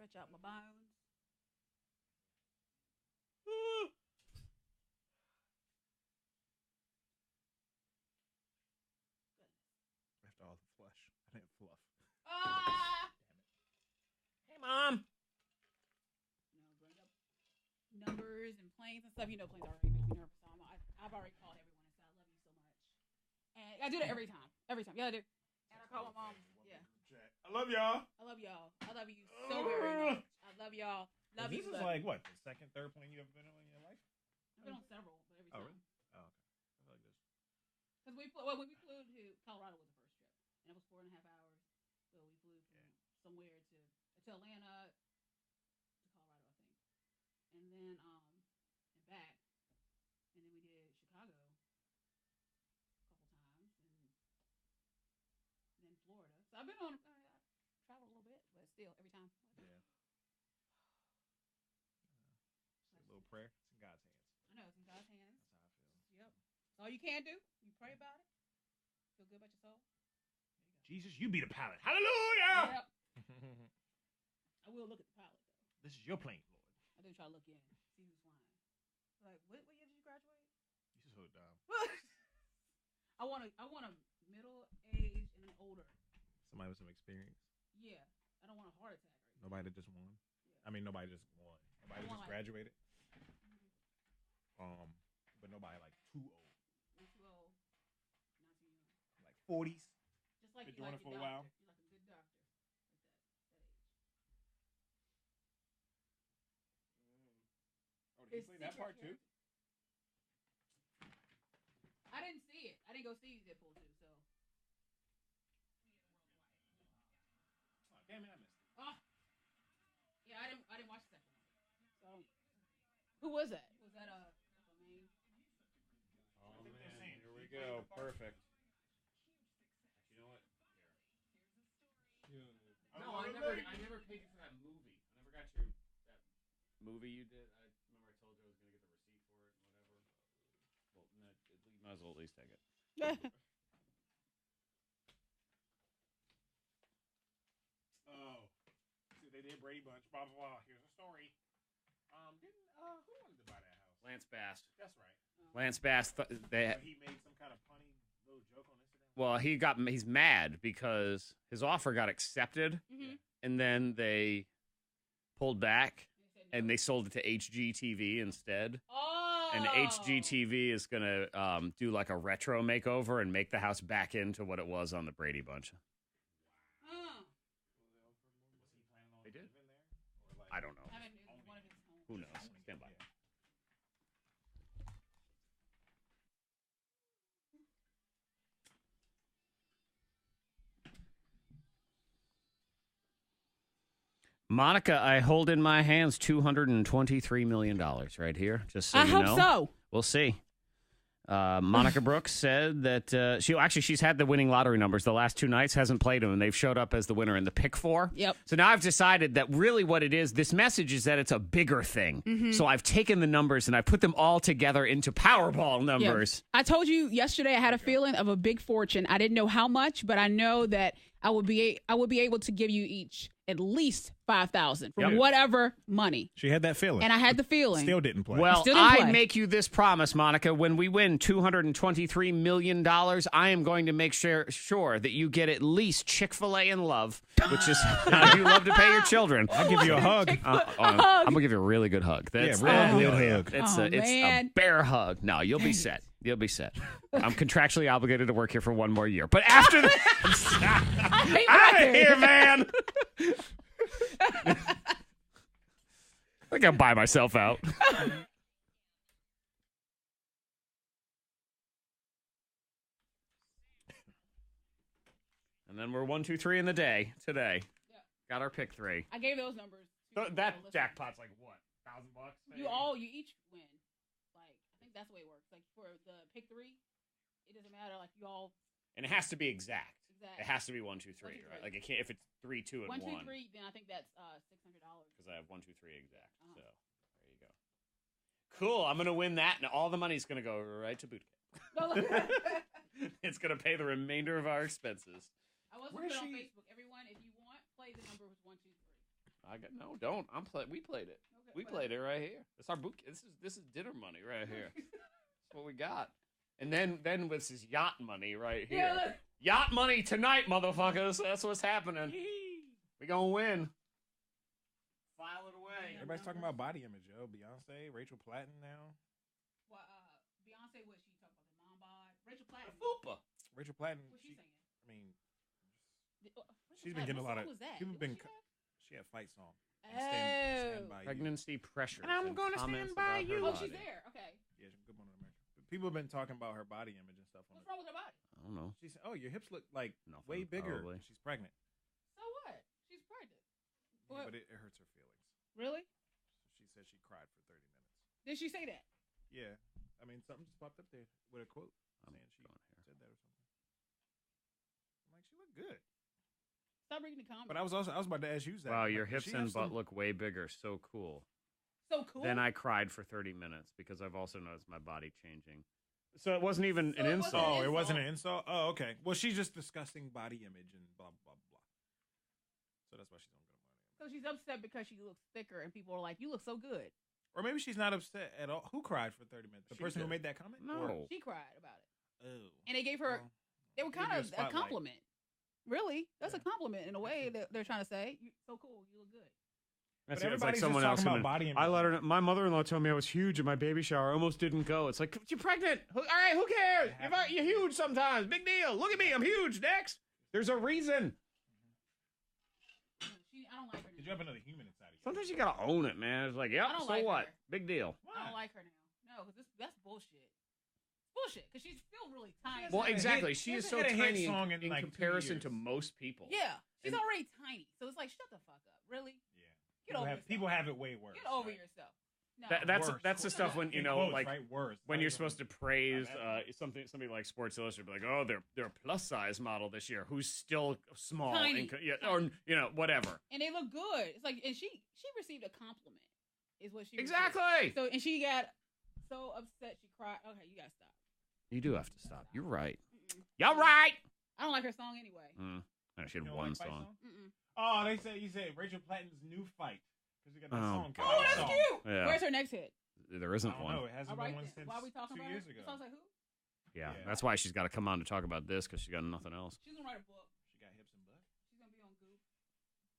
Stretch out my bones. After all the flush, I didn't fluff. Hey, Mom. Bring up numbers and planes and stuff. You know, planes already make me nervous. So I've already called everyone and said, I love you so much. And I do that every time. Every time. Yeah, I do. And I call my mom. Yeah. I love y'all. I love y'all. I love you so very much. I love y'all. Love you. This is like what, the second, third plane you ever been on in your life? I've been on several, but every time. Oh, really? Oh, okay. I feel like this. Because when we flew to Colorado was the first trip, and it was 4.5 hours. So we flew from somewhere to Atlanta to Colorado, I think, and then and back, and then we did Chicago a couple times, and then Florida. So I've been on. I traveled a little bit, but still every time. Yeah. Say a little prayer. It's in God's hands. I know it's in God's hands. That's how I feel. Yep. All you can do, you pray about it. Feel good about your soul. Jesus, you be the pilot. Hallelujah! Yep. I will look at the pilot though. This is your plane, Lord. I do try to look in, see who's flying. Like, what year did you graduate? You're so dumb. I want a middle age and an older. Somebody with some experience. Yeah, I don't want a heart attack. Right? Nobody that just won. Yeah. I mean, nobody just won. Nobody just graduated. But nobody like too old. Not too old, not too young. Like 40s. Just like been you doing like it for a doctor. while. You're like a good doctor. Like that age. Oh, did you play that part too? I didn't see it. I didn't go see Deadpool 2, so. Oh, damn it, I missed it. Oh. Yeah, I didn't watch the second one. So, who was that? Was that a main? Oh man, here we go. Perfect. You know what? Here. No, I never paid you for that movie. I never got that movie you did. I remember I told you I was going to get the receipt for it and whatever. Well, you might as well at least take it. Oh, see, they did Brady Bunch. Blah blah blah. Here's a story. Who wanted to buy that house? Lance Bass. That's right. Lance Bass. So he made some kind of funny little joke on Instagram. Well, he's mad because his offer got accepted, and then they pulled back, and they sold it to HGTV instead. Oh. And HGTV is gonna do like a retro makeover and make the house back into what it was on the Brady Bunch. They did. I don't know. Who knows? Stand by. Monica, I hold in my hands $223 million right here. Just so I you know. hope so. We'll see. Monica Brooks said that she's had the winning lottery numbers the last two nights, hasn't played them, and they've showed up as the winner in the pick four. Yep. So now I've decided that really what it is, this message is that it's a bigger thing. So I've taken the numbers and I put them all together into Powerball numbers. Yep. I told you yesterday I had a feeling of a big fortune. I didn't know how much, but I know that I would be able to give you each at least $5,000 from Yep. whatever money. She had that feeling. And I had the feeling. Still didn't play. Well, Still didn't I play. make you this promise, Monica. When we win $223 million, I am going to make sure that you get at least Chick-fil-A and love, which is how you love to pay your children. I'll give you a hug. I'm going to give you a really good hug. That's real hug. It's a man. bear hug. No, you'll be set. You'll be set. I'm contractually obligated to work here for one more year. But after that, out of here, man. I think I'll buy myself out. And then we're 1, 2, 3 in the day today. Yeah. Got our pick 3. I gave those numbers. So that jackpot's like what? $1,000? You each win. Like, I think that's the way it works. Like, for the pick 3, it doesn't matter. Like, you all. And it has to be exact. Exact. It has to be 1, 2, 3, 1, 2, 3. right? Like it can't if it's 3, 2, and 1. 1, 2, 3. Then I think that's $600. Because I have 1, 2, 3 exact. So there you go. Cool. I'm gonna win that, and all the money's gonna go right to boot camp. It's gonna pay the remainder of our expenses. I was put on Facebook. Everyone, if you want, play the number with 1, 2, 3. Don't. We played it. Okay, We played it right here. It's our boot. This is dinner money right here. That's what we got. And then this is yacht money right here. Yeah, look. Yacht money tonight, motherfuckers. That's what's happening. We gonna win. File it away. Everybody's talking about body image, yo. Beyonce, Rachel Platten now. Well, Beyonce, what she talking about? The mom bod. Rachel Platten. Fupa. Rachel Platten. What's she saying? I mean, Rachel she's been getting a lot of. What was that? People What been. she have? She had a fight song. Oh. Stand by You. Pregnancy pressure. And I'm gonna stand by you. Oh, she's there. Okay. Yeah, Good Morning America. But people have been talking about her body image and stuff. What's wrong with her body? I don't know. She said, "Oh, your hips look like Nothing, way bigger." probably. She's pregnant. So what? She's pregnant. Yeah, What? but it hurts her feelings. Really? She said she cried for 30 minutes. Did she say that? Yeah, I mean something just popped up there with a quote I'm saying she going here. said that or something. I'm like, she looked good. Stop reading the comments. But I was about to ask you that. Wow, Like, your does hips she and have butt some- look way bigger. So cool. So cool. Then I cried for 30 minutes because I've also noticed my body changing. So it wasn't even an it wasn't insult. Oh, an it wasn't an insult. insult. Oh, okay. Well, she's just discussing body image and blah blah blah. So that's why she's on Good Morning. So she's upset because she looks thicker, and people are like, "You look so good." Or maybe she's not upset at all. Who cried for 30 minutes? The She person who did. made that comment? No. Or- She cried about it, Oh. and they gave her. Well, They were give you kind a of a spotlight. compliment. Really, that's a Yeah. compliment in a way that they're trying to say. You so cool. You look good. But It's everybody's just someone talking else about coming- body image. I let her. My mother-in-law told me I was huge in my baby shower. I almost didn't go. It's like you're pregnant. All right, who cares? You're huge sometimes. Big deal. Look at me. I'm huge. Next, there's a reason. I don't like her. Did you have another human inside of you? Sometimes you gotta own it, man. It's like, I yep. don't So like what? her. Big deal. I don't like her now. No, because that's bullshit. Bullshit. Because she's still really tiny. Well, had a exactly. hit- She she is so hasn't had a hit tiny song in in, like, 2 comparison years. to most people. Yeah, she's And- already tiny. So it's like, shut the fuck up. Really? Yeah. Get over yourself. People have it way worse. Get over right? yourself. No. That's Worse. the stuff when you In know, quotes, like right? Worse. when Not you're even- supposed to praise Not somebody like Sports Illustrated, be like, oh, they're a plus size model this year who's still small, Tiny. or whatever. And they look good. It's like, and she received a compliment, is what she Exactly. received. So, and she got so upset she cried. Okay, you gotta stop. You do have to stop. You're right. Mm-mm. You're right. I don't like her song anyway. No, she You had don't one like fight song. Mm-mm. Oh, you said Rachel Platten's new fight because you got that Oh, song. God. Oh, that's song. cute. Yeah. Where's her next hit? There I isn't don't one. know. It hasn't All been right, one then. since Why are we talking 2 about years her? ago. It sounds like who? Yeah, Yeah. that's why she's got to come on to talk about this because she got nothing else. She's gonna write a book. She got hips and butt. She's gonna be on Goop.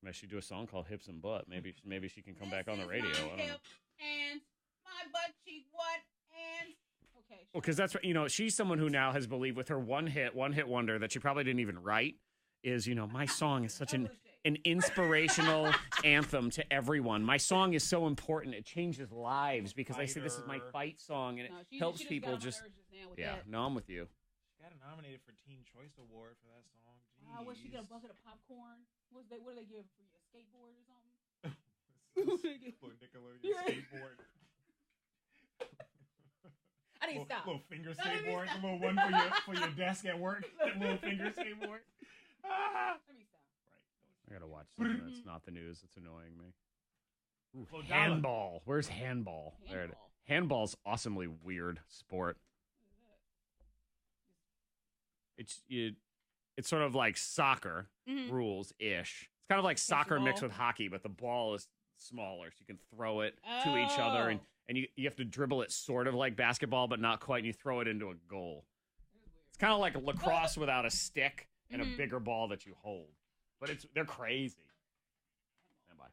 Maybe she do a song called Hips and Butt. Maybe she can come back on the This radio. is I my don't know. hip and my butt cheek. What and okay. Well, because that's what she's someone who now has believed with her one hit wonder that she probably didn't even write is my song is such an inspirational anthem to everyone. My song is so important; it changes lives because I say this is my fight song and it helps people just. Yeah, no, I'm with you. She got nominated for Teen Choice Award for that song. Wow, what she get a bucket of popcorn? What do they give for you? A skateboard or something? For Nickelodeon skateboard. I need to stop. Little finger No, let me skateboard. stop. A little one for your desk at work. That little finger skateboard. Ah. Let me stop. I gotta watch something that's not the news. It's annoying me. Ooh, Well, handball. Where's handball? There it is. Handball's awesomely weird sport. It's sort of like soccer rules ish. It's kind of like soccer ball. mixed with hockey, but the ball is smaller, so you can throw it to each other, and you have to dribble it sort of like basketball, but not quite, and you throw it into a goal. It's kind of like lacrosse without a stick and a bigger ball that you hold. But they're crazy. Stand by.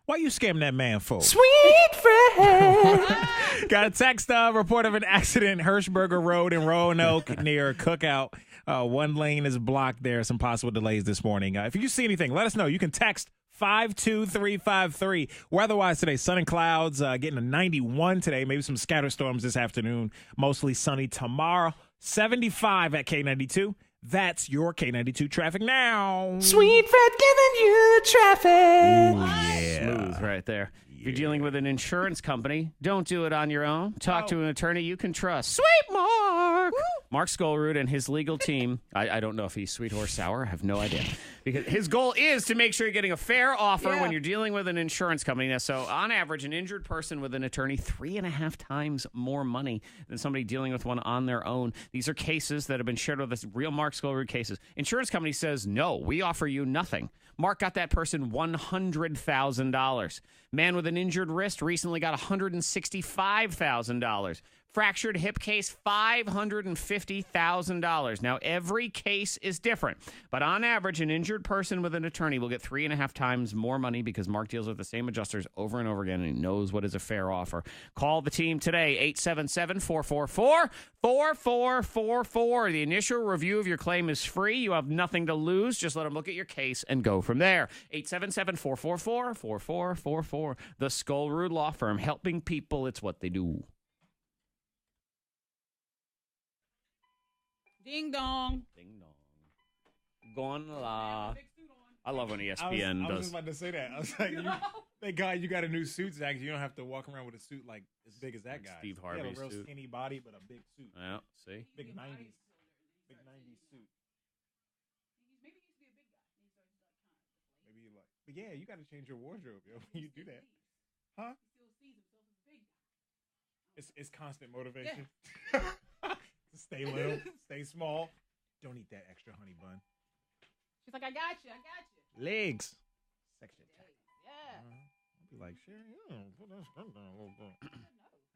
Why you scamming that man for? Sweet Fred. Got a text report of an accident, Hirschberger Road in Roanoke near Cookout. One lane is blocked there. Some possible delays this morning. If you see anything, let us know. You can text 52353. Weather-wise today, sun and clouds, getting a 91 today. Maybe some scattered storms this afternoon. Mostly sunny tomorrow. 75 at K92. That's your K92 traffic now. Sweet Fred giving you traffic. Yeah. Smooth right there. If you're dealing with an insurance company, don't do it on your own. Talk to an attorney you can trust. Sweet Mark! Woo! Mark Skolrud and his legal team, I don't know if he's sweet or sour. I have no idea. Because his goal is to make sure you're getting a fair offer when you're dealing with an insurance company. Now, so on average, an injured person with an attorney, 3.5 times more money than somebody dealing with one on their own. These are cases that have been shared with us, real Mark Skolrud cases. Insurance company says, no, we offer you nothing. Mark got that person $100,000. Man with an injured wrist recently got $165,000. Fractured hip case, $550,000. Now, every case is different, but on average, an injured person with an attorney will get 3.5 times more money because Mark deals with the same adjusters over and over again, and he knows what is a fair offer. Call the team today, 877-444-4444. The initial review of your claim is free. You have nothing to lose. Just let them look at your case and go from there. 877-444-4444. The Skolrud Law Firm, helping people. It's what they do. Ding dong. Ding dong. Gone la. I love when ESPN I was does. just about to say that. I was like, thank God you got a new suit, Zach. You don't have to walk around with a suit like as big as that guy. Steve He had Harvey's a real suit. skinny body, but a big suit. Yeah, see? Big 90s suit. Maybe you like. But yeah, you got to change your wardrobe, yo. When you do that. Huh? It's constant motivation. Stay little, stay small. Don't eat that extra honey bun. She's like, I got you. Legs. Section attack. Yeah. I'll be like, sure, put that skirt down a little bit.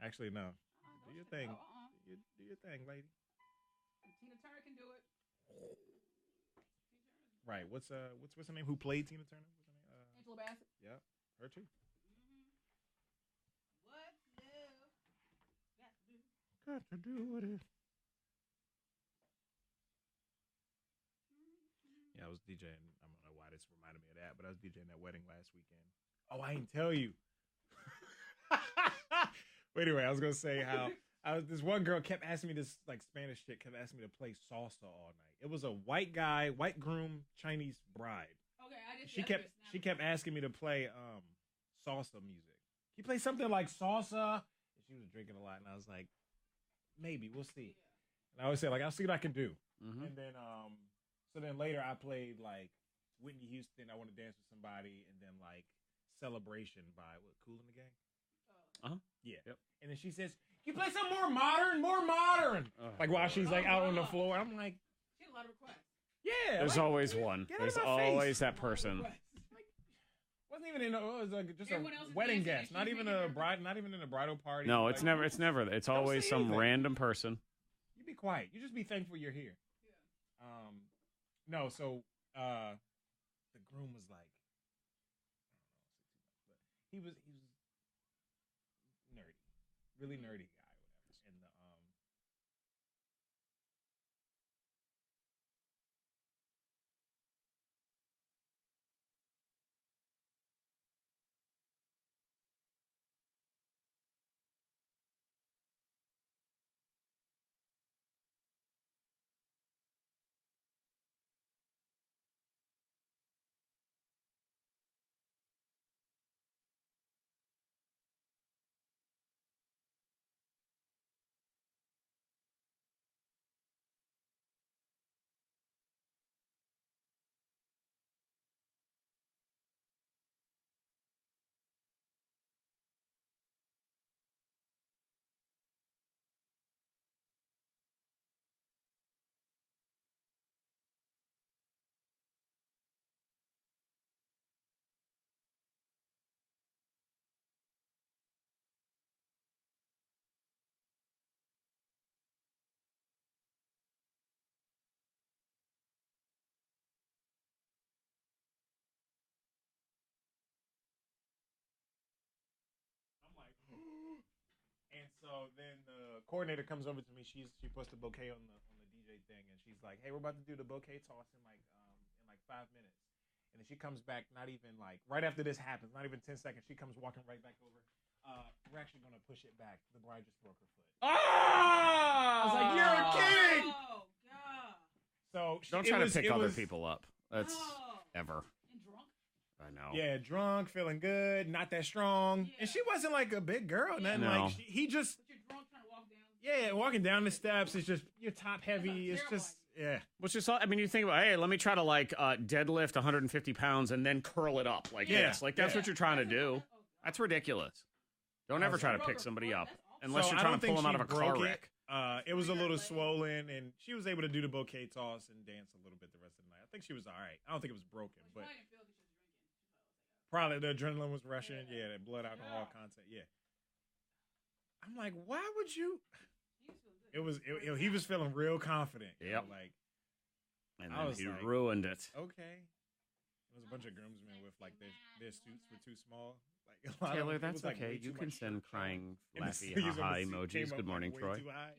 Actually, no. Do your thing. Do your thing, lady. Tina Turner can do it. Right. What's her name? Who played Tina Turner? What's her name? Angela Bassett. Yep. Her too. What's new? Got to do with it. Yeah, I was DJing. I don't know why this reminded me of that, but I was DJing that wedding last weekend. Oh, I didn't tell you. But anyway, I was gonna say how this one girl kept asking me this like Spanish chick kept asking me to play salsa all night. It was a white groom, Chinese bride. Okay, I did. She kept asking me to play salsa music. Can you play something like salsa? And she was drinking a lot, and I was like, maybe we'll see. And I always say like I'll see what I can do. Mm-hmm. And then so then later I played like Whitney Houston, I Want to Dance with Somebody, and then like Celebration by Kool and the Gang. Uh-huh. Yeah. Yep. And then she says, "You play something more modern." Like while she's like out on the floor, I'm like, she had a lot of requests. Yeah. There's always one. There's always that person. Wasn't even in. It was like just a wedding guest, not even a bride, not even in a bridal party. No, like, it's never. It's always some anything. random person. You be quiet. You just be thankful you're here. Yeah. No. So the groom was like, he was nerdy, really nerdy guy. So then the coordinator comes over to me. She puts the bouquet on the DJ thing, and she's like, "Hey, we're about to do the bouquet toss in like 5 minutes." And then she comes back, not even like right after this happens, not even 10 seconds. She comes walking right back over. We're actually gonna push it back. The bride just broke her foot. Oh! I was like, "You're kidding!" Oh God. So don't try to pick other people up. That's ever. And drunk. I know. Yeah, drunk, feeling good, not that strong, and she wasn't like a big girl. Nothing No. like he just. But you're drunk trying to walk down. Yeah, walking down the steps, it's just you're top heavy. It's just Which is, I mean, you think about, hey, let me try to like deadlift 150 pounds and then curl it up like this. Like that's what you're trying to do. That's ridiculous. Don't ever try to pick somebody up unless you're trying to pull them out of a car wreck. It was a little swollen, and she was able to do the bouquet toss and dance a little bit the rest of the night. I think she was all right. I don't think it was broken, but probably the adrenaline was rushing. Yeah, that blood alcohol content. Yeah. I'm like, why would you? He was feeling real confident. Yep. Like, and then he ruined it. Okay. There was a bunch of groomsmen with like their suits were too small. Like Taylor, that's okay. You can send crying, laughy, haha emojis. Good morning, Troy. Yeah. I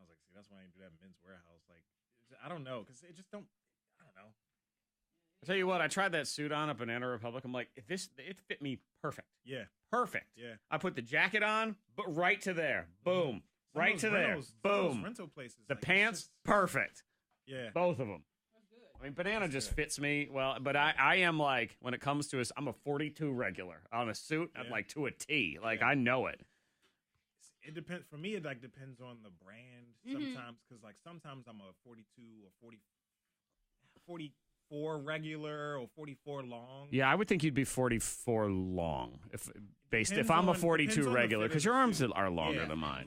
was like, see, that's why I didn't do that in Men's Warehouse. Like, I don't know, because it just don't. I don't know. I'll tell you what, I tried that suit on at Banana Republic. I'm like, it fit me perfect. Yeah. Perfect. Yeah. I put the jacket on, but right to there. Boom. Right to there. Boom. Rental places. The like, pants, perfect. Yeah. Both of them. I mean, Banana just fits me well, but I am like, when it comes to I'm a 42 regular. On a suit, I'm like to a T. Like, I know it. It depends. For me, it like depends on the brand sometimes, because like sometimes I'm a 42 or 44 regular or 44 long. Yeah, I would think you'd be 44 long if I'm a 42 regular, because your arms are longer than mine.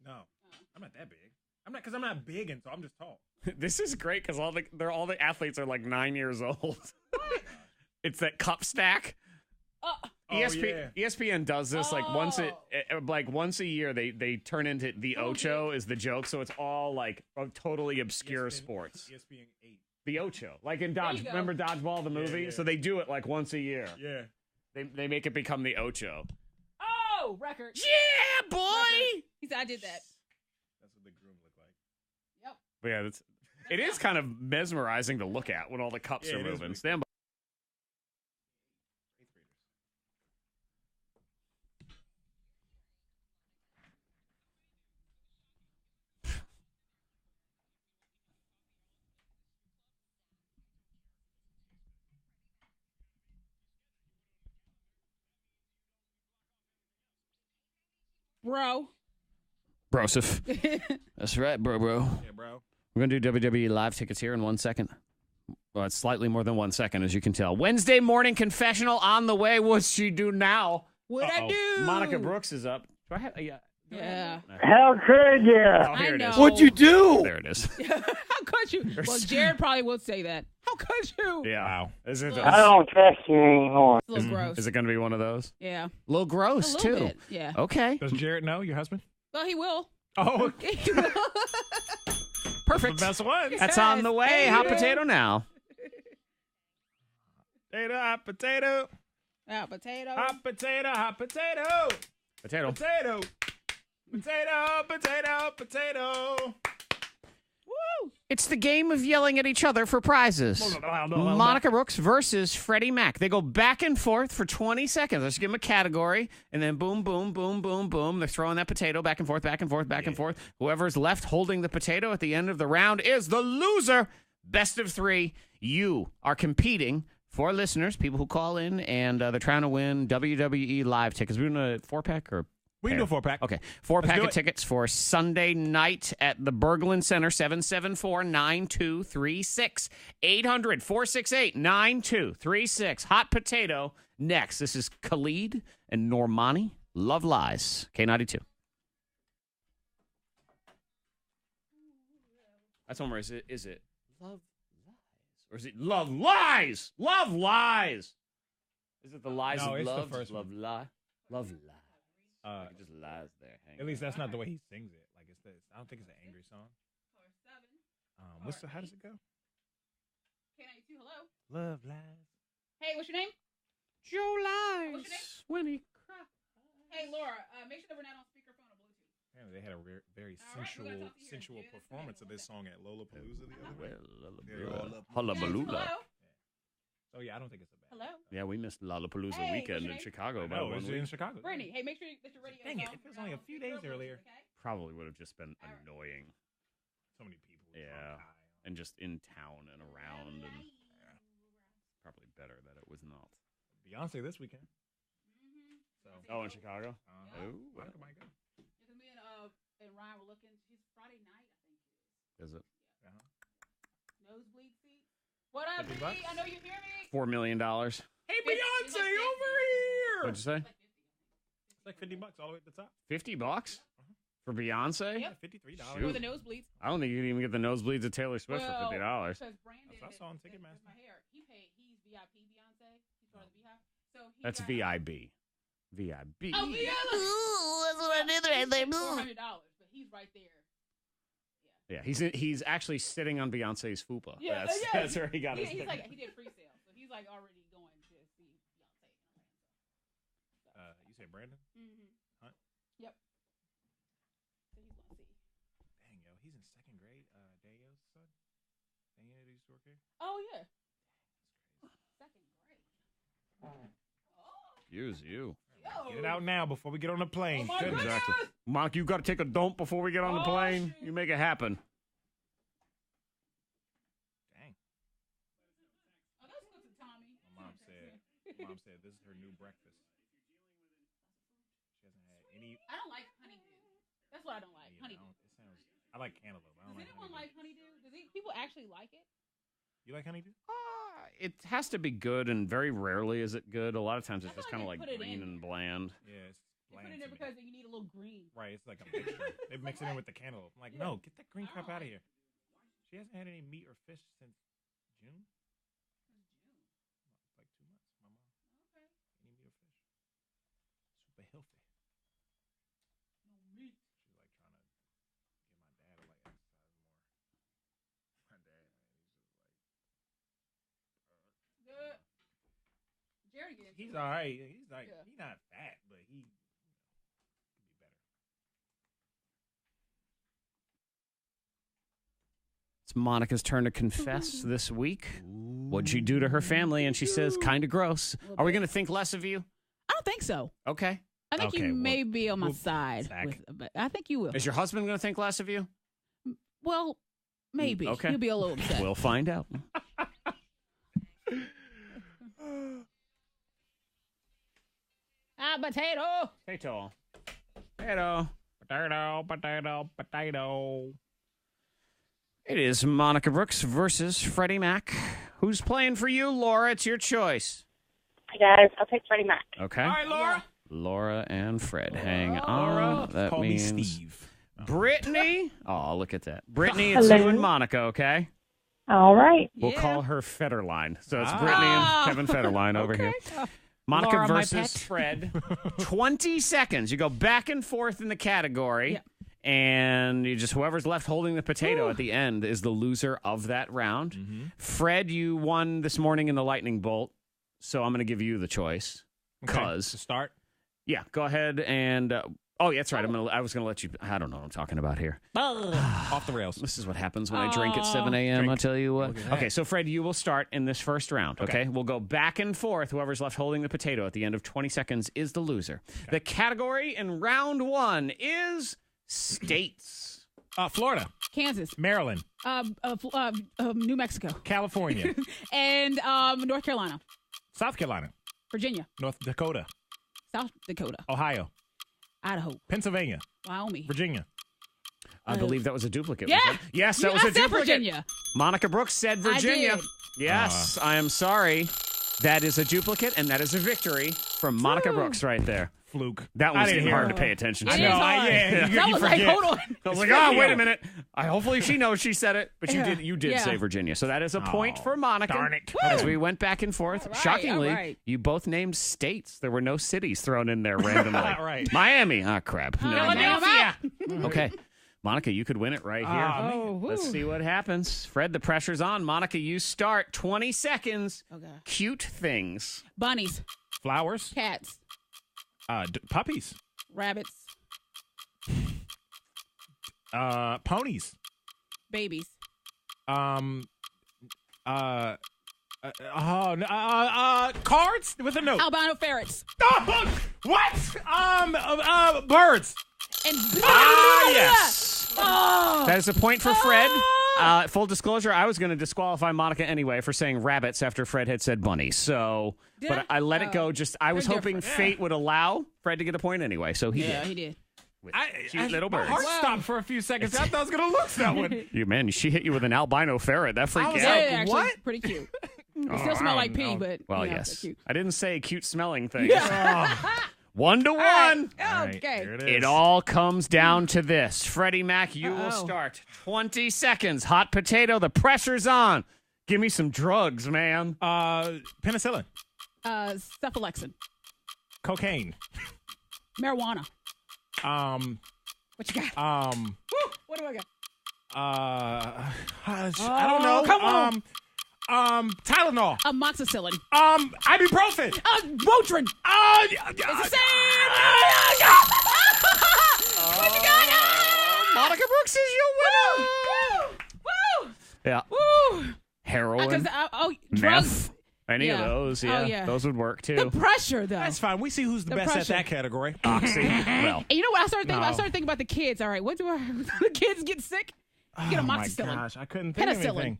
No, I'm not that big. I'm not big, and so I'm just tall. This is great because all the athletes are like 9 years old. It's that cup stack. ESPN does this like once a year. They turn into the Ocho is the joke, so it's all like totally obscure sports. ESPN 8. The Ocho, like in Dodge. Remember Dodgeball, the movie? Yeah. So they do it like once a year. Yeah. They make it become the Ocho. Oh, record. Yeah, boy. Record. He said I did that. That's what the groom looked like. Yep. But yeah, it is kind of mesmerizing to look at when all the cups are moving. Stand by. Broseph. That's right, bro. Yeah, bro. We're going to do WWE live tickets here in 1 second. Well, it's slightly more than 1 second, as you can tell. Wednesday morning confessional on the way. What's she do now? What'd I do? Monica Brooks is up. Do I have? Yeah. How could you? Oh, here it is. What'd you do? There it is. How could you? Well, Jared probably would say that. How could you? Yeah. Wow. I don't trust you anymore. It's a little gross. Is it going to be one of those? Yeah. A little gross, A little too. bit, yeah. Okay. Does Jared know, your husband? Well, he will. Oh, okay. He will. Perfect. The best one. That's on the way. Hot Amen. potato now. Potato, hot potato. Hot potato. Hot potato, hot potato. Potato. Potato. Potato, potato, potato. Woo! It's the game of yelling at each other for prizes. Monica Brooks versus Freddie Mac. They go back and forth for 20 seconds. Let's give them a category, and then boom, boom, boom, boom, boom. They're throwing that potato back and forth, back and forth, back and forth. Whoever's left holding the potato at the end of the round is the loser. Best of three. You are competing for listeners, people who call in, and they're trying to win WWE live tickets. We're doing a 4-pack or... We can do a 4-pack. Okay. 4-pack of tickets for Sunday night at the Berglund Center, 774-9236. 800-468-9236. Hot potato next. This is Khalid and Normani. Love Lies. K92. That's one where is it Love Lies? Or is it Love Lies? Love Lies. Is it the lies No, of it's the love? first Love one. Lie. Love Lies. Like it just lies there. At least that's not the way he sings it. Like I don't think it's an angry song. How does it go? K92, hello. Love lies. Hey, what's your name? Joe lies What's your name? when he cries. Hey, Laura, make sure that we're not on speakerphone or Bluetooth. Yeah, they had a very All right, we're gonna talk to you sensual in just a performance of minute. this song at Lollapalooza the other day. Hullabaloola. Hello? Oh yeah, I don't think it's a bad. Hello? Yeah, we missed Lollapalooza Hey, weekend what's your in name? Chicago. By No, one it was week. in Chicago. Brittany, hey, make sure that your radio Dang it, is on. it was only a few days earlier. Okay? Probably would have just been annoying. So many people. Yeah. And just in town and around. And probably better that it was not. Beyonce this weekend. So. Oh, in Chicago? Oh, well. Might go. Because me and Ryan were looking. She's Friday night, I think it Is it? Uh-huh. is. Nosebleed seats. What up, $50? B? I know you hear me. $4 million. Hey, Beyonce, over here! What'd you say? It's like $50 all the way at the top. $50 for Beyonce? Yep. $53. For the nosebleeds. I don't think you can even get the nosebleeds of Taylor Swift for $50. Because Brandon, That's what I saw on that's Ticketmaster. my hair. He's VIP Beyonce. He's part of the Beehive. So he That's got VIB. VIB. Oh, yeah. Ooh, that's what I did right there. $400, but he's right there. Yeah, he's actually sitting on Beyonce's fupa. Yeah, That's where he got his He's ticket. like, he did pre-sale, so he's like already going to see Beyonce. You say Brandon? Mm-hmm. Hunt? Yep. So he's going to see. Dang, yo, he's in second grade. Dayo's son. Daniel used to work here. Oh, yeah. Second grade. Use you. Get it out now before we get on the plane. Oh, my goodness. Exactly. Mark, you got to take a dump before we get on the plane. Shoot. You make it happen. Dang. Oh, that's good to Tommy. My mom said this is her new breakfast. She hasn't had any. I don't like honeydew. That's what I don't like. Honeydew. I like cantaloupe. I don't Does like anyone honeydew. like honeydew? People actually like it? You like honeydew? It has to be good, and very rarely is it good. A lot of times it's I just feel kind of like like they put it green in. and bland. Yeah, it's They bland. put it in there to me. because you need a little green. Right, it's like a mixture. They mix it in with the cantaloupe. I'm like, no, get that green crap out of here. She hasn't had any meat or fish since June. Like 2 months. My mom. Okay. Any meat or fish. Super healthy. No meat. She's like trying to get my dad to like exercise more. My dad, man, Good. Jerry gets he's all right. He's like Yeah. he's not fat, but he could be better. It's Monica's turn to confess this week. What'd she do to her family? And she says, kind of gross. Are we going to think less of you? I don't think so. Okay. I think Okay, you well, may be on my we'll- side. Zach. But I think you will. Is your husband going to think less of you? Well, maybe. Okay. He'll be a little upset. We'll find out. Potato. Potato. Potato. Potato. Potato. Potato. It is Monica Brooks versus Freddie Mac. Who's playing for you, Laura? It's your choice. Hi, guys. I'll take Freddie Mac. Okay. All right, Laura. Laura and Fred. Hang on. Laura, That call means me Steve. Brittany. Oh, look at that. Brittany, it's Hello. you and Monica, okay? All right. We'll Yeah. call her Federline. So it's Brittany and Kevin Federline over here. Monica Laura, my versus pet. Fred. 20 seconds. You go back and forth in the category. Yeah. And you just whoever's left holding the potato at the end is the loser of that round. Mm-hmm. Fred, you won this morning in the lightning bolt, so I'm going to give you the choice. To start. Yeah, go ahead and oh, that's right. I was going to let you. I don't know what I'm talking about here. Off the rails. This is what happens when I drink at 7 a.m. I'll tell you what. Look at that. Okay, so Fred, you will start in this first round. Okay, we'll go back and forth. Whoever's left holding the potato at the end of 20 seconds is the loser. The category in round one is states. Florida, Kansas. Maryland, New Mexico. California, And North Carolina. South Carolina, Virginia. North Dakota, South Dakota. Ohio, Idaho. Pennsylvania, Wyoming. Virginia. I believe that was a duplicate. Yeah. was it? Yes, that was I a said duplicate. Virginia. Monica Brooks said Virginia. did. Yes, I am sorry. That is a duplicate, and that is a victory from Monica Brooks right there. Fluke. That I was didn't hard hear to pay attention to. It is hard. That you was like, forget. hold on. I was like, It's oh, wait video. a minute. Hopefully she knows she said it, but Yeah. you did Yeah. say Virginia. So that is a point Oh, for Monica. darn it. As we went back and forth, All right, shockingly, all right. you both named states. There were no cities thrown in there randomly. Right. Miami. Ah, crap. Never mind. Philadelphia. Okay. Monica, you could win it right here. Oh, Let's see what happens. Fred, the pressure's on. Monica, you start. 20 seconds. Okay. Cute things. Bunnies. Flowers, Cats. Puppies. Rabbits. Ponies. Babies. Cards with a note. Albino ferrets. What? Birds. And yes. Oh. That is a point for Fred. Full disclosure, I was going to disqualify Monica anyway for saying rabbits after Fred had said bunny. So, but I let it go. I was hoping fate would allow Fred to get a point anyway. So he did. Yeah, he did. With cute little birds. My heart stopped for a few seconds. I thought I was going to lose that one. She hit you with an albino ferret. That freaked you out. Actually, what? Pretty cute. It still smell like pee, but well, yeah, yes. cute. I didn't say cute smelling things. 1-1. Okay. It all comes down to this. Freddie Mac, you will start. 20 seconds. Hot potato. The pressure's on. Give me some drugs, man. Penicillin. Cephalexin. Cocaine. Marijuana. What you got? What do I got? I don't know. Come on. Tylenol. Amoxicillin. Ibuprofen. Motrin. It's the same. What you got? Monica Brooks is your winner. Woo! Yeah. Woo! Heroin. Drugs. Meth. Any of those, Oh, yeah. Those would work too. The pressure, though. That's fine. We see who's the best pressure. at that category. Oxy. Well. And you know what I started thinking about? I started thinking about the kids. All right, what do the kids get sick? Get amoxicillin. Oh my gosh, I couldn't think of Penicillin. anything.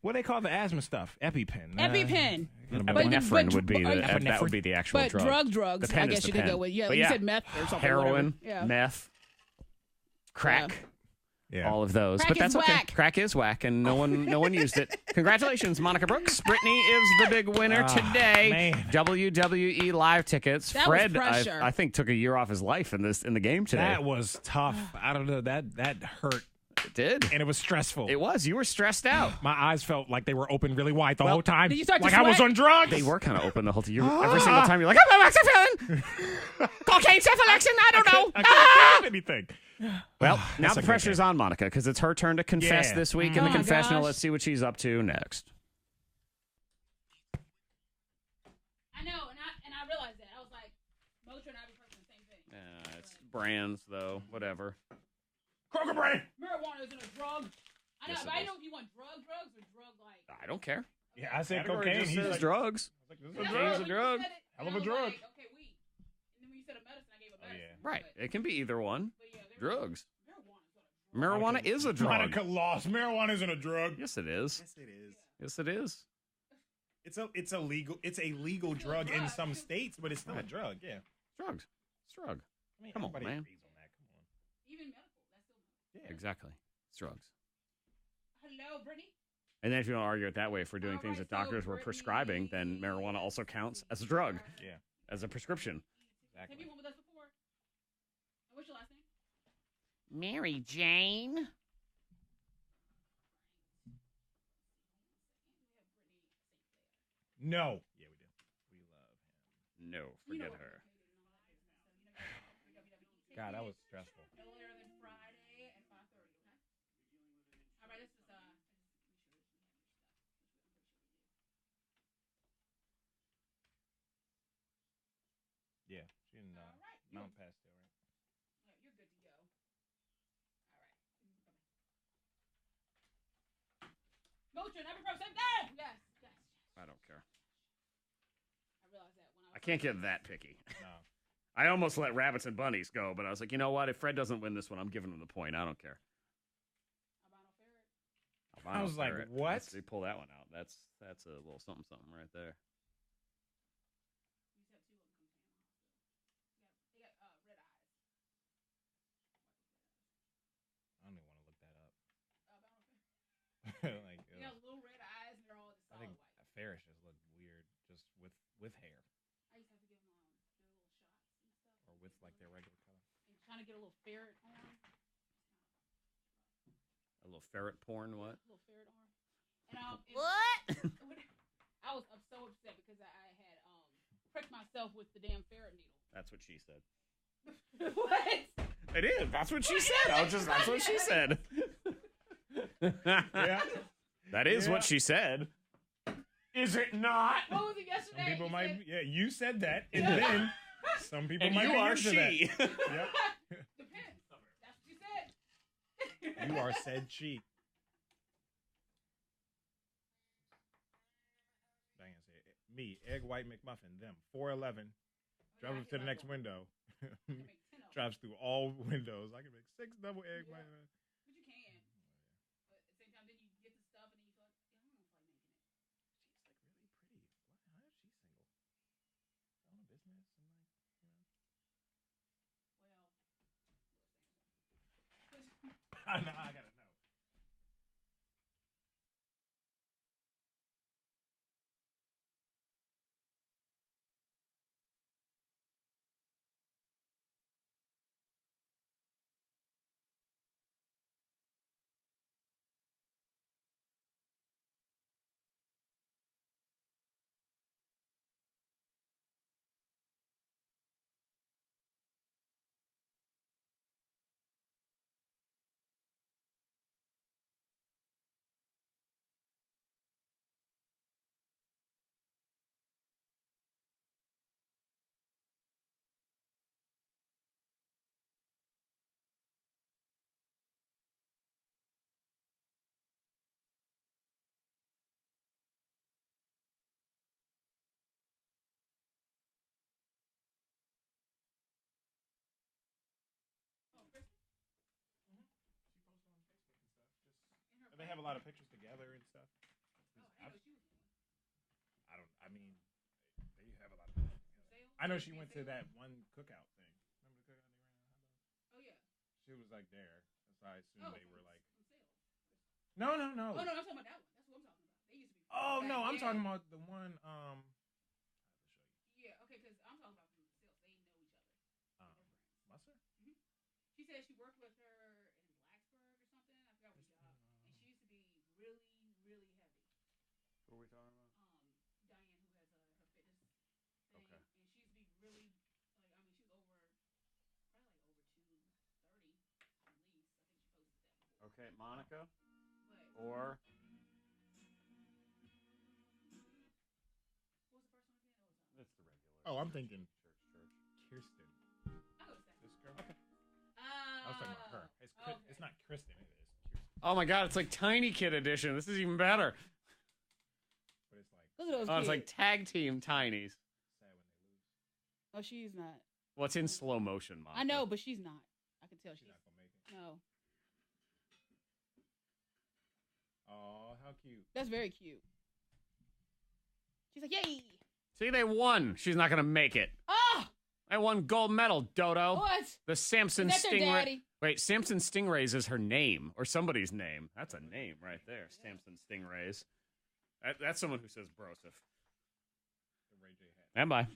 What do they call the asthma stuff? EpiPen. EpiPen. Epinephrine would be that would be the actual but drug. drugs, The pen I is guess the you could pen. go with. Yeah, But you said meth or something. Heroin, yeah. meth, crack. Yeah. All of those. Crack but that's is okay. whack. Crack is whack, and no one used it. Congratulations, Monica Brooks. Brittany is the big winner today. Man. WWE live tickets. That Fred, was pressure. I think, took a year off his life in the game today. That was tough. I don't know. That hurt. It did. And it was stressful. It was. You were stressed out. My eyes felt like they were open really wide the whole time. Did you start to like I was sweat? on drugs. They were kind of open the whole time. Every single time you're like, amoxicillin, cocaine, cephalexin, I don't know. I couldn't think of anything. Well, now That's the a good pressure's game. on Monica because it's her turn to confess Yeah. this week in Oh the my confessional. gosh. Let's see what she's up to next. I know, and I realized that. I was like, Motrin and ibuprofen, the same thing. It's brands, though. Whatever. Kroger brand. Marijuana isn't a drug. I know, Yes, but it I is. know if you want drugs or drug like. I don't care. Yeah, I said Category cocaine. just He's says like, drugs. this is a That's drug. what a you drug. said it, Hell and of a I was drug. Like, okay, weed. And then when you said a medicine, I gave a medicine. Right. But, It can be either one. but yeah, they were Drugs. marijuana. Marijuana is a drug. Monica lost. Marijuana isn't a drug. Yes, it is. Yes, it is. Yes, it is. It's a legal drug in some states, but it's still a drug. Yeah. Drugs. It's a drug. I mean, Come on, everybody man. agrees on that. Come on. Even medical. That's still. Yeah. Exactly. It's drugs. Hello, Brittany. And then if you want to argue it that way, if we're doing things that doctors were prescribing, then marijuana also counts as a drug, Yeah. as a prescription. Have you Exactly. been with us before? And what's your last name? Mary Jane. No. Yeah, we do. We love him. No, forget her. God, that was stressful. Earlier this Friday at 5:30. Okay. All right. This is Yeah. She in Mount Pastel, right? Yeah, you're good to go. All right. Motrin, ibuprofen. Yes. I don't care. I realized that when I was. I can't get that picky. No. I almost let rabbits and bunnies go, but I was like, you know what? If Fred doesn't win this one, I'm giving him the point. I don't care. Albino ferret. I was like, ferret. what? They pull that one out. That's a little something right there. You said two of them come from They got red eyes. I don't even want to look that up. Albino ferret. Like, They got little red eyes and they're all just I solid think white. ferrets just look weird, just with hair I used to have to give them their little shots and stuff. or with like their regular color. And trying to get a little ferret arm. A little ferret porn, what? Little ferret arm. And What? I was so upset because I had pricked myself with the damn ferret needle. That's what she said. What? It is. That's what she said. That's what she said. Yeah. That is what she said. Is it not? What was it yesterday? Some people You might. said- Yeah, you said that, and then Some people And might you be are into she. That. Yep. Depends. That's what you said. You are said she. Diane said, me, egg white McMuffin, them, 411. Drive up to the next window. Drives through all windows. I can make 6 double egg white. But you can. But at the same time, then you get the stuff and then you feel like, I don't feel like making it. She's like really pretty. How is she single? Own a business and Well, I know. I gotta know. They have a lot of pictures together and stuff. I mean, they have a lot of pictures together. I know she went to that one cookout thing. Remember the cookout they ran on Hump? oh, yeah. She was like there. So I assume they were like. Sale. No. Oh, no, I'm talking about that one. That's what I'm talking about. They used to be. Oh no, I'm yeah. talking about the one. Yeah, okay, because I'm talking about from the sales. They know each other. Musser? She said she worked with her in Blacksburg or something. I forgot what job. And she used to be really, really heavy. What are we talking about? Diane, who has her fitness thing. Okay. And she used to be really, like, I mean, she was probably over 230 at least. I think she posted that before. Okay, Monica. But Or what was the first one again? it's the regular. Oh, I'm thinking Church. Kirsten. I'll go with that. This girl. Okay. I was talking about her. It's not Kristen. It is Kirsten. Oh my God, it's like Tiny Kid edition. This is even better. But it's like Look at those Oh, kids. it's like tag team Tinies. sad when they lose. Oh, she's not. Well, it's in slow motion, Monica. I know, but she's not. I can tell She's not gonna make it. No. Oh, how cute. That's very cute. She's like, yay! See, they won. She's not gonna make it. Ah! I won gold medal, Dodo. What? The Samson Is that their Stingray. daddy? Wait, Samson Stingrays is her name or somebody's name. That's a name right there. Samson Stingrays. That's someone who says Broseph. The Ray J hat. And bye.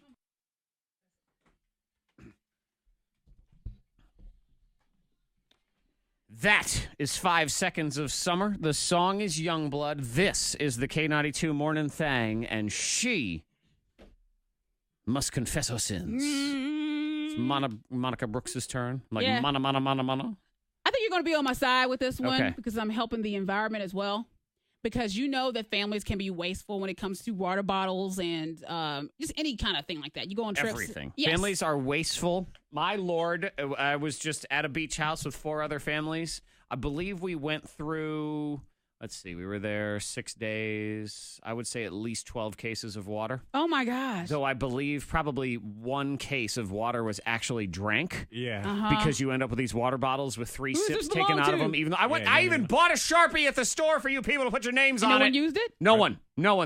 That is 5 seconds of summer. The song is Youngblood. This is the K92 Mornin Thang, and she must confess her sins. It's Monica Brooks' turn. Like, Yeah. mana. I think you're going to be on my side with this one Okay. because I'm helping the environment as well. Because you know that families can be wasteful when it comes to water bottles and just any kind of thing like that. You go on trips. Everything. Yes. Families are wasteful. My Lord, I was just at a beach house with 4 other families. I believe we went through, let's see, we were there 6 days. I would say at least 12 cases of water. Oh, my gosh. Though I believe probably 1 case of water was actually drank. Yeah. Because you end up with these water bottles with 3 Who's sips this taken belong out of to? them. Even though I Yeah, even no. bought a Sharpie at the store for you people to put your names And on no it. one used it? No one.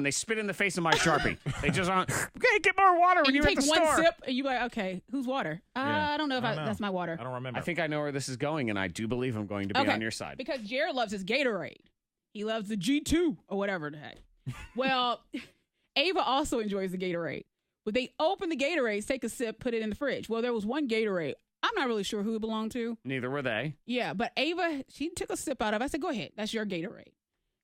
They spit in the face of my Sharpie. They just aren't. Okay, get more water when And you you're at take the one store. sip and you're like, okay, whose water? Yeah. I don't know if I don't know. that's my water. I don't remember. I think I know where this is going, and I do believe I'm going to be on your side. Because Jared loves his Gatorade. He loves the G2 or whatever the heck. Well, Ava also enjoys the Gatorade. But they open the Gatorade, take a sip, put it in the fridge. Well, there was one Gatorade. I'm not really sure who it belonged to. Neither were they. Yeah, but Ava, she took a sip out of it. I said, go ahead. That's your Gatorade.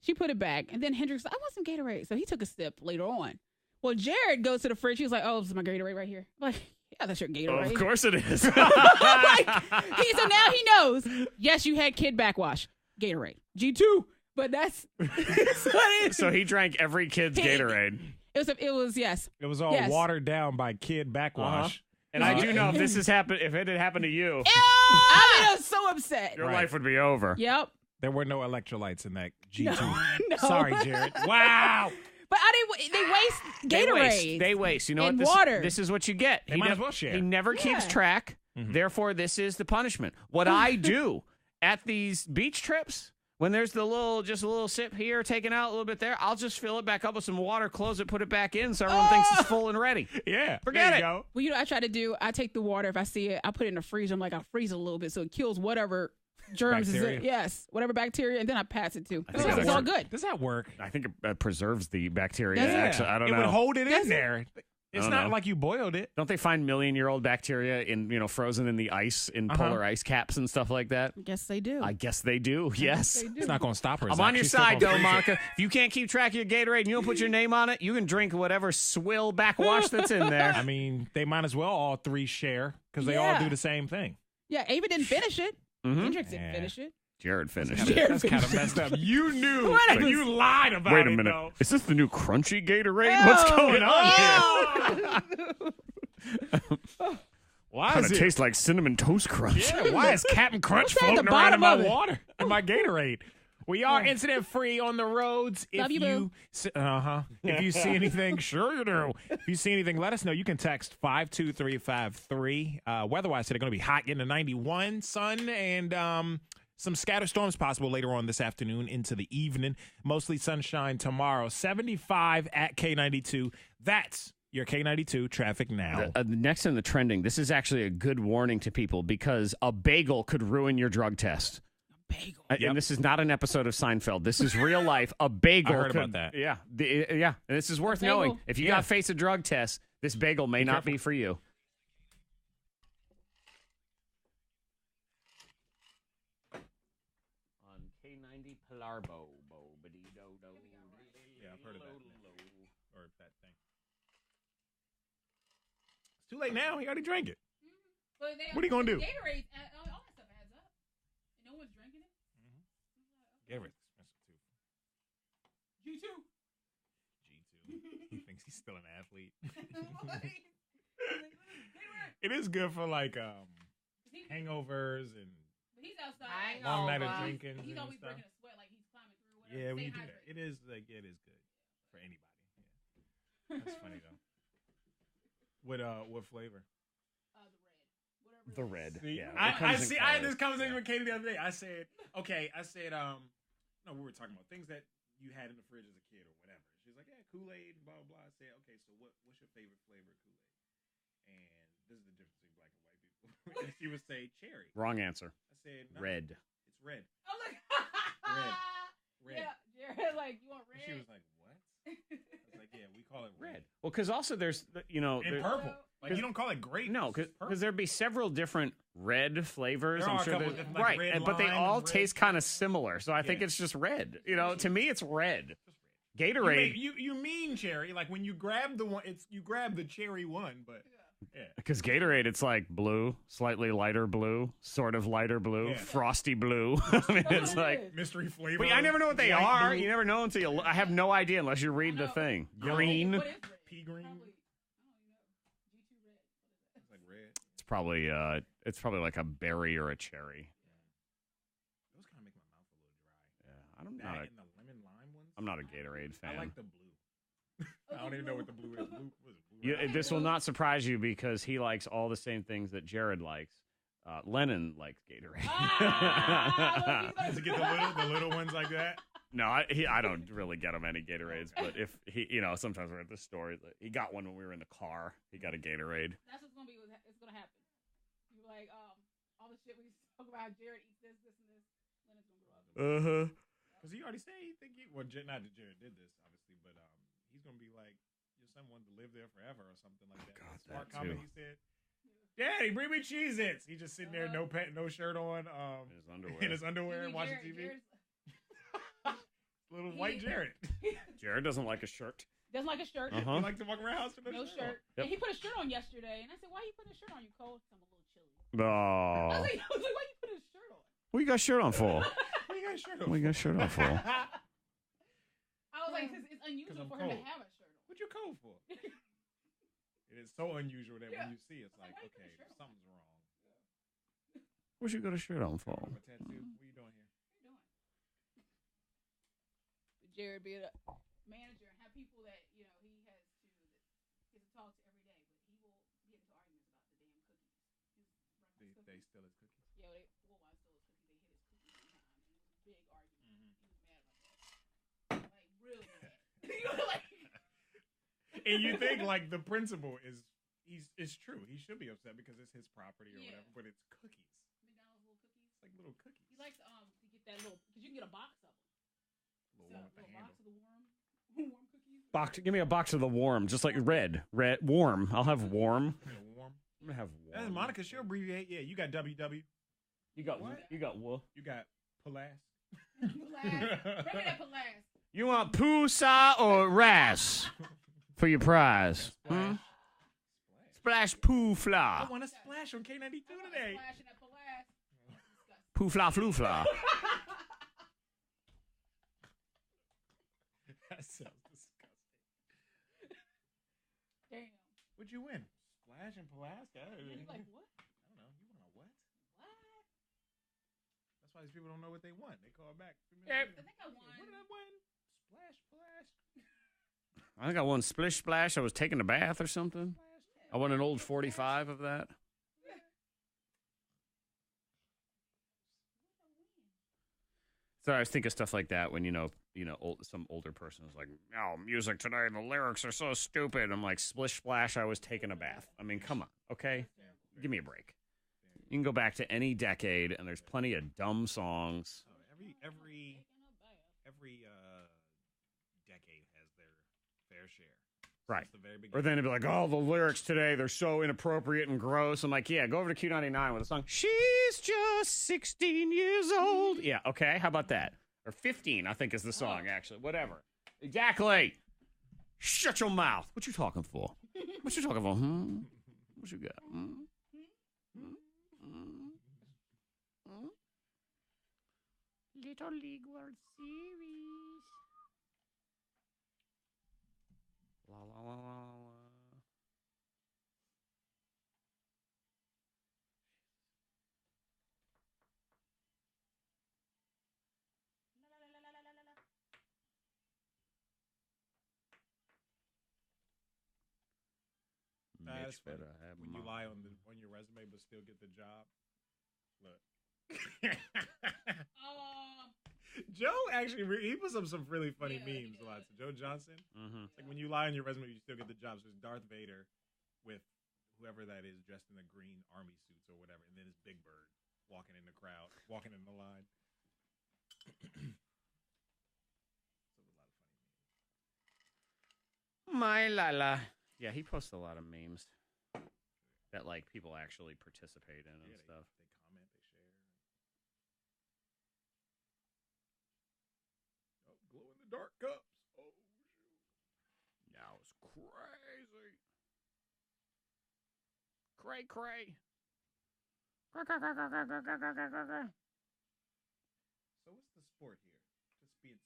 She put it back. And then Hendrix said, I want some Gatorade. So he took a sip later on. Well, Jared goes to the fridge. He was like, oh, this is my Gatorade right here. I'm like, yeah, that's your Gatorade. Of course it is. So now he knows. Yes, you had kid backwash. Gatorade. G2. But that's what it is. So he drank every kid's Gatorade. It was yes. It was all Yes. watered down by Kid Backwash. And I do know if this has happened, if it had happened to you, I was so upset. your life would be over. Yep. There were no electrolytes in that G2. No. Sorry, Jared. Wow. But they waste Gatorade. They waste. You know and what? Water. This is what you get. They might as well share. He never keeps track. Therefore, this is the punishment. What I do at these beach trips, when there's just a little sip here, taken out a little bit there, I'll just fill it back up with some water, close it, put it back in, so everyone thinks it's full and ready. Yeah. Forget it. Go. Well, I try to do. I take the water if I see it. I put it in the freezer. I'm like, I'll freeze it a little bit so it kills whatever germs is Bacteria. in. Yes, whatever bacteria, and then I pass it to. think It's all good. Does that work? I think it preserves the bacteria. Does it? Actually, I don't know. It would hold it Does in it? there. It's I not don't know. like you boiled it. Don't they find million-year-old bacteria in frozen in the ice in polar ice caps and stuff like that? Yes, they do. I guess they do. Yes. They do. It's not going to stop her. I'm Zach. on your She's still side, gonna though, freeze it. Monica. If you can't keep track of your Gatorade and you don't put your name on it, you can drink whatever swill backwash that's in there. I mean, they might as well all three share because they all do the same thing. Yeah, Ava didn't finish it. Hendrix Yeah. didn't finish it. Jared finished Jared it. That's kind of messed up. You knew. What? But you lied about it. Wait a minute. Though. Is this the new crunchy Gatorade? What's going on here? Why Kind is of it? tastes like Cinnamon Toast Crunch. Yeah, why is Captain Crunch What's at the floating around in my bottom of it? water? In my Gatorade. We are incident free on the roads. Love you, boo. If you see anything, sure you do. If you see anything, let us know. You can text 52353. Weather-wise, today going to be hot, getting to 91, sun, and some scatter storms possible later on this afternoon into the evening. Mostly sunshine tomorrow. 75 at K92. That's your K92 traffic now. Next in the trending, this is actually a good warning to people because a bagel could ruin your drug test. Bagel. And this is not an episode of Seinfeld. This is real life. A bagel. I heard could, about that. Yeah. Yeah. And this is worth Bagel. knowing. If you got to face a drug test, this bagel may not be for you. On K90 Palarbo. Yeah, I've heard of that. Or that thing. It's too late now. He already drank it. What are you going to do? Gatorade, all that stuff adds up. And no one's drinking it? Gatorade's expensive too. G2. G2. He thinks he's still an athlete. It is good for like hangovers and He's outside. long night of drinking. He's and always stuff. breaking a sweat like he's climbing through whatever. Yeah, when Stay you do that, hydrated. it is good for anybody. Yeah. That's funny though. What flavor? The red. See, Yeah. I had this conversation with Katie the other day. I said, no, we were talking about things that you had in the fridge as a kid or whatever. She's like, yeah, Kool-Aid, blah, blah, blah. I said, okay, so what's your favorite flavor of Kool-Aid? And this is the difference between black and white people. And she would say cherry. Wrong answer. I said, no, Red. It's red. Oh, look. Red. Yeah, Jared, like, you want red? And she was like, what? I was like, yeah, we call it red. Well, because also there's, And purple. Like, you don't call it grape. No, because there'd be several different red flavors. There I'm are a sure couple there's- different, like right, red but they lime all and red taste kind of similar. So I think Yeah. it's just red. To me, it's red. Gatorade, You mean cherry? Like when you grab the one, you grab the cherry one, but yeah. because Gatorade, it's like blue, slightly lighter blue, sort of lighter blue, Yeah. frosty blue. I mean, it's like. Mystery flavor. But I never know what they white are. blue, You never know until you. I have no idea unless you read the thing. Green. What is red? pea green. Probably, It's like red. It's probably like a berry or a cherry. Those kind of make my mouth a little dry. Yeah, That and the lemon lime ones. I'm not a Gatorade fan. I like the blue. I don't even know what the blue is. Blue, what is it, blue You, red? this will not surprise you because he likes all the same things that Jared likes. Lennon likes Gatorade. Does it get the little ones like that? No, I don't really get him any Gatorades, but if he, sometimes we're at the store. He got one when we were in the car. He got a Gatorade. That's what's gonna be. It's gonna happen. You're like, all the shit we talk about. Jared eats this, and this. Leonard's gonna grow up. Because he already said he think not that Jared did this, obviously, but he's gonna be like your son wanted to live there forever or something like that. God, Smart that comment. too. He said, "Daddy, bring me Cheez-Its." He's just sitting there, no shirt on, in his underwear, watching TV. Little white Jared. Jared doesn't like a shirt. Doesn't like a shirt. He likes to walk around house with No shirt. Yep. And he put a shirt on yesterday, and I said, "Why are you putting a shirt on? You cold? I'm a little chilly." Oh. I was like, "Why you putting a shirt on?" What you got shirt on for? What you got a shirt on? What you got shirt on for? I was like, "It's unusual I'm for him to cold. have a shirt on." What you cold for? It is so so unusual that when you see it, it's like, okay, something's wrong. What you got a shirt on for? A tattoo? What are you doing here? Jared being a manager and have people that he has to talk to every day, but he will get into arguments about the damn cookies. They steal his cookies. Yeah, I stole his cookies. They hit his cookies one time, and it was a big argument. He was mad about that, like really mad. And you think like the principal is true. He should be upset because it's his property or whatever, but it's cookies. McDonald's little cookies. It's like little cookies. He likes to get that little because you can get a box of them. Little one with the handle. Box of the warm cookies. Give me a box of the warm, just like red, warm. I'll have warm. Warm. I'm gonna have warm. That's Monica. She'll abbreviate. Yeah, you got WW. You got what? You got what? You got Palas. Bring me that Palas. You want Poosa or Ras for your prize? Splash. Splash poo fla. I want to splash on K92 today. Splashing that Palas. Poo fla flu fla. That sounds disgusting. Damn. What'd you win? Splash and Pulaski? He's like, what? I don't know. You want a what? What? That's why these people don't know what they want. They call back. I think I won. What did I win? Splash, Splash. I think I won Splish Splash. I was taking a bath or something. I won an old 45 of that. So I was thinking stuff like that when, some older person was like, oh, music today, the lyrics are so stupid. I'm like, Splish Splash, I was taking a bath. I mean, come on, okay? Give me a break. You can go back to any decade, and there's plenty of dumb songs. Every decade has their fair share. Right. The very Or then it'd be like, oh, the lyrics today, they're so inappropriate and gross. I'm like, yeah, go over to Q99 with a song. She's just 16 years old. Yeah, okay, how about that? Or 15, I think is the song, actually. Whatever. Exactly. Shut your mouth. What you talking for? What you talking for? What you got? Little League World Series. La la la la la. That's better. When you lie on your resume but still get the job. Look. Joe actually he puts up some really funny memes a lot. So Joe Johnson, it's like when you lie on your resume, you still get the job. So it's Darth Vader with whoever that is dressed in the green army suits or whatever, and then it's Big Bird walking in the crowd, walking in the line. So a lot of funny memes. My lala. Yeah, he posts a lot of memes that like people actually participate in and stuff. They comment, they share. Oh, glow in the dark cups. Oh, shoot. That was crazy. Cray, cray. So what's the sport here? Just speed?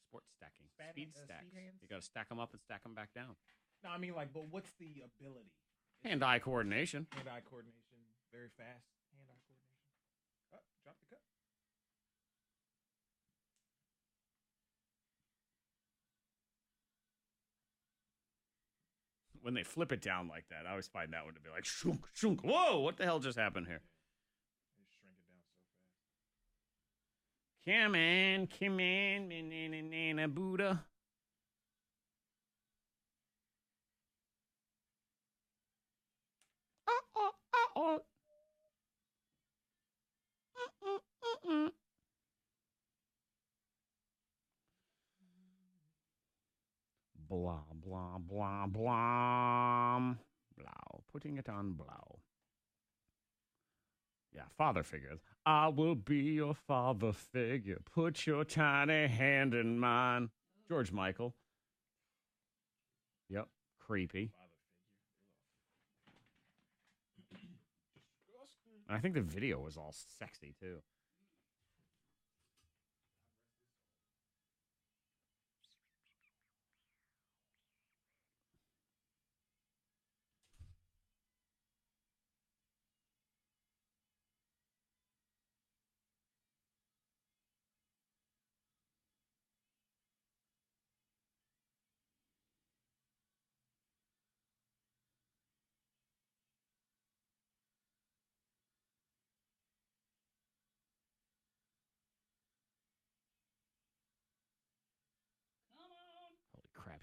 Sport stacking. Speed Stacks. hands? You got to stack them up and stack them back down. No, I mean but what's the ability? Hand-eye coordination. Hand-eye coordination. Very fast hand-eye coordination. Oh, drop the cup. When they flip it down like that, I always find that one to be like, shunk, shunk. Whoa, what the hell just happened here? They shrink it down so fast. Come on, banana Buddha. Blah, blah, blah, blah. Blow. Putting it on blow. Yeah, father figure. I will be your father figure. Put your tiny hand in mine. George Michael. Yep. Creepy. I think the video was all sexy, too.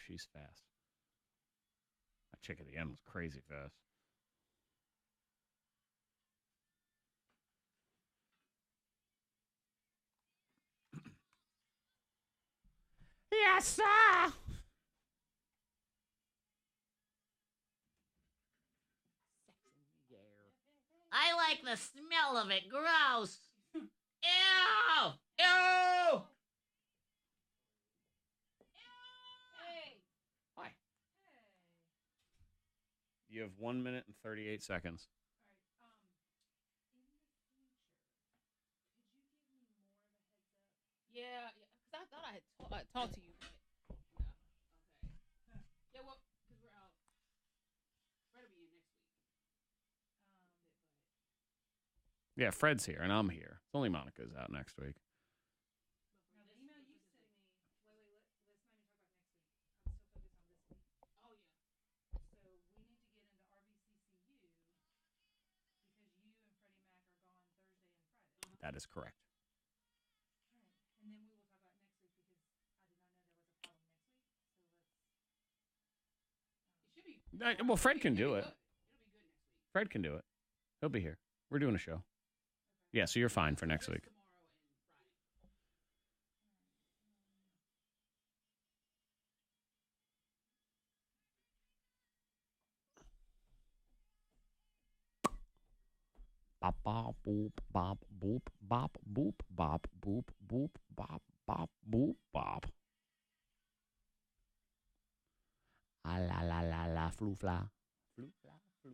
she's fast. That chick at the end was crazy fast. Yes, sir. I like the smell of it. Gross. Ew! Ew! Hi. You have 1 minute and 38 seconds. Yeah, because I thought I had talked to you. But, okay. Yeah, well, because we're out. Fred will be in next week. Yeah, Fred's here, and I'm here. It's only Monica's out next week. Now, the email you sent me. Let's not even talk about next week. I'm so focused on this week. Oh, yeah. So we need to get into RVCCU because you and Freddie Mac are gone Thursday and Friday. That is correct. And then we will talk about next week because I did not know there was a problem next week. So let's. It should be. Well, Fred can do it. It'll be good next week. Fred can do it. He'll be here. We're doing a show. Yeah, so you're fine for next week. Bop bop boop bop boop bop boop bop boop boop bop bop boop bop. Ah la la la la flu fla. Flu fla flu.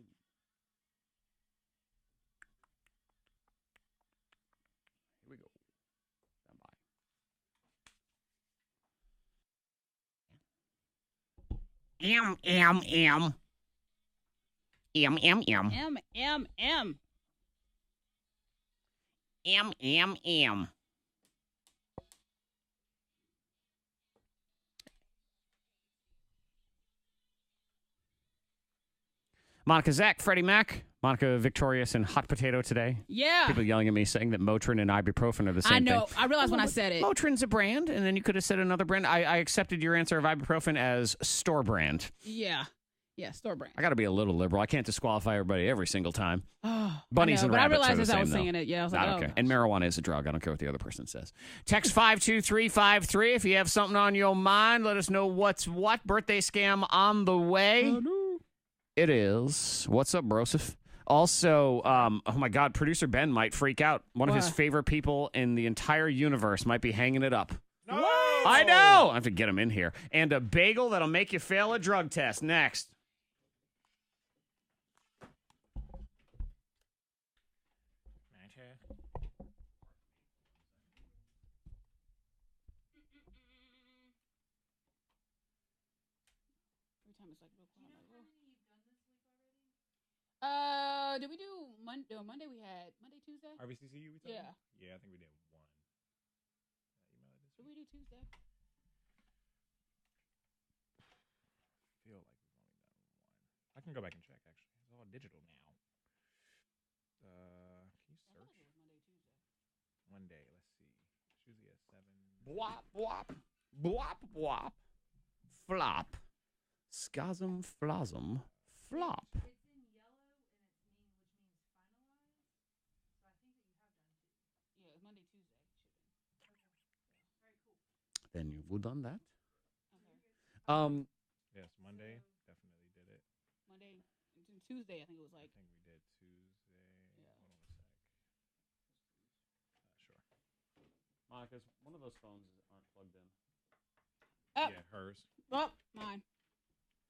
Here we go. Stand by. M. M. Monica Zach, Freddie Mac, Monica victorious and hot potato today. Yeah. People yelling at me saying that Motrin and ibuprofen are the same thing. I know. I realized when I said it. Motrin's a brand, and then you could have said another brand. I accepted your answer of ibuprofen as store brand. Yeah. Yeah, store brand. I got to be a little liberal. I can't disqualify everybody every single time. Oh, Bunnies and rabbits I are the realized as same, I was though. saying it. Yeah, I was I like, don't care. gosh. And marijuana is a drug. I don't care what the other person says. Text 52353 if you have something on your mind. Let us know what's what. Birthday scam on the way. Oh, no. It is. What's up, Broseph? Also, oh my God, producer Ben might freak out. One of his favorite people in the entire universe might be hanging it up. No! I know. I have to get him in here. And a bagel that'll make you fail a drug test. Next. Did we do Monday? No, Monday we had Tuesday. RVCCU, we talking? Yeah. Yeah, I think we did one. Did we do Tuesday? Feel like we've only done one. I can go back and check. Actually, it's all digital now. Can you search? Monday. Let's see. It's usually at 7. Bwop, bwop, bwop, bwop, flop, scasm, flosm, flop. Then you've done that. Yes, Monday definitely did it. Monday, Tuesday, I think it was like. I think we did Tuesday. Yeah. Hold on a sec. Sure. Monica's one of those phones aren't plugged in. Oh. Yeah, hers. Oh, mine.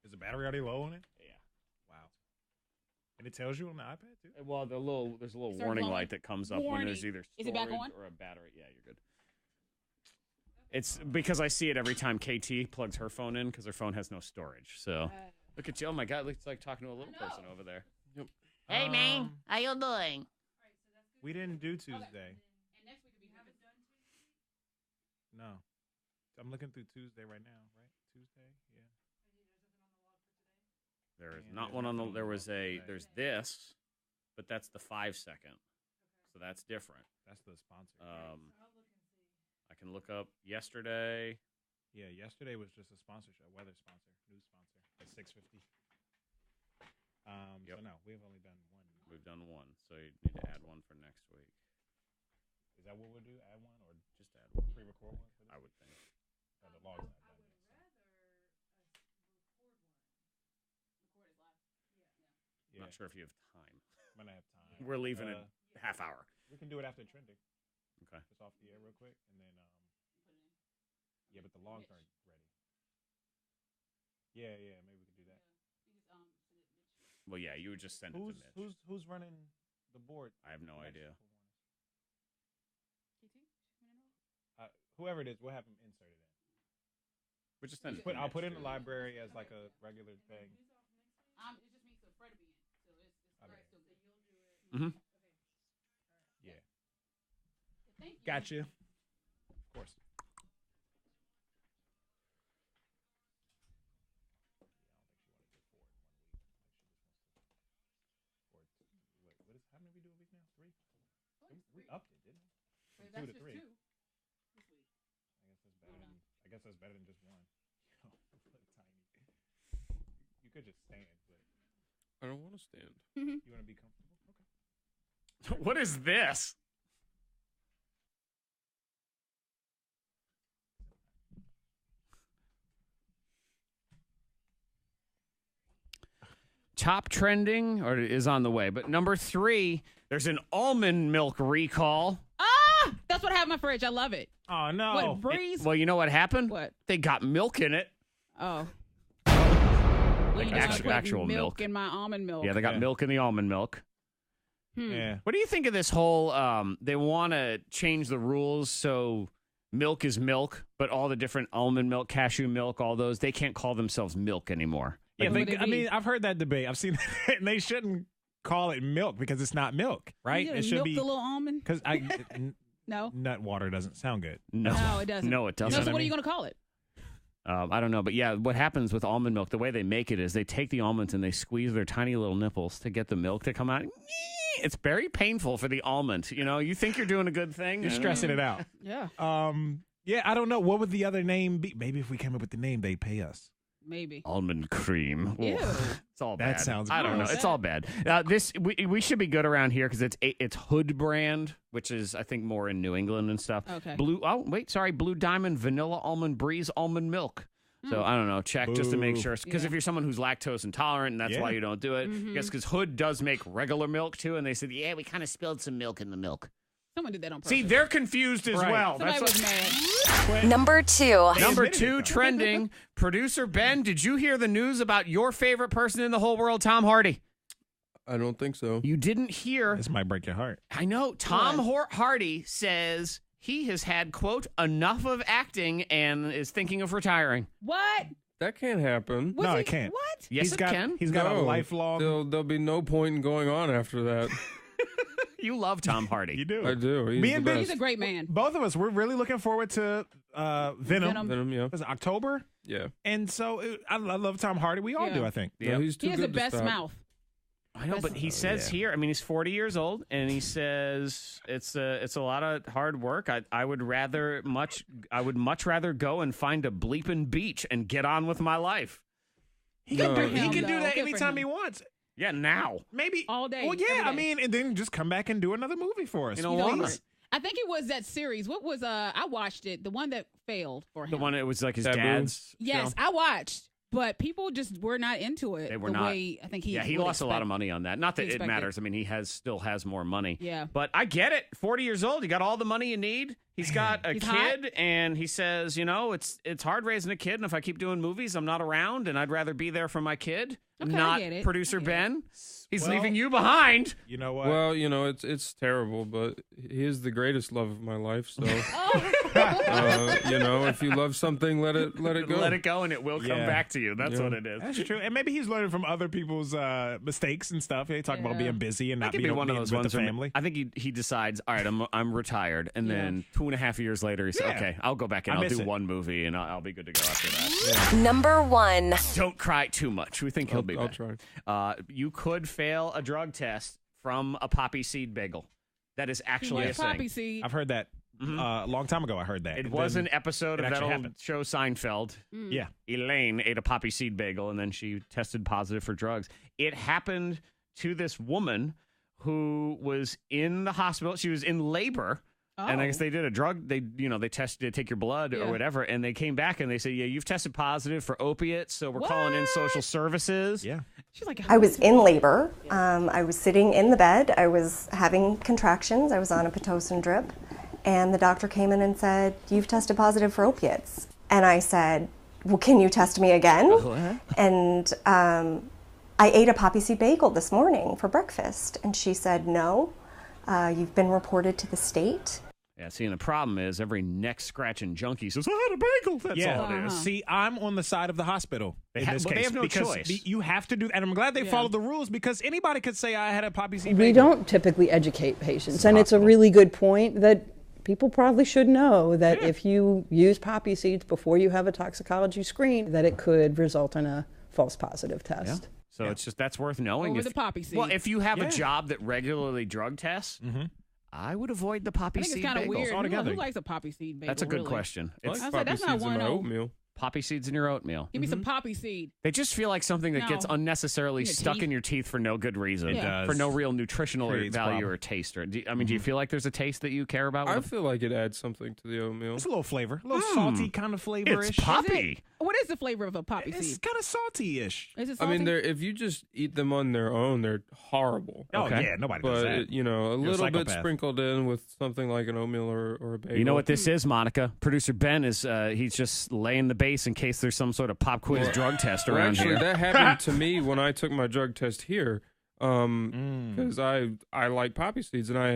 Is the battery already low on it? Yeah. Wow. And it tells you on the iPad too? Well, there's a little Start warning glowing. light that comes up when there's either Is it back storage on? or a battery. Yeah, you're good. It's because I see it every time KT plugs her phone in because her phone has no storage. So look at you. Oh my God, it's like talking to a little person over there. Yep. Hey, man. How you doing? We didn't do Tuesday. And next week we haven't done Tuesday. No. I'm looking through Tuesday right now, right? Tuesday? Yeah. There is Yeah, not there's one on the. nothing There on was the website. there's this, but that's the 5 second. So that's different. That's the sponsor. I can look up yesterday. Yeah, yesterday was just a sponsorship, a weather sponsor, news sponsor at 6:50. So no, we've only done one. We've done one, so you need to add one for next week. Is that what we'll do? Add one or Just add one. pre-record one? I would think. The log's not done yet. I'm not sure if you have time. Might not have time. We're leaving in half hour. We can do it after trending. Okay. Just off the air real quick, and then yeah, but the logs aren't ready. Yeah, maybe we could do that. Well, yeah, you would just send it to Mitch. Who's running the board? I have no idea. Whoever it is, we'll have him insert it in. We just send it. I'll put it in the library as like a regular thing. It just means for Fred to be in, so it's Okay. still good. You'll do it. Mm-hmm. Yeah. Thank you. Gotcha. Of course. How many we do a week now? 3? We upped it, didn't we? From 2 to 3. This week. I guess that's better than just one. Tiny. You could just stand, but I don't want to stand. you want to be comfortable? Okay. What is this? Top trending, or is on the way, but number 3, there's an almond milk recall. Ah, that's what I have in my fridge. I love it. Oh no! What, Breeze? Well, you know what happened? What? They got milk in it. Oh. Like actual milk in my almond milk. Yeah, they got milk in the almond milk. Yeah. What do you think of this whole, they want to change the rules so milk is milk, but all the different almond milk, cashew milk, all those, they can't call themselves milk anymore. Yeah, Like, I mean, I've heard that debate. I've seen it, and they shouldn't call it milk because it's not milk, right? You It should milk be the little almond. because No. nut water doesn't sound good. No, No, it doesn't. No, it doesn't. No, so what are you going to call it? I don't know, but yeah, what happens with almond milk, the way they make it is they take the almonds and they squeeze their tiny little nipples to get the milk to come out. It's very painful for the almond. You know, you think you're doing a good thing. You're stressing it out. Yeah. Yeah, I don't know. What would the other name be? Maybe if we came up with the name, they'd pay us. Maybe. Almond cream. Ew. It's all bad. That sounds I don't know. gross. It's all bad. We should be good around here because it's Hood brand, which is I think more in New England and stuff. Okay. Blue Diamond Vanilla Almond Breeze Almond Milk. So I don't know. Check just to make sure because if you're someone who's lactose intolerant and that's why you don't do it. I guess because Hood does make regular milk too, and they said we kind of spilled some milk in the milk. Someone did that on purpose. See, they're confused as well. Somebody That's was mad. Number 2. Number 2 trending. Producer Ben, did you hear the news about your favorite person in the whole world, Tom Hardy? I don't think so. You didn't hear. This might break your heart. I know. Tom Hardy says he has had, quote, enough of acting and is thinking of retiring. What? That can't happen. No, it can't. What? Yes, it can. He's got a lifelong. There'll be no point in going on after that. You love Tom Hardy. You do. I do. Me and Ben, He's a great man. Both of us, we're really looking forward to Venom. Venom, yeah. Was it October? Yeah. And so I love Tom Hardy. We all do, I think. No, he's too He has good the to best stop. mouth. I know, but he says here, I mean, he's 40 years old, and he says it's a lot of hard work. I would much rather go and find a bleeping beach and get on with my life. He can do though. that Good for anytime him. he wants. Yeah, now. Maybe all day. Well, yeah, every I day. mean, and then just come back and do another movie for us. You know You know, what? I think it was that series. What was I watched it, the one that failed for him. The one that was like his Taboo. dad's. Yes, show? I watched. But people just were not into it. They were the not. Way I think he. Yeah, he would lost a lot expect. of money on that. Not that it expected. matters. I mean, he still has more money. Yeah. But I get it. 40 years old. You got all the money you need. He's got a He's kid, hot. and he says, it's hard raising a kid, and if I keep doing movies, I'm not around, and I'd rather be there for my kid. Okay, I not get it. producer I get Ben. He's Well, leaving you behind. You know what? Well, it's terrible, but he is the greatest love of my life. So, if you love something, let it go. Let it go, and it will come Yeah. back to you. That's Yeah. what it is. That's true. And maybe he's learning from other people's mistakes and stuff. They talk about being busy and That not could being, be one of being those with ones the where family. I think he decides, all right, I'm retired, and then 2.5 years later he says, Yeah. okay, I'll go back and I I'll miss do it. one movie, and I'll be good to go after that. Number 1. Don't cry too much. We think he'll be I'll back. try. You could fail a drug test from a poppy seed bagel. That is actually a Poppy thing. seed. I've heard that A long time ago, I heard that. It was an episode of that old show Seinfeld. Yeah. Elaine ate a poppy seed bagel, and then she tested positive for drugs. It happened to this woman who was in the hospital. She was in labor. And I guess they did a drug. They tested to take your blood or whatever, and they came back and they said, "Yeah, you've tested positive for opiates, so we're calling in social services." Yeah, she's like, I was in labor. I was sitting in the bed. I was having contractions. I was on a pitocin drip, and the doctor came in and said, "You've tested positive for opiates." And I said, "Well, can you test me again?" And I ate a poppy seed bagel this morning for breakfast, and she said, "No, you've been reported to the state." Yeah, see, and the problem is every neck-scratching junkie says, "I had a bagel." That's all it is. See, I'm on the side of the hospital in this case. They have no because choice. You have to do, and I'm glad they followed the rules because anybody could say I had a poppy seed bagel. We don't typically educate patients, and it's a really good point that people probably should know that if you use poppy seeds before you have a toxicology screen, that it could result in a false positive test. So it's just that's worth knowing. Over the poppy seed. Well, if you have a job that regularly drug tests, I would avoid the poppy seed it's kind of bagels weird. altogether. Who likes a poppy seed bagel? That's a good really? question. I was like, that's not one oatmeal. Poppy seeds in your oatmeal. Give me some poppy seed. They just feel like something that gets unnecessarily stuck in your teeth for no good reason. It does. For no real nutritional Creates value problem. or taste. Or do you feel like there's a taste that you care about? I feel like it adds something to the oatmeal. It's a little flavor, a little salty kind of flavor-ish. It's poppy. What is the flavor of a poppy seed? It's kind of salty-ish. Is it I salty? mean, if you just eat them on their own, they're horrible. Oh, yeah, nobody does that. But, a You're a little bit psychopath. sprinkled in with something like an oatmeal or a bagel. You know what this is, Monica? Producer Ben is he's just laying the base in case there's some sort of pop quiz drug test around actually, here. that happened to me when I took my drug test here. Because I like poppy seeds, and I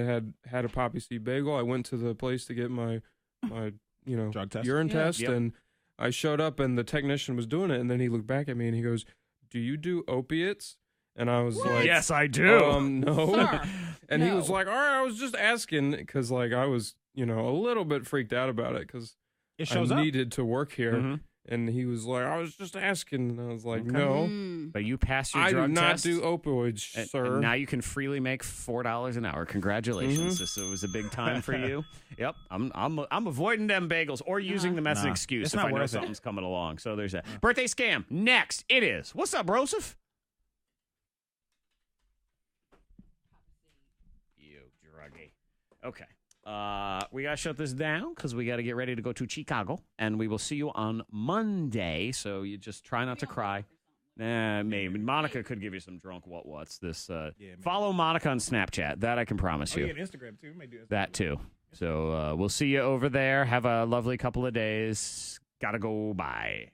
had a poppy seed bagel. I went to the place to get my drug test? urine test, Yep. and I showed up, and the technician was doing it, and then he looked back at me and he goes, "Do you do opiates?" And I was like, Yes, I do. No. Sir, And he no. was like, "All right, I was just asking," because I was a little bit freaked out about it because It I shows up. needed to work here. Mhm. And he was like, "I was just asking," and I was like, "No." But you passed your I drug do not test. do opioids, And sir. now you can freely make $4 an hour. Congratulations! This was a big time for you. Yep, I'm avoiding them bagels or using them as an Nah, excuse it's if not I know worth it. something's coming along. So there's that. Birthday scam next. It is. What's up, Broseph? You druggie. Okay. We got to shut this down because we got to get ready to go to Chicago, and we will see you on Monday. So you just try not to cry. Nah, maybe. Monica could give you some drunk what's this. Follow Monica on Snapchat. That I can promise you. Oh, yeah, Instagram, too. We may do Instagram. That, too. So we'll see you over there. Have a lovely couple of days. Gotta go. Bye.